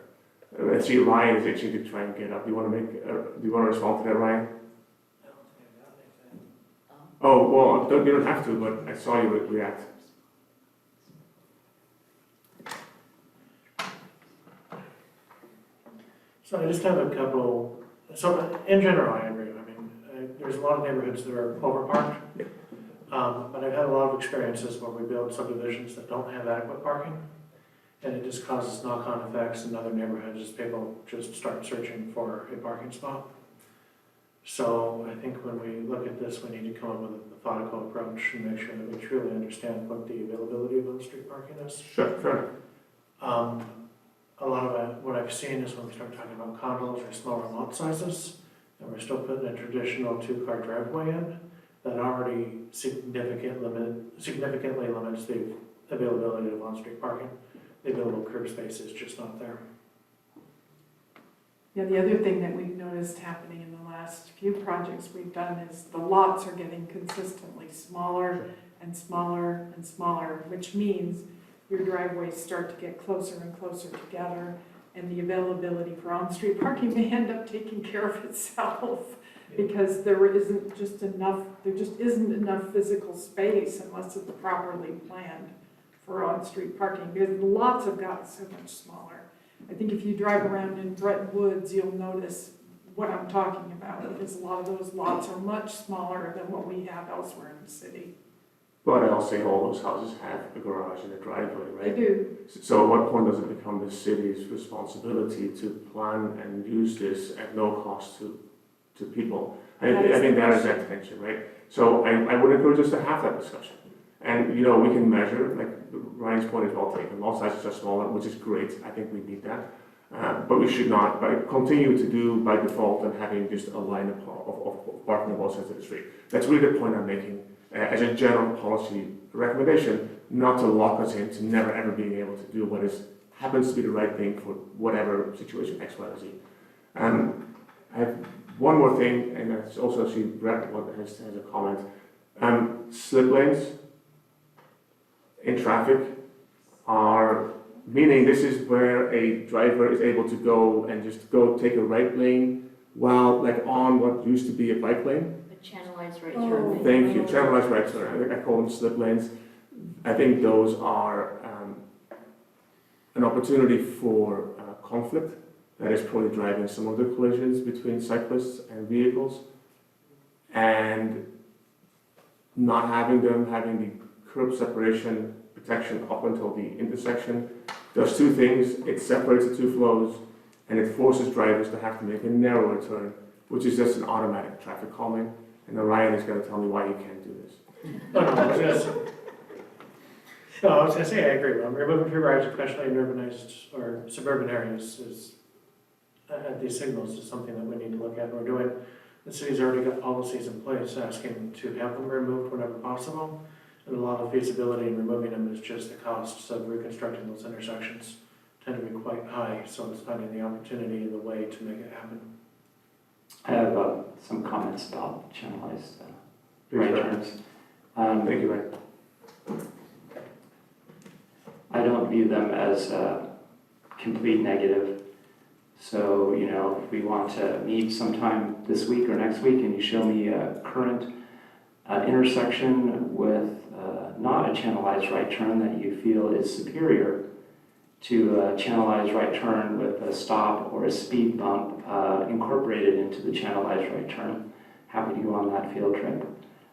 Speaker 1: I see Ryan is itching to try and get up. Do you want to respond to that, Ryan? Oh, well, you don't have to, but I saw you react.
Speaker 12: So I just have a couple, so in general, I agree. There's a lot of neighborhoods that are overparked. But I've had a lot of experiences where we build subdivisions that don't have adequate parking. And it just causes knock-on effects in other neighborhoods as people just start searching for a parking spot. So I think when we look at this, we need to come up with a methodical approach and make sure that we truly understand what the availability of on-street parking is.
Speaker 1: Sure.
Speaker 12: A lot of what I've seen is when we start talking about condos or smaller lot sizes, and we're still putting a traditional two-car driveway in, that already significantly limits the availability of on-street parking. The available curb space is just not there.
Speaker 7: Yeah, the other thing that we've noticed happening in the last few projects we've done is the lots are getting consistently smaller and smaller and smaller, which means your driveways start to get closer and closer together, and the availability for on-street parking may end up taking care of itself because there just isn't enough physical space unless it's properly planned for on-street parking, because the lots have gotten so much smaller. I think if you drive around in Bretton Woods, you'll notice what I'm talking about, because a lot of those lots are much smaller than what we have elsewhere in the city.
Speaker 1: But I also think all those houses have a garage and a driveway, right?
Speaker 7: They do.
Speaker 1: So at what point does it become the city's responsibility to plan and use this at no cost to people? I think that is that tension, right? So I would encourage us to have that discussion. And, we can measure, like Ryan's point is well taken, lot sizes are smaller, which is great. I think we need that. But we should not continue to do by default and having just a line of parking on both sides of the street. That's really the point I'm making. As a general policy recommendation, not to lock us into never ever being able to do what happens to be the right thing for whatever situation X, Y, or Z. I have one more thing, and that's also actually Brett has a comment. Slip lanes in traffic are, meaning this is where a driver is able to go and just go take a right lane while on what used to be a bike lane.
Speaker 2: Channelized right turn lane.
Speaker 1: Thank you, channelized right turn. I call them slip lanes. I think those are an opportunity for conflict that is probably driving some of the collisions between cyclists and vehicles. And not having the curb separation protection up until the intersection does two things. It separates the two flows, and it forces drivers to have to make a narrower turn, which is just an automatic traffic calming. And Ryan is going to tell me why you can't do this.
Speaker 12: I was going to say I agree. Removing tree rides, especially in urbanized or suburban areas, at these signals is something that we need to look at. We're doing. The city's already got policies in place asking to have them removed whenever possible. And a lot of feasibility in removing them is just the costs of reconstructing those intersections tend to be quite high, so it's finding the opportunity and the way to make it happen.
Speaker 6: I have some comments about channelized right
Speaker 1: Please,
Speaker 6: turns.
Speaker 1: Thank you, Ray.
Speaker 6: I don't view them as a complete negative. So, you know, if we want to meet sometime this week or next week and you show me a current intersection with not a channelized right turn that you feel is superior to a channelized right turn with a stop or a speed bump incorporated into the channelized right turn, happy to go on that field trip.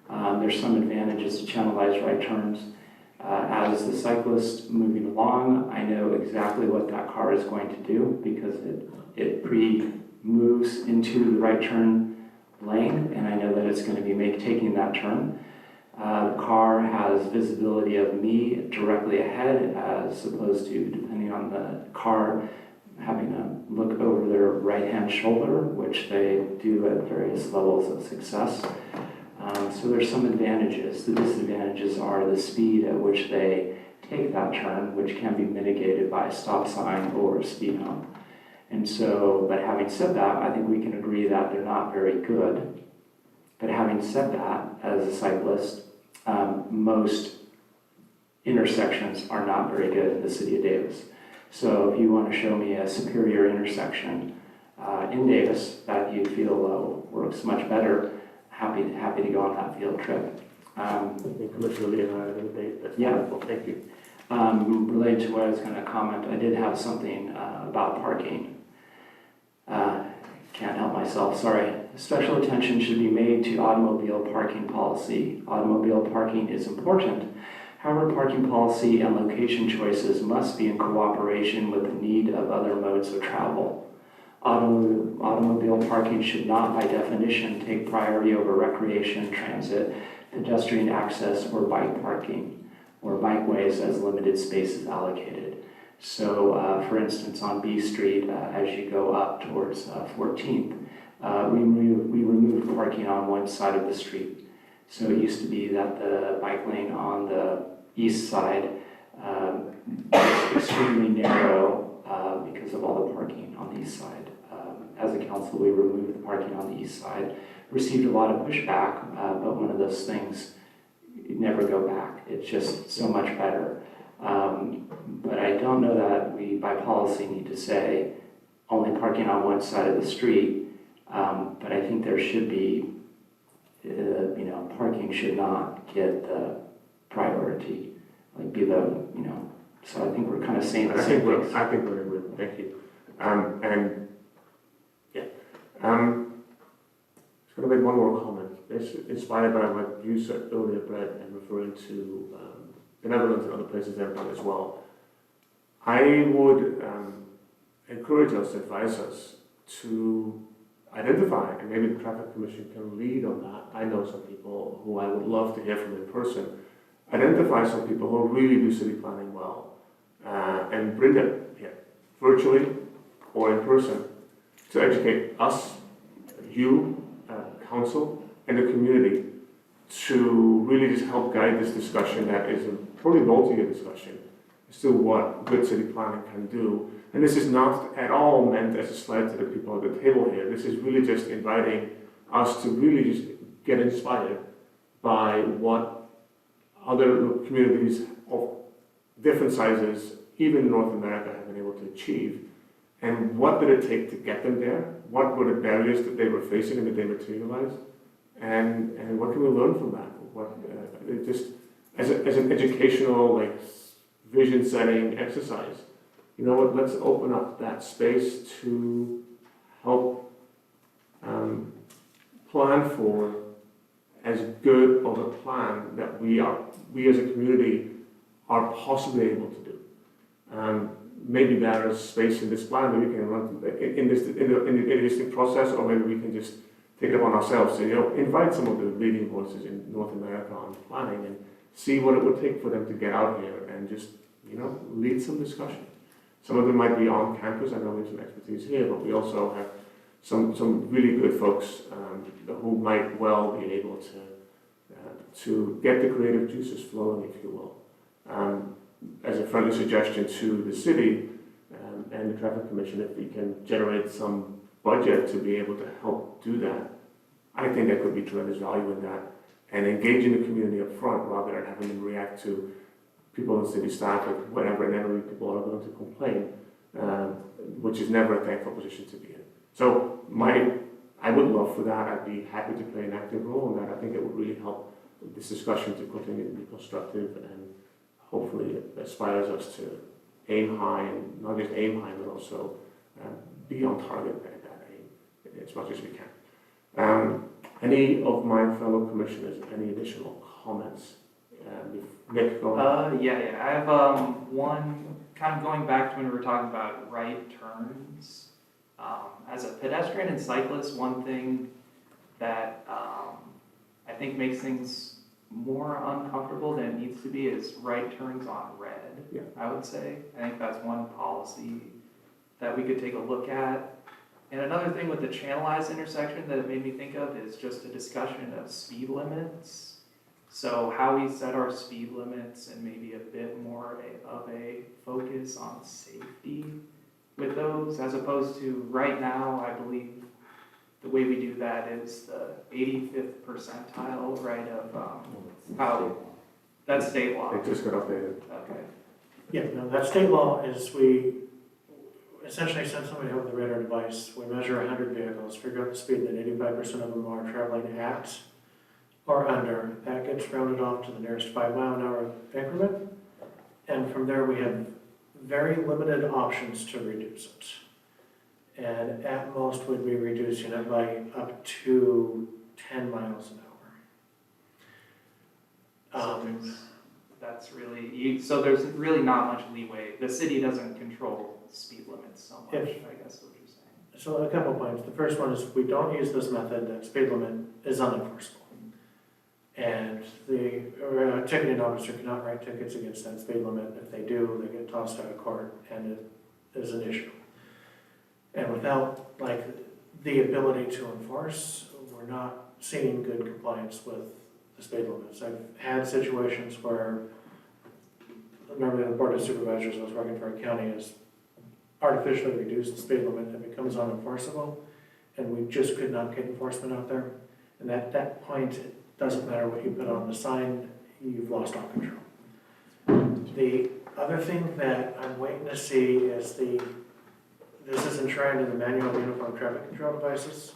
Speaker 6: There's some advantages to channelized right turns. As the cyclist moving along, I know exactly what that car is going to do because it pre-moves into the right turn lane, and I know that it's going to be taking that turn. The car has visibility of me directly ahead as opposed to, depending on the car, having to look over their right-hand shoulder, which they do at various levels of success. So there's some advantages. The disadvantages are the speed at which they take that turn, which can be mitigated by a stop sign or a speed hump. And so, but having said that, I think we can agree that they're not very good. But having said that, as a cyclist, most intersections are not very good in the city of Davis. So if you want to show me a superior intersection in Davis that you feel works much better, happy to go on that field trip.
Speaker 1: I think Commissioner Lee and I had a debate. That's
Speaker 6: Yeah.
Speaker 1: wonderful. Thank you.
Speaker 6: Related to what I was going to comment, I did have something about parking. Can't help myself, sorry. Special attention should be made to automobile parking policy. Automobile parking is important. However, parking policy and location choices must be in cooperation with the need of other modes of travel. Automobile parking should not, by definition, take priority over recreation, transit, pedestrian access, or bike parking, or bikeways as limited spaces allocated. So, for instance, on B Street, as you go up towards 14th, we removed parking on one side of the street. So it used to be that the bike lane on the east side was extremely narrow because of all the parking on the east side. As a council, we removed the parking on the east side, received a lot of pushback, but one of those things, you never go back. It's just so much better. But I don't know that we, by policy, need to say only parking on one side of the street. But I think there should be, parking should not get the priority, be the, so I think we're kind of saying the same things.
Speaker 1: I think we're agreed. Thank you. Just going to make one more comment. It's inspired by what you said earlier, Brett, and referring to the Netherlands and other places they've done as well. I would encourage us, advise us to identify, and maybe the Traffic Commission can lead on that. I know some people who I would love to hear from in person. Identify some people who really do city planning well and bring them here, virtually or in person, to educate us, you, council, and the community to really just help guide this discussion that is probably a multi-year discussion as to what good city planning can do. And this is not at all meant as a slight to the people at the table here. This is really just inviting us to really just get inspired by what other communities of different sizes, even in North America, have been able to achieve. And what did it take to get them there? What were the barriers that they were facing and that they materialized? And what can we learn from that? Just as an educational, vision setting exercise. You know what, let's open up that space to help plan for as good of a plan that we as a community are possibly able to do. Maybe there is space in this plan that we can run in the existing process, or maybe we can just take it upon ourselves to invite some of the leading voices in North America on planning and see what it would take for them to get out here and just lead some discussion. Some of them might be on campus. I know we have some expertise here, but we also have some really good folks who might well be able to to get the creative juices flowing, if you will. As a friendly suggestion to the city and the traffic commission, if we can generate some budget to be able to help do that, I think there could be tremendous value in that. And engaging the community up front rather than having them react to people in city staff or whatever, and then people are going to complain, which is never a thankful position to be in. So I would love for that. I'd be happy to play an active role in that. I think it would really help this discussion to continue to be constructive and hopefully it inspires us to aim high, and not just aim high, but also be on target at that aim as much as we can. Any of my fellow commissioners, any additional comments? Nick, go ahead.
Speaker 8: Yeah, I have one, kind of going back to when we were talking about right turns. As a pedestrian and cyclist, one thing that I think makes things more uncomfortable than it needs to be is right turns on red,
Speaker 1: Yeah.
Speaker 8: I would say. I think that's one policy that we could take a look at. And another thing with the channelized intersection that it made me think of is just a discussion of speed limits. So how we set our speed limits and maybe a bit more of a focus on safety with those, as opposed to right now, I believe the way we do that is the 85th percentile, right, of how, that's state law.
Speaker 1: It just got updated.
Speaker 8: Okay.
Speaker 12: Yeah, no, that state law is we essentially send somebody out with a radar device, we measure 100 vehicles, figure out the speed that 85% of them are traveling at or under. That gets rounded off to the nearest 5-mile-an-hour increment. And from there, we have very limited options to reduce it. And at most, we'd be reducing it by up to 10 miles an hour.
Speaker 8: That's really, so there's really not much leeway. The city doesn't control speed limits so much, I guess is what you're saying.
Speaker 12: So a couple points. The first one is if we don't use this method, that speed limit is unenforceable. And the ticketing officer cannot write tickets against that speed limit. If they do, they get tossed out of court and it is an issue. And without the ability to enforce, we're not seeing good compliance with the speed limits. I've had situations where normally the Board of Supervisors I was working for a county has artificially reduced the speed limit. It becomes unenforceable, and we just could not get enforcement out there. And at that point, it doesn't matter what you put on the sign, you've lost all control. The other thing that I'm waiting to see is this is enshrined in the Manual of Uniform Traffic Control Devices.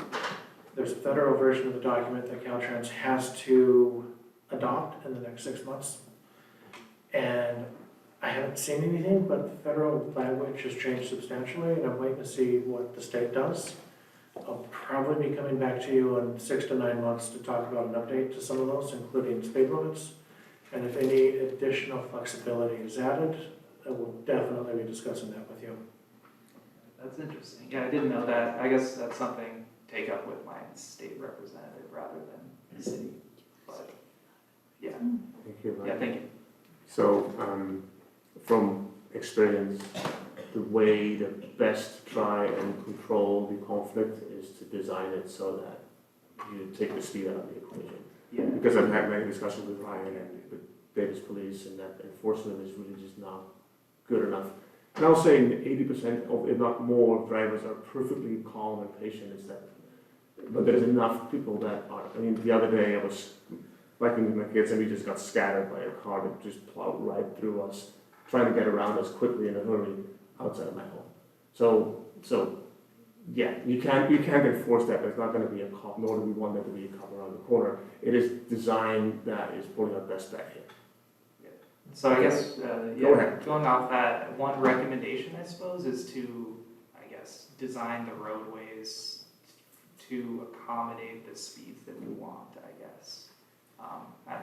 Speaker 12: There's a federal version of the document that Caltrans has to adopt in the next 6 months. And I haven't seen anything, but the federal language has changed substantially, and I'm waiting to see what the state does. I'll probably be coming back to you in 6 to 9 months to talk about an update to some of those, including speed limits. And if any additional flexibility is added, I will definitely be discussing that with you.
Speaker 8: That's interesting. Yeah, I didn't know that. I guess that's something to take up with my state representative rather than the city. But, yeah.
Speaker 1: Thank you.
Speaker 8: Yeah, thank you.
Speaker 1: So, from experience, the way to best try and control the conflict is to design it so that you take the speed out of the equation.
Speaker 8: Yeah.
Speaker 1: Because I've had many discussions with Ryan and with Davis Police, and that enforcement is really just not good enough. And I'll say 80% of, if not more, of drivers are perfectly calm and patient and stuff. But there's enough people that are. I mean, the other day I was biking with my kids and we just got scattered by a car that just plowed right through us, trying to get around us quickly in a hurry outside of my home. So yeah, you can't enforce that. There's not going to be a cop, nor do we want there to be a cop around the corner. It is designed that is pulling our best bet here.
Speaker 8: So I guess,
Speaker 1: Go ahead.
Speaker 8: going off that, one recommendation, I suppose, is to, I guess, design the roadways to accommodate the speeds that we want, I guess.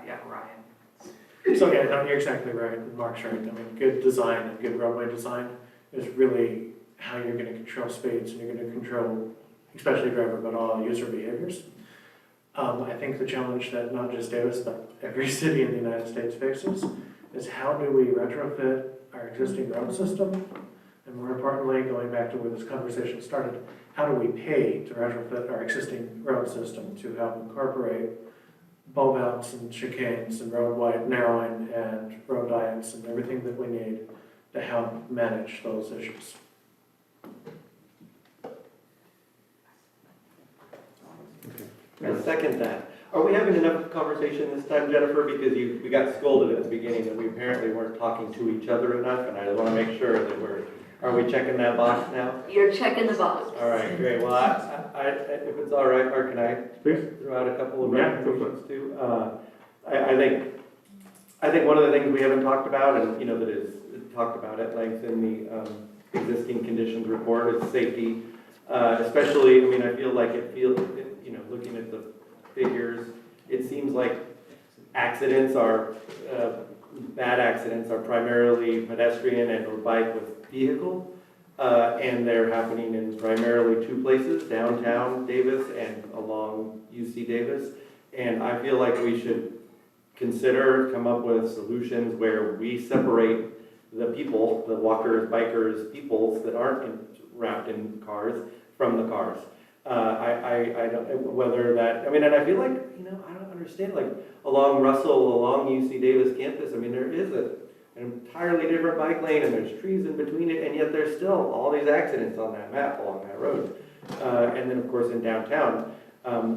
Speaker 8: Yeah, Ryan.
Speaker 12: So yeah, no, you're exactly right. Mark's right. I mean, good design and good roadway design is really how you're going to control speeds, and you're going to control, especially driver, but all user behaviors. I think the challenge that not just Davis, but every city in the United States faces is how do we retrofit our existing road system, and more importantly, going back to where this conversation started, how do we pay to retrofit our existing road system to help incorporate bulb outs and chicanes and road wide narrowing and road diets and everything that we need to help manage those issues.
Speaker 3: I second that. Are we having enough conversation this time, Jennifer? Because we got scolded at the beginning that we apparently weren't talking to each other enough, and I want to make sure that are we checking that box now?
Speaker 2: You're checking the box.
Speaker 3: All right, great. Well, if it's all right, Mark, can I
Speaker 1: Please.
Speaker 3: throw out a couple of
Speaker 1: Yeah, go for it.
Speaker 3: recommendations too? I think one of the things we haven't talked about, and that is talked about at length in the existing conditions report, is safety. Especially, I feel like looking at the figures, it seems like accidents are, bad accidents are primarily pedestrian and or bike with vehicle. And they're happening in primarily two places, downtown Davis and along UC Davis. And I feel like we should come up with solutions where we separate the people, the walkers, bikers, peoples that aren't wrapped in cars from the cars. I don't, whether that, and I feel like, I don't understand, like along Russell, along UC Davis campus, there is an entirely different bike lane and there's trees in between it, and yet there's still all these accidents on that map along that road. And then of course in downtown,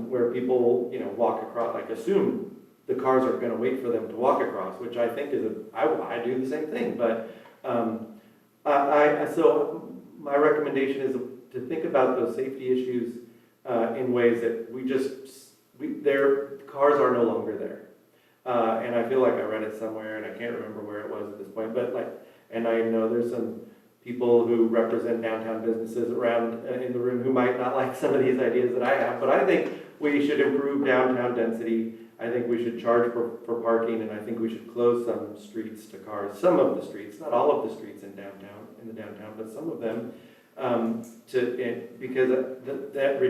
Speaker 3: where people, walk across, like assume the cars are gonna wait for them to walk across, which I think is I do the same thing, but so my recommendation is to think about those safety issues in ways that their cars are no longer there. And I feel like I read it somewhere, and I can't remember where it was at this point, but and I know there's some people who represent downtown businesses around in the room who might not like some of these ideas that I have, but I think we should improve downtown density. I think we should charge for parking, and I think we should close some streets to cars, some of the streets, not all of the streets in the downtown, but some of them, because that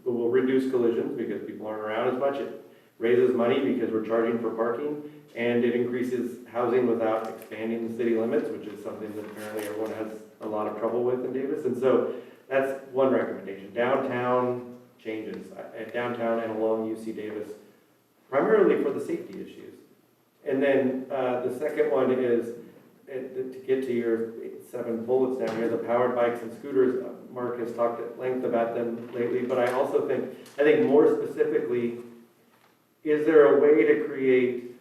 Speaker 3: will reduce collisions because people aren't around as much. It raises money because we're charging for parking, and it increases housing without expanding the city limits, which is something that apparently everyone has a lot of trouble with in Davis. And so that's one recommendation. Downtown changes, at downtown and along UC Davis, primarily for the safety issues. And then the second one is, to get to your 7 bullets down here, the powered bikes and scooters. Mark has talked at length about them lately, but I also think more specifically, is there a way to create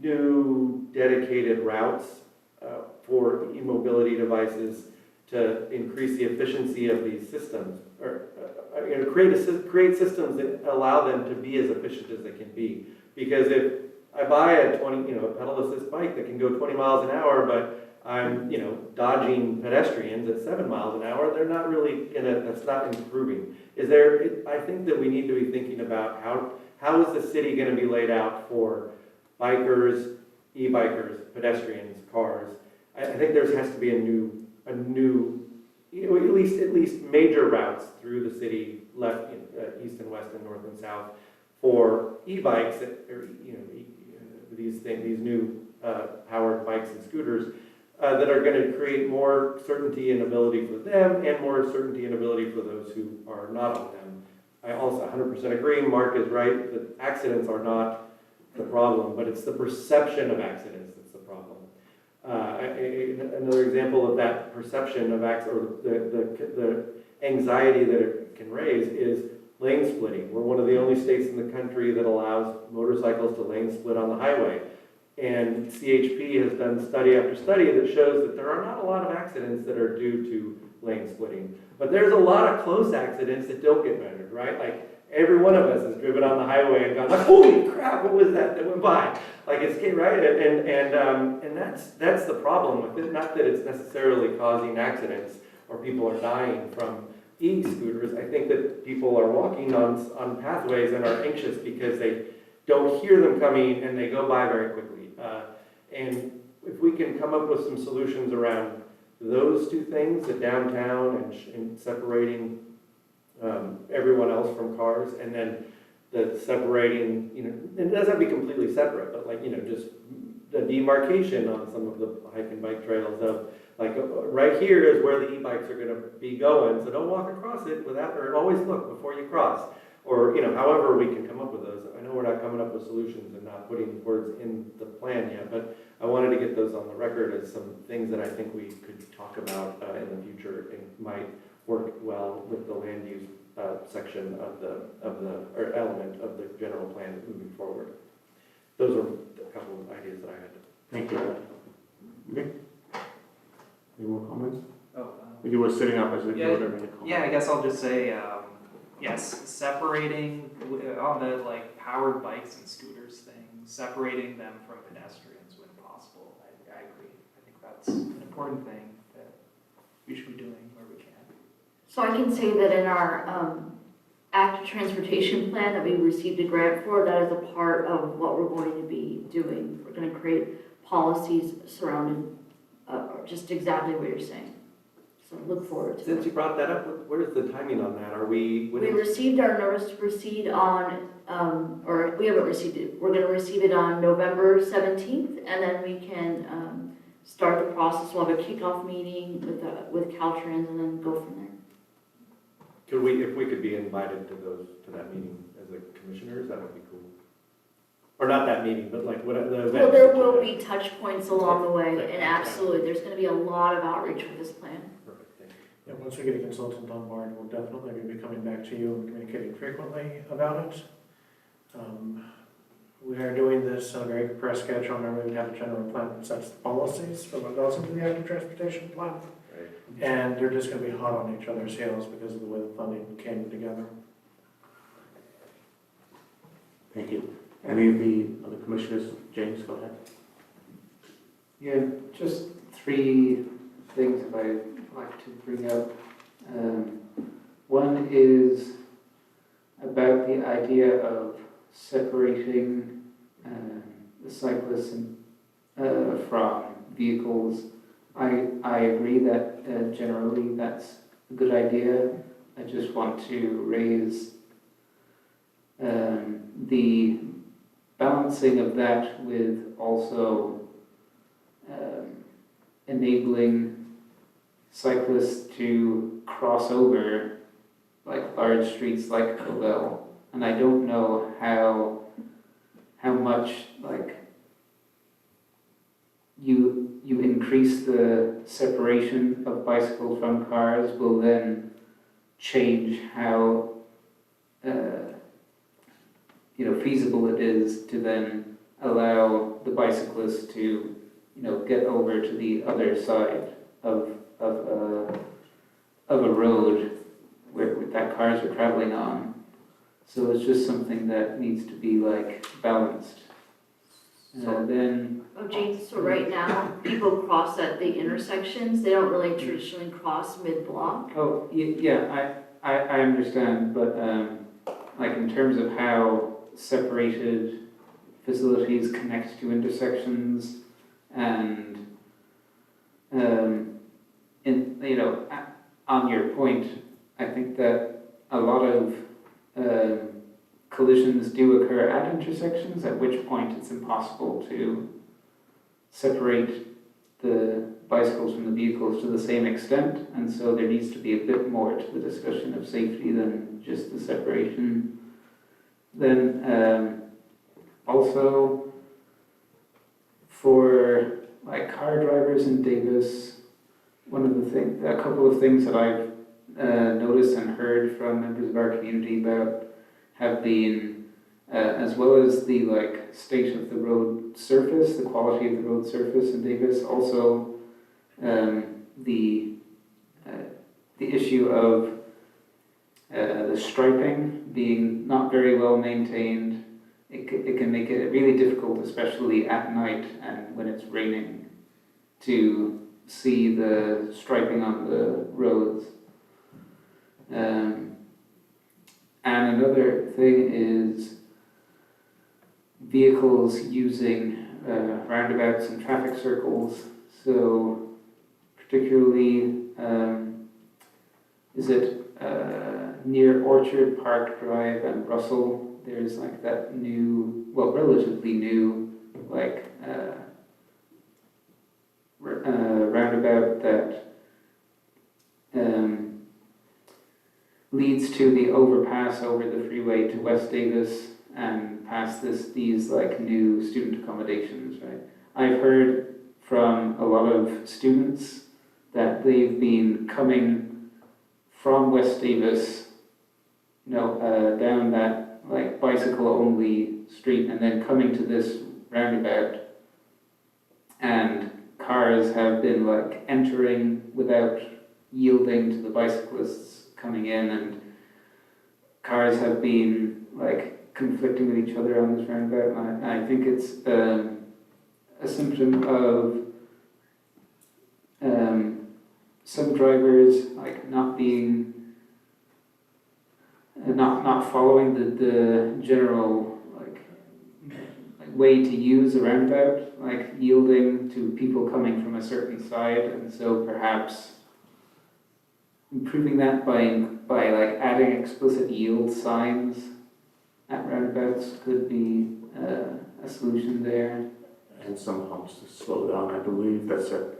Speaker 3: new dedicated routes for e-mobility devices to increase the efficiency of these systems, or create systems that allow them to be as efficient as they can be? Because if I buy a pedal assist bike that can go 20 miles an hour, but I'm, dodging pedestrians at 7 miles an hour, they're not really that's not improving. I think that we need to be thinking about how is the city going to be laid out for bikers, e-bikers, pedestrians, cars. I think there has to be a new, at least major routes through the city, left, east and west and north and south, for e-bikes, or these new powered bikes and scooters that are going to create more certainty and ability for them, and more certainty and ability for those who are not on them. I also 100% agree. Mark is right that accidents are not the problem, but it's the perception of accidents that's the problem. Another example of that perception of accidents, or the anxiety that it can raise, is lane splitting. We're one of the only states in the country that allows motorcycles to lane split on the highway. And CHP has done study after study that shows that there are not a lot of accidents that are due to lane splitting. But there's a lot of close accidents that don't get measured, right? Like every one of us has driven on the highway and gone like, holy crap, what was that went by? Like it's right, and that's the problem with it. Not that it's necessarily causing accidents or people are dying from e-scooters. I think that people are walking on pathways and are anxious because they don't hear them coming and they go by very quickly. And if we can come up with some solutions around those two things, the downtown and separating everyone else from cars, and then the separating, it doesn't have to be completely separate, but just the demarcation on some of the hike and bike trails of, right here is where the e-bikes are going to be going, so don't walk across it or always look before you cross. or, however we can come up with those. I know we're not coming up with solutions and not putting words in the plan yet, but I wanted to get those on the record as some things that I think we could talk about in the future and might work well with the land use section or element of the general plan moving forward. Those are a couple of ideas that I had.
Speaker 1: Thank you. Okay. Any more comments?
Speaker 8: Oh,
Speaker 1: You were sitting up as if you
Speaker 8: Yeah,
Speaker 1: were going to make a comment.
Speaker 8: yeah, I guess I'll just say, yes, separating, on the like powered bikes and scooters thing, separating them from pedestrians when possible. I agree. I think that's an important thing that we should be doing where we can.
Speaker 2: So I can say that in our active transportation plan that we received a grant for, that is a part of what we're going to be doing. We're going to create policies surrounding just exactly what you're saying. So look forward to
Speaker 3: Since
Speaker 2: it.
Speaker 3: you brought that up, what is the timing on that? Are we?
Speaker 2: We received our notice to proceed on, or we haven't received it. We're going to receive it on November 17th, and then we can start the process. We'll have a kickoff meeting with Caltrans and then go from there.
Speaker 3: Could we, if we could be invited to that meeting as a commissioners, that would be cool. Or not that meeting, but like what the event.
Speaker 2: Well, there will be touch points along the way, and absolutely, there's going to be a lot of outreach with this plan.
Speaker 3: Perfect, thank you.
Speaker 12: Yeah, once we get a consultant on board, we'll definitely be coming back to you and communicating frequently about it. We are doing this on a very compressed schedule. Normally we have a general plan that sets the policies for what goes into the active transportation plan.
Speaker 3: Right.
Speaker 12: And they're just gonna be hot on each other's heels because of the way the funding came together.
Speaker 1: Thank you. Any of the other commissioners? James, go ahead.
Speaker 11: Yeah, just three things that I'd like to bring up. One is about the idea of separating the cyclists from vehicles. I agree that generally that's a good idea. I just want to raise the balancing of that with also enabling cyclists to cross over like large streets like Cobell. And I don't know how much like you increase the separation of bicycles from cars will then change how feasible it is to then allow the bicyclists to get over to the other side of a road where that cars are traveling on. So it's just something that needs to be like balanced.
Speaker 2: Oh, James, so right now, people cross at the intersections. They don't really traditionally cross mid-block.
Speaker 11: Oh, yeah, I understand, but like in terms of how separated facilities connect to intersections and on your point, I think that a lot of collisions do occur at intersections, at which point it's impossible to separate the bicycles from the vehicles to the same extent, and so there needs to be a bit more to the discussion of safety than just the separation. Then also for like car drivers in Davis, a couple of things that I've noticed and heard from members of our community about have been, as well as the like state of the road surface, the quality of the road surface in Davis, also the issue of the striping being not very well maintained. It can make it really difficult, especially at night and when it's raining, to see the striping on the roads. And another thing is vehicles using roundabouts and traffic circles. So particularly, is it near Orchard Park Drive and Russell? There's like that new, well, relatively new, like roundabout that leads to the overpass over the freeway to West Davis and past these like new student accommodations, right? I've heard from a lot of students that they've been coming from West Davis, down that like bicycle only street and then coming to this roundabout, and cars have been like entering without yielding to the bicyclists coming in, and cars have been like conflicting with each other on this roundabout. And I think it's a symptom of some drivers like not following the general like way to use a roundabout, like yielding to people coming from a certain side, and so perhaps improving that by like adding explicit yield signs at roundabouts could be a solution there.
Speaker 1: And some humps to slow down. I believe that's a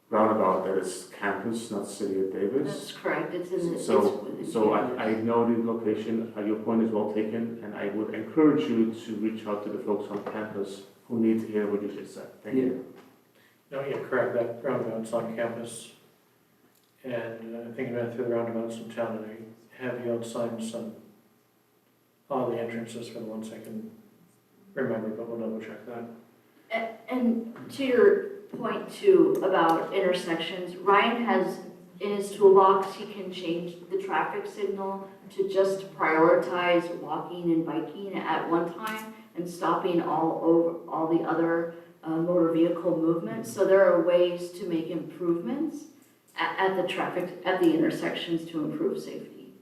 Speaker 1: roundabout that is campus, not City of Davis.
Speaker 2: That's correct, it's in the,
Speaker 1: So I know the location, your point is well taken, and I would encourage you to reach out to the folks on campus who need to hear what you just said. Thank you.
Speaker 12: No, yeah, correct, that roundabout's on campus. And I think I've been through the roundabouts in town, and they have yield signs on all the entrances for the ones I can remember, but we'll double check that.
Speaker 2: And to your point too about intersections, Ryan has, in his toolbox, he can change the traffic signal to just prioritize walking and biking at one time and stopping all the other motor vehicle movements. So there are ways to make improvements at the intersections to improve safety.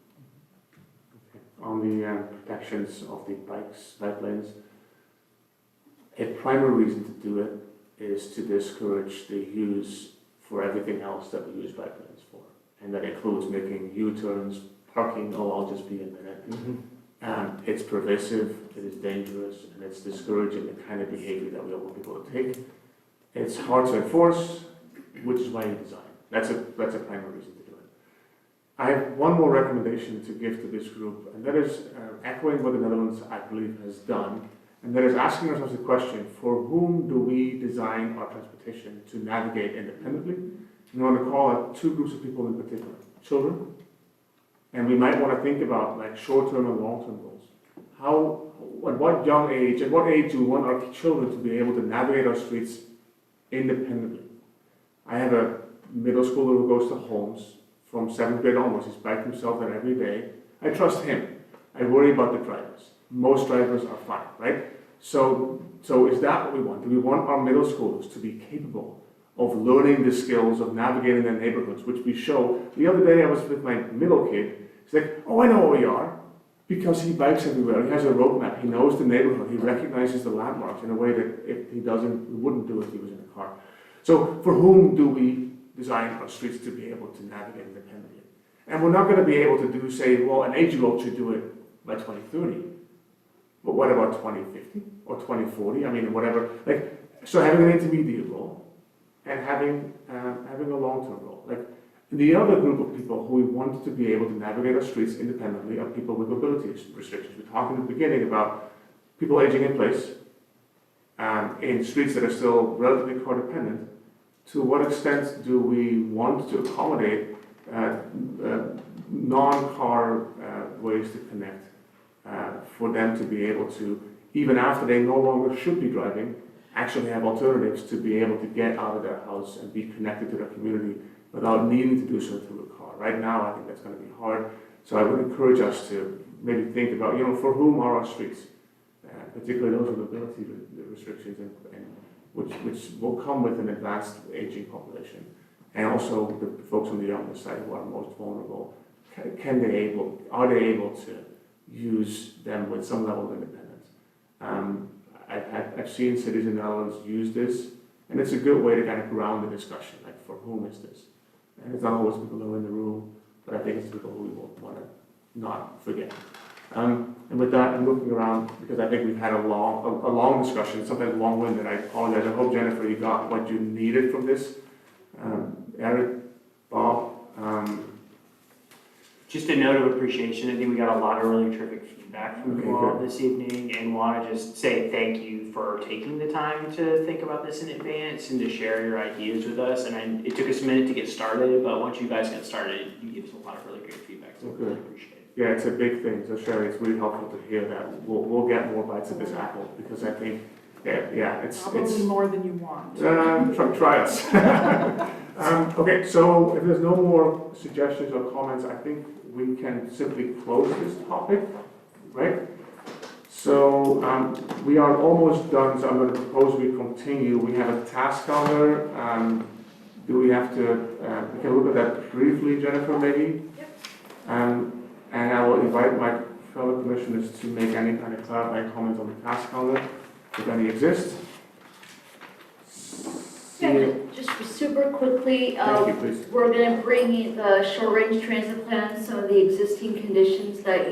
Speaker 1: On the protections of the bike lanes, a primary reason to do it is to discourage the use for everything else that we use bike lanes for. And that includes making U-turns, parking, I'll just be a minute. It's pervasive, it is dangerous, and it's discouraging the kind of behavior that we all want people to take. It's hard to enforce, which is why you design. That's a primary reason to do it. I have one more recommendation to give to this group, and that is echoing what the Netherlands, I believe, has done. And that is asking ourselves the question, for whom do we design our transportation to navigate independently? And I want to call out two groups of people in particular. Children, and we might want to think about like short-term and long-term goals. At what young age, at what age do we want our children to be able to navigate our streets independently? I have a middle schooler who goes to Holmes from 7th grade onwards. He's biked himself there every day. I trust him. I worry about the drivers. Most drivers are fine, right? So is that what we want? Do we want our middle schoolers to be capable of learning the skills of navigating their neighborhoods, which we show? The other day I was with my middle kid. He's like, oh, I know where we are, because he bikes everywhere. He has a road map. He knows the neighborhood. He recognizes the landmarks in a way that if he doesn't, he wouldn't do if he was in a car. So for whom do we design our streets to be able to navigate independently? And we're not going to be able to say, well, an 8-year-old should do it by 2030. But what about 2050 or 2040? I mean, whatever. So having an intermediate role and having a long-term role. The other group of people who we want to be able to navigate our streets independently are people with mobility restrictions. We talked in the beginning about people aging in place in streets that are still relatively car dependent. To what extent do we want to accommodate non-car ways to connect for them to be able to, even after they no longer should be driving, actually have alternatives to be able to get out of their house and be connected to their community without needing to do so through a car. Right now, I think that's going to be hard. So I would encourage us to maybe think about, for whom are our streets, particularly those with mobility restrictions, and which will come with an advanced aging population, and also the folks on the younger side who are most vulnerable. Are they able to use them with some level of independence? I've seen cities in the Netherlands use this, and it's a good way to kind of ground the discussion, like for whom is this? And it's not always people who are in the room, but I think it's people who we will want to not forget. And with that, I'm looking around because I think we've had a long discussion, sometimes long-winded. I apologize. I hope, Jennifer, you got what you needed from this. Eric, Bob,
Speaker 8: just a note of appreciation. I think we got a lot of really terrific feedback from
Speaker 1: Okay,
Speaker 8: you all
Speaker 1: good.
Speaker 8: this evening, and want to just say thank you for taking the time to think about this in advance and to share your ideas with us. And it took us a minute to get started, but once you guys get started, you gave us a lot of really great feedback, so we really appreciate it.
Speaker 1: Yeah, it's a big thing, so Sherry, it's really helpful to hear that. We'll get more bites of this apple, because I think, yeah, it's,
Speaker 7: Probably more than you want.
Speaker 1: try us. Okay, so if there's no more suggestions or comments, I think we can simply close this topic, right? So, we are almost done, so I'm going to propose we continue. We have a task calendar. Do we have to, we can look at that briefly, Jennifer, maybe? Yep. And I will invite my fellow commissioners to make any kind of clarifying comments on the task calendar, if any exist.
Speaker 2: Yeah, just super quickly,
Speaker 1: Thank you, please.
Speaker 2: we're gonna bring in the short-range transit plan, some of the existing conditions that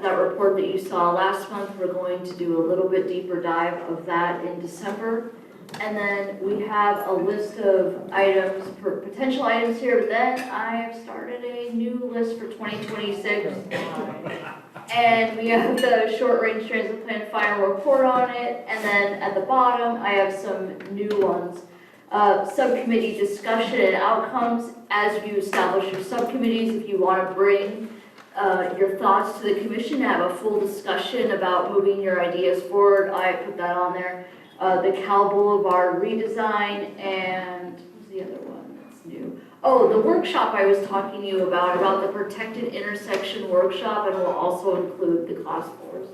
Speaker 2: that report that you saw last month, we're going to do a little bit deeper dive of that in December. And then we have a list of items, potential items here, but then I have started a new list for 2026. And we have the short-range transit plan final report on it, and then at the bottom, I have some new ones. Subcommittee discussion and outcomes, as you establish your subcommittees, if you want to bring your thoughts to the commission, have a full discussion about moving your ideas forward, I put that on there. The Cal Boulevard redesign, and what's the other one that's new? Oh, the workshop I was talking to you about the protected intersection workshop, and we'll also include the class fours.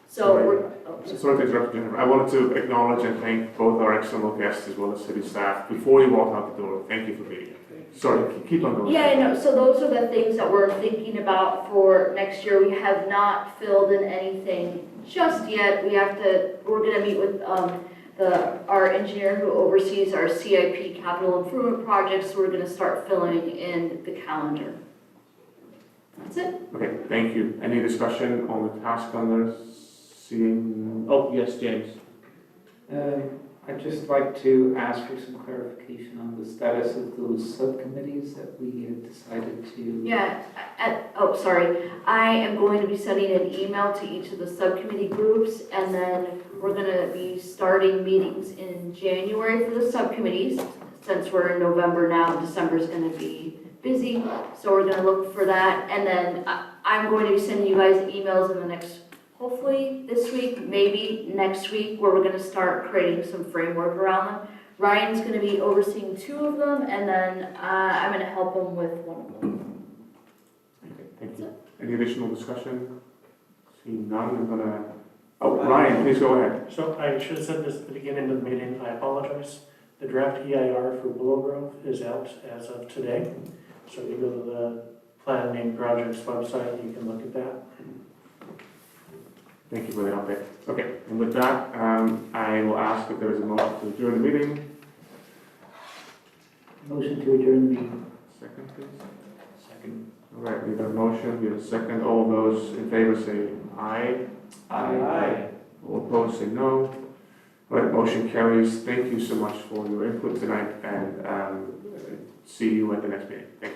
Speaker 2: So
Speaker 1: Sorry to interrupt, Jennifer. I wanted to acknowledge and thank both our external guests as well as city staff. Before you walk out the door, thank you for being here. Sorry, keep on going.
Speaker 2: yeah, no, so those are the things that we're thinking about for next year. We have not filled in anything just yet. We're gonna meet with our engineer who oversees our CIP capital improvement projects, so we're gonna start filling in the calendar. That's it.
Speaker 1: Okay, thank you. Any discussion on the task calendar? Seeing, oh, yes, James.
Speaker 11: I'd just like to ask for some clarification on the status of those subcommittees that we had decided to.
Speaker 2: Yeah, sorry. I am going to be sending an email to each of the subcommittee groups, and then we're gonna be starting meetings in January for the subcommittees. Since we're in November now, December's gonna be busy, so we're gonna look for that. And then I'm going to be sending you guys emails in the next, hopefully this week, maybe next week, where we're gonna start creating some framework around them. Ryan's gonna be overseeing 2 of them, and then I'm gonna help him with 1 of them.
Speaker 1: Okay, thank you. Any additional discussion? Seeing none, I'm gonna, Ryan, please go ahead.
Speaker 12: So I should have said this at the beginning of the meeting, I apologize. The draft EIR for Willow Grove is out as of today. So if you go to the planning projects website, you can look at that.
Speaker 1: Thank you for the update. Okay, and with that, I will ask if there is a motion to adjourn the meeting.
Speaker 11: Motion to adjourn the meeting.
Speaker 1: Second, please.
Speaker 8: Second.
Speaker 1: All right, we have a motion, we have a second. All those in favor say aye.
Speaker 11: Aye.
Speaker 1: All opposed say no. All right, motion carries. Thank you so much for your input tonight, and see you at the next meeting. Thank you.